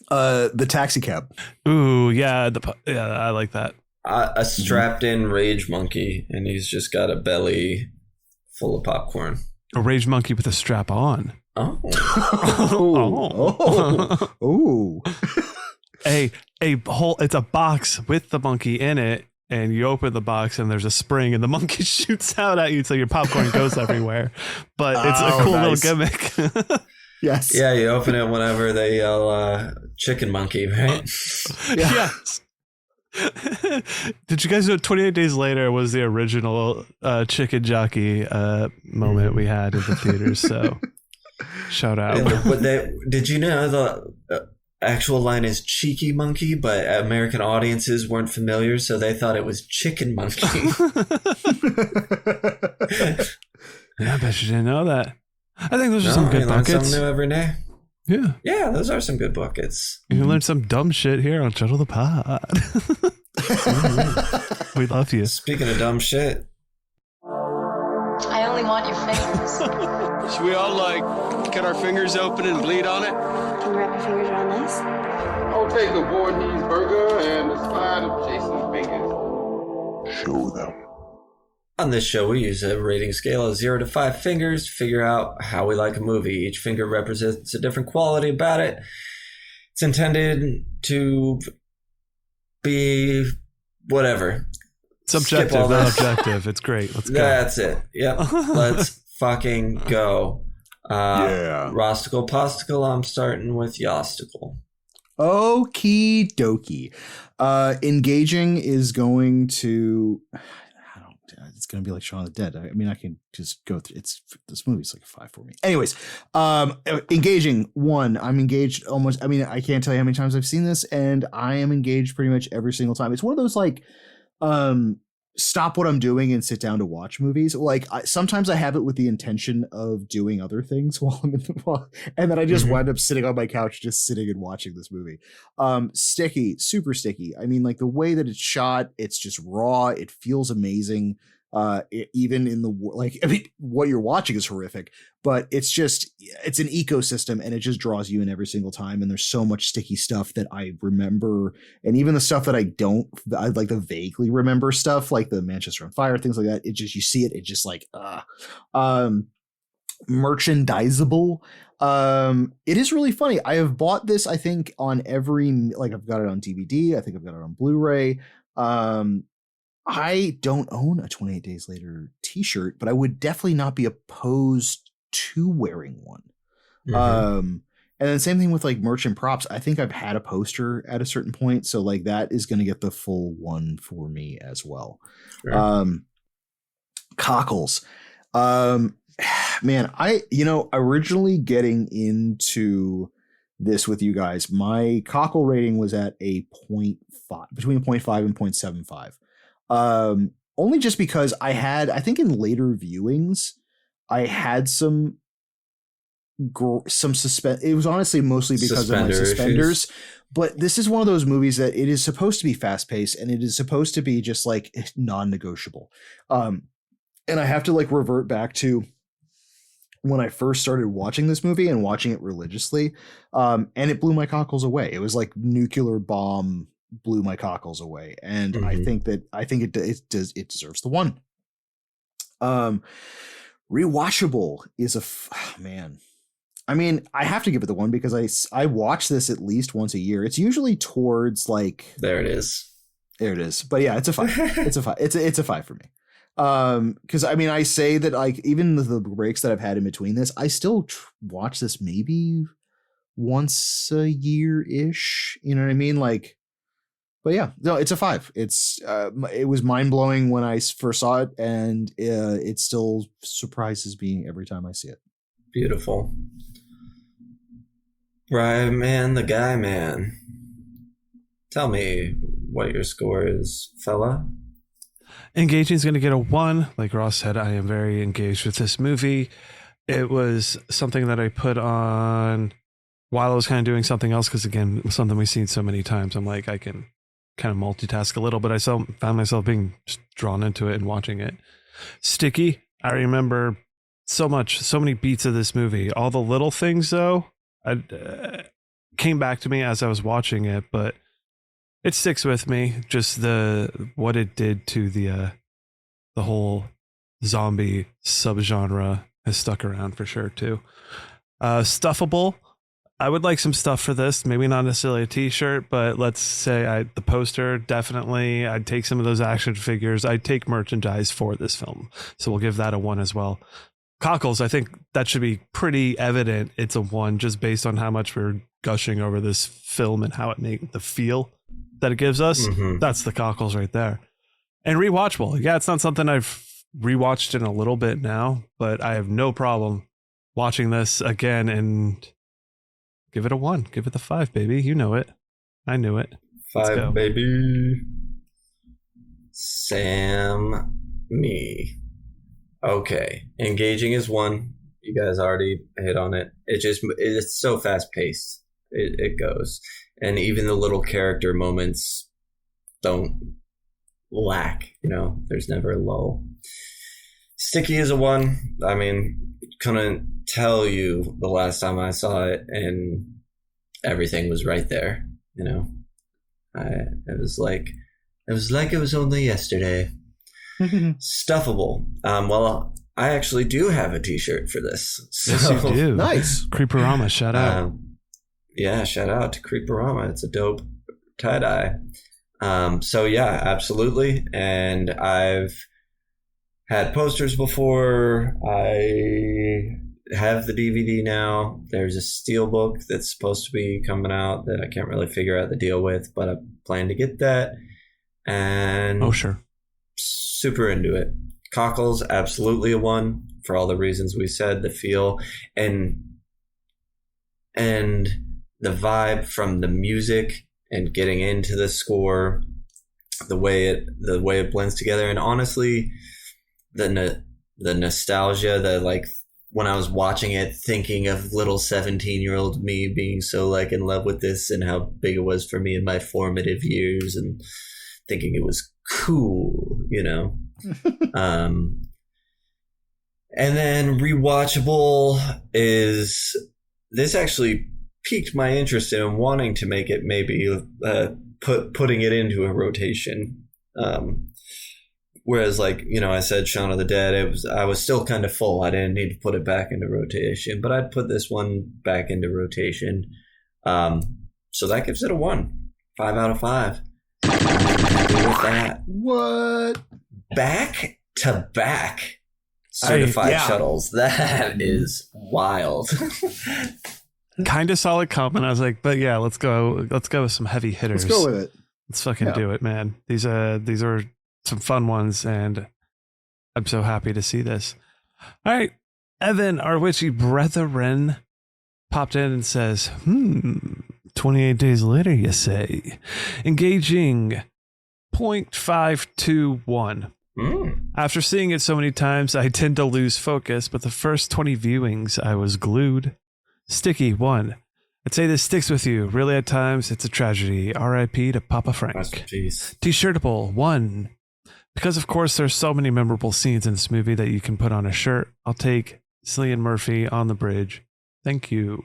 The taxi cab. Ooh, yeah, I like that. A strapped-in rage monkey, and he's just got a belly full of popcorn. A rage monkey with a strap on. Oh. It's a box with the monkey in it, and you open the box and there's a spring and the monkey shoots out at you, so your popcorn goes everywhere. But it's a cool little gimmick. Yes. Yeah, you open it whenever they yell chicken monkey, right? Yes. Did you guys know 28 Days Later was the original chicken jockey moment we had in the theaters? So shout out. Did you know the actual line is cheeky monkey, but American audiences weren't familiar, so they thought it was chicken monkey. Yeah, I bet you didn't know that. I think those are some good buckets. Something new every day. Yeah, those are some good buckets. You can learn some dumb shit here on Chuddle the Pod. We love you. Speaking of dumb shit, I only want your fingers. Should we all cut our fingers open and bleed on it? Can you wrap your fingers around this? I'll take a Voorhees burger and a side of Jason's fingers. Show them. on this show, we use a rating scale of 0 to 5 fingers to figure out how we like a movie. Each finger represents a different quality about it. It's intended to be whatever. Subjective, not objective. It's great. Let's go. That's it. Yep. Let's fucking go. Yeah. Rosticle, posticle, I'm starting with Yosticle. Okie dokie. Engaging is going to... It's going to be like Shaun of the Dead. I mean, I can just go through. This movie's like a 5 for me. Anyways, engaging 1. I'm engaged almost. I mean, I can't tell you how many times I've seen this, and I am engaged pretty much every single time. It's one of those like, stop what I'm doing and sit down to watch movies. Like sometimes I have it with the intention of doing other things while I'm in the and then I just wind up sitting on my couch, just sitting and watching this movie. Sticky, super sticky. I mean, like the way that it's shot, it's just raw. It feels amazing. Even in what you're watching is horrific, but it's an ecosystem and it just draws you in every single time. And there's so much sticky stuff that I remember. And even the stuff that I like the vaguely remember stuff like the Manchester on Fire, things like that. It just, you see it, just like, merchandisable. It is really funny. I have bought this, I think on I've got it on DVD. I think I've got it on Blu-ray. I don't own a 28 Days Later t-shirt, but I would definitely not be opposed to wearing one. And then same thing with like merch and props. I think I've had a poster at a certain point. So like that is going to get the full one for me as well. Sure. Cockles. Man, originally getting into this with you guys, my cockle rating was at a 0.5, between a 0.5 and 0.75. Only just because I think in later viewings, I had some suspend. It was honestly mostly because of my suspenders, but this is one of those movies that it is supposed to be fast paced and it is supposed to be just like non-negotiable. And I have to like revert back to when I first started watching this movie and watching it religiously. And it blew my cockles away. It was like nuclear bomb blew my cockles away, and I think it deserves the 1. Rewatchable is man. I mean, I have to give it the 1 because I watch this at least once a year. It's usually towards like there it is. But yeah, it's a 5. It's a 5. It's a 5 for me. Because I mean, I say that like even the breaks that I've had in between this, I still watch this maybe once a year ish. You know what I mean? Like. But yeah, no, it's a 5. It was mind blowing when I first saw it, and it still surprises me every time I see it. Beautiful. Bryan, man, the guy, man. Tell me what your score is, fella. Engaging is going to get a 1. Like Ross said, I am very engaged with this movie. It was something that I put on while I was kind of doing something else, because again, something we've seen so many times. I'm like, I can kind of multitask a little, but I still found myself being just drawn into it and watching it. Sticky. I remember so many beats of this movie. All the little things though, came back to me as I was watching it, but it sticks with me. Just what it did to the whole zombie subgenre has stuck around for sure too. Stuffable. I would like some stuff for this. Maybe not necessarily a t-shirt, but let's say the poster, definitely. I'd take some of those action figures. I'd take merchandise for this film. So we'll give that a 1 as well. Cockles, I think that should be pretty evident. It's a 1 just based on how much we're gushing over this film and how it made the feel that it gives us. Mm-hmm. That's the Cockles right there. And rewatchable. Yeah, it's not something I've rewatched in a little bit now, but I have no problem watching this again and give it a 1. Give it the 5, baby. You know it. I knew it. 5, baby. Sam, me. Okay. Engaging is 1. You guys already hit on it. It's so fast paced. It goes. And even the little character moments don't lack. There's never a lull. Sticky is a 1. I mean, couldn't tell you the last time I saw it, and everything was right there. It was like it was only yesterday. Stuffable. Well, I actually do have a t-shirt for this. So, yes, you do. Nice. Creeperama, shout out. Yeah, shout out to Creeperama. It's a dope tie-dye. So yeah, absolutely. And I've had posters before. I have the DVD now. There's a steelbook that's supposed to be coming out that I can't really figure out the deal with, but I plan to get that. And oh, sure. Super into it. Cockles, absolutely a 1 for all the reasons we said, the feel and the vibe from the music and getting into the score, the way it blends together, and honestly, the nostalgia, the when I was watching it, thinking of little 17-year-old me being so in love with this and how big it was for me in my formative years and thinking it was cool, and then rewatchable is this actually piqued my interest in wanting to make it maybe putting it into a rotation. Whereas I said Shaun of the Dead, I was still kind of full. I didn't need to put it back into rotation, but I'd put this one back into rotation. So that gives it a 1. 5 out of 5. I'm happy with that. What? Back to back certified shuttles. That is wild. Kind of saw it coming. I was like, but yeah, let's go with some heavy hitters. Let's go with it. Let's fucking do it, man. These are some fun ones, and I'm so happy to see this. All right, Evan, our witchy brethren, popped in and says, 28 days later, you say. Engaging 0.521. After seeing it so many times, I tend to lose focus, but the first 20 viewings, I was glued. Sticky 1. I'd say this sticks with you. Really, at times, it's a tragedy. R.I.P. to Papa Frank. T-shirtable 1. Because, of course, there's so many memorable scenes in this movie that you can put on a shirt. I'll take Cillian Murphy on the bridge. Thank you.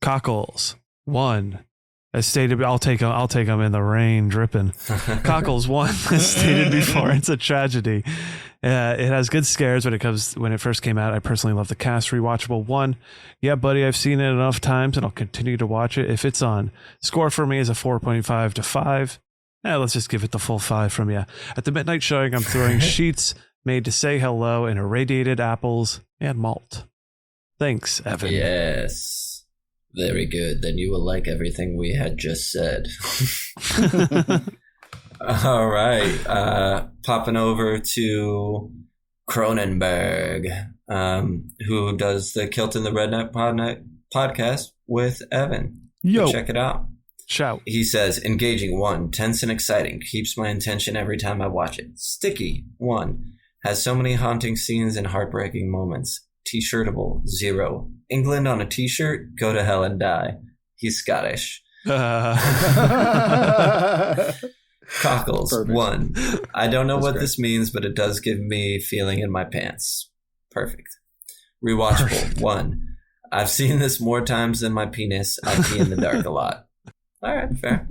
Cockles 1. As stated, I'll take them in the rain, dripping. Cockles 1. As stated before, it's a tragedy. It has good scares when it first came out. I personally love the cast. Rewatchable 1. Yeah, buddy, I've seen it enough times, and I'll continue to watch it if it's on. Score for me is a 4.5 to 5. Let's just give it the full 5 from you. At the midnight showing, I'm throwing sheets made to say hello and irradiated apples and malt. Thanks, Evan. Yes. Very good. Then you will like everything we had just said. All right. Popping over to Cronenberg, who does the Kilt and the Redneck podcast with Evan. Yo. Check it out. Shout. He says, engaging 1, tense and exciting, keeps my attention every time I watch it. Sticky 1, has so many haunting scenes and heartbreaking moments. T-shirtable 0, England on a t-shirt, go to hell and die. He's Scottish. Cockles Perfect. 1, I don't know what this means, but it does give me feeling in my pants. Perfect. Rewatchable 1, I've seen this more times than my penis. I pee in the dark a lot. All right, fair.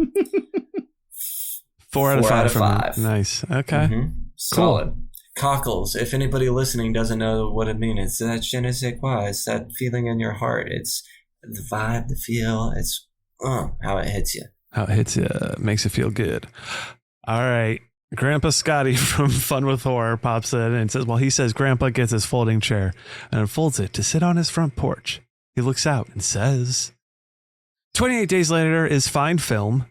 4 out of 5. Nice. Okay. Mm-hmm. Solid. Cool. Cockles, if anybody listening doesn't know what it means, it's that je ne sais quoi. It's that feeling in your heart. It's The vibe, the feel, it's how it hits you. How it hits you makes you feel good. All right. Grandpa Scotty from Fun with Horror pops in and says, he says Grandpa gets his folding chair and unfolds it to sit on his front porch. He looks out and says, 28 Days Later is fine film.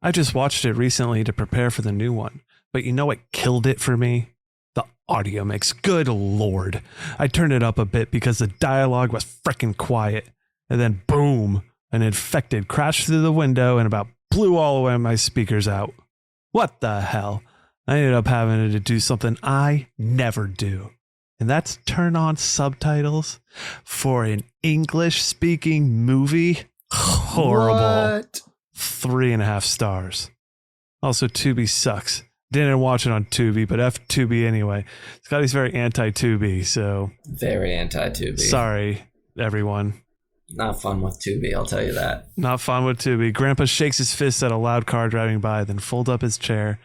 I just watched it recently to prepare for the new one. But you know what killed it for me? The audio mix. Good Lord. I turned it up a bit because the dialogue was frickin' quiet. And then boom, an infected crashed through the window and about blew all of my speakers out. What the hell? I ended up having to do something I never do. And that's turn on subtitles for an English-speaking movie. Horrible. What? 3.5 stars. Also, Tubi sucks. Didn't watch it on Tubi, but F Tubi anyway. Scotty's very anti-Tubi, so... Very anti-Tubi. Sorry, everyone. Not fun with Tubi, I'll tell you that. Not fun with Tubi. Grandpa shakes his fist at a loud car driving by, then folds up his chair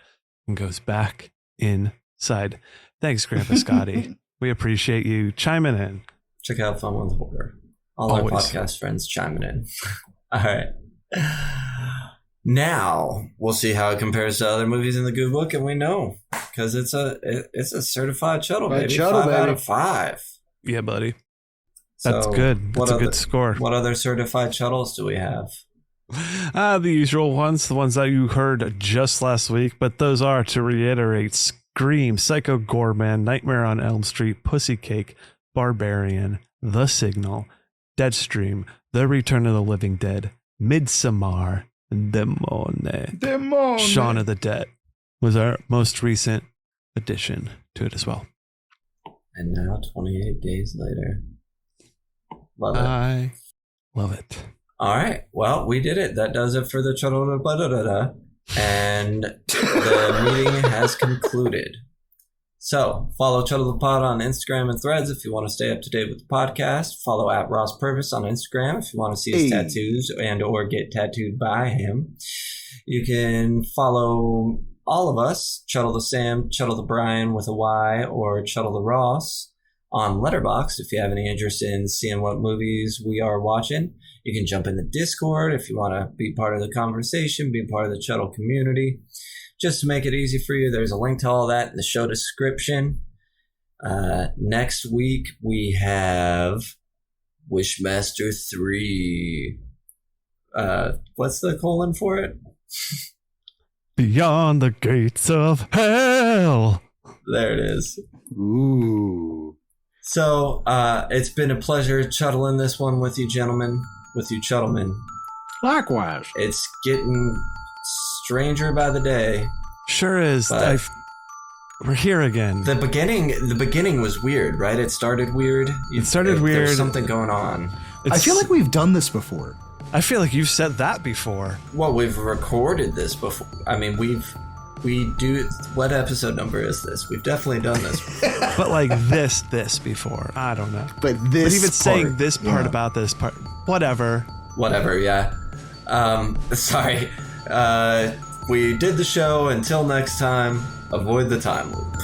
and goes back inside. Thanks, Grandpa Scotty. We appreciate you chiming in. Check out Fun with Horror. All Always. our podcast friends chiming in. All right. Now we'll see how it compares to other movies in the Good Book, and we know because it's a certified Chuddle, baby. Chuddle, 5 out baby. of 5. Yeah, buddy. That's So, good. That's a good score. What other certified Chuddles do we have? The usual ones, the ones that you heard just last week, but those are, to reiterate, Scream, Psycho Goreman, Nightmare on Elm Street, Pussy Cake, Barbarian, The Signal, Deadstream, The Return of the Living Dead, Midsommar, Demone. Shaun of the Dead was our most recent addition to it as well. And now 28 days later. Love it. I love it. All right. Well, we did it. That does it for the Chuddle the Pod. And the meeting has concluded. So follow Chuddle the Pod on Instagram and Threads if you want to stay up to date with the podcast. Follow at Ross Purvis on Instagram if you want to see his tattoos and or get tattooed by him. You can follow all of us, Chuddle the Sam, Chuddle the Bryan with a Y, or Chuddle the Ross on Letterboxd if you have any interest in seeing what movies we are watching. You can jump in the Discord if you want to be part of the conversation, be part of the Chuddle community. Just to make it easy for you, there's a link to all that in the show description. Next week, we have Wishmaster 3. What's the colon for it? Beyond the gates of hell. There it is. Ooh. So, it's been a pleasure chuddling this one with you, gentlemen, with you, Chuddlemen. Likewise. It's getting stranger by the day. Sure is. We're here again. The beginning was weird, right? It started weird. There's something going on. I feel like we've done this before. I feel like you've said that before. Well, we've recorded this before. I mean, we do. What episode number is this? We've definitely done this before. But like this before. I don't know. But even saying this part about this part, whatever, yeah. Sorry. We did the show. Until next time, avoid the time loop.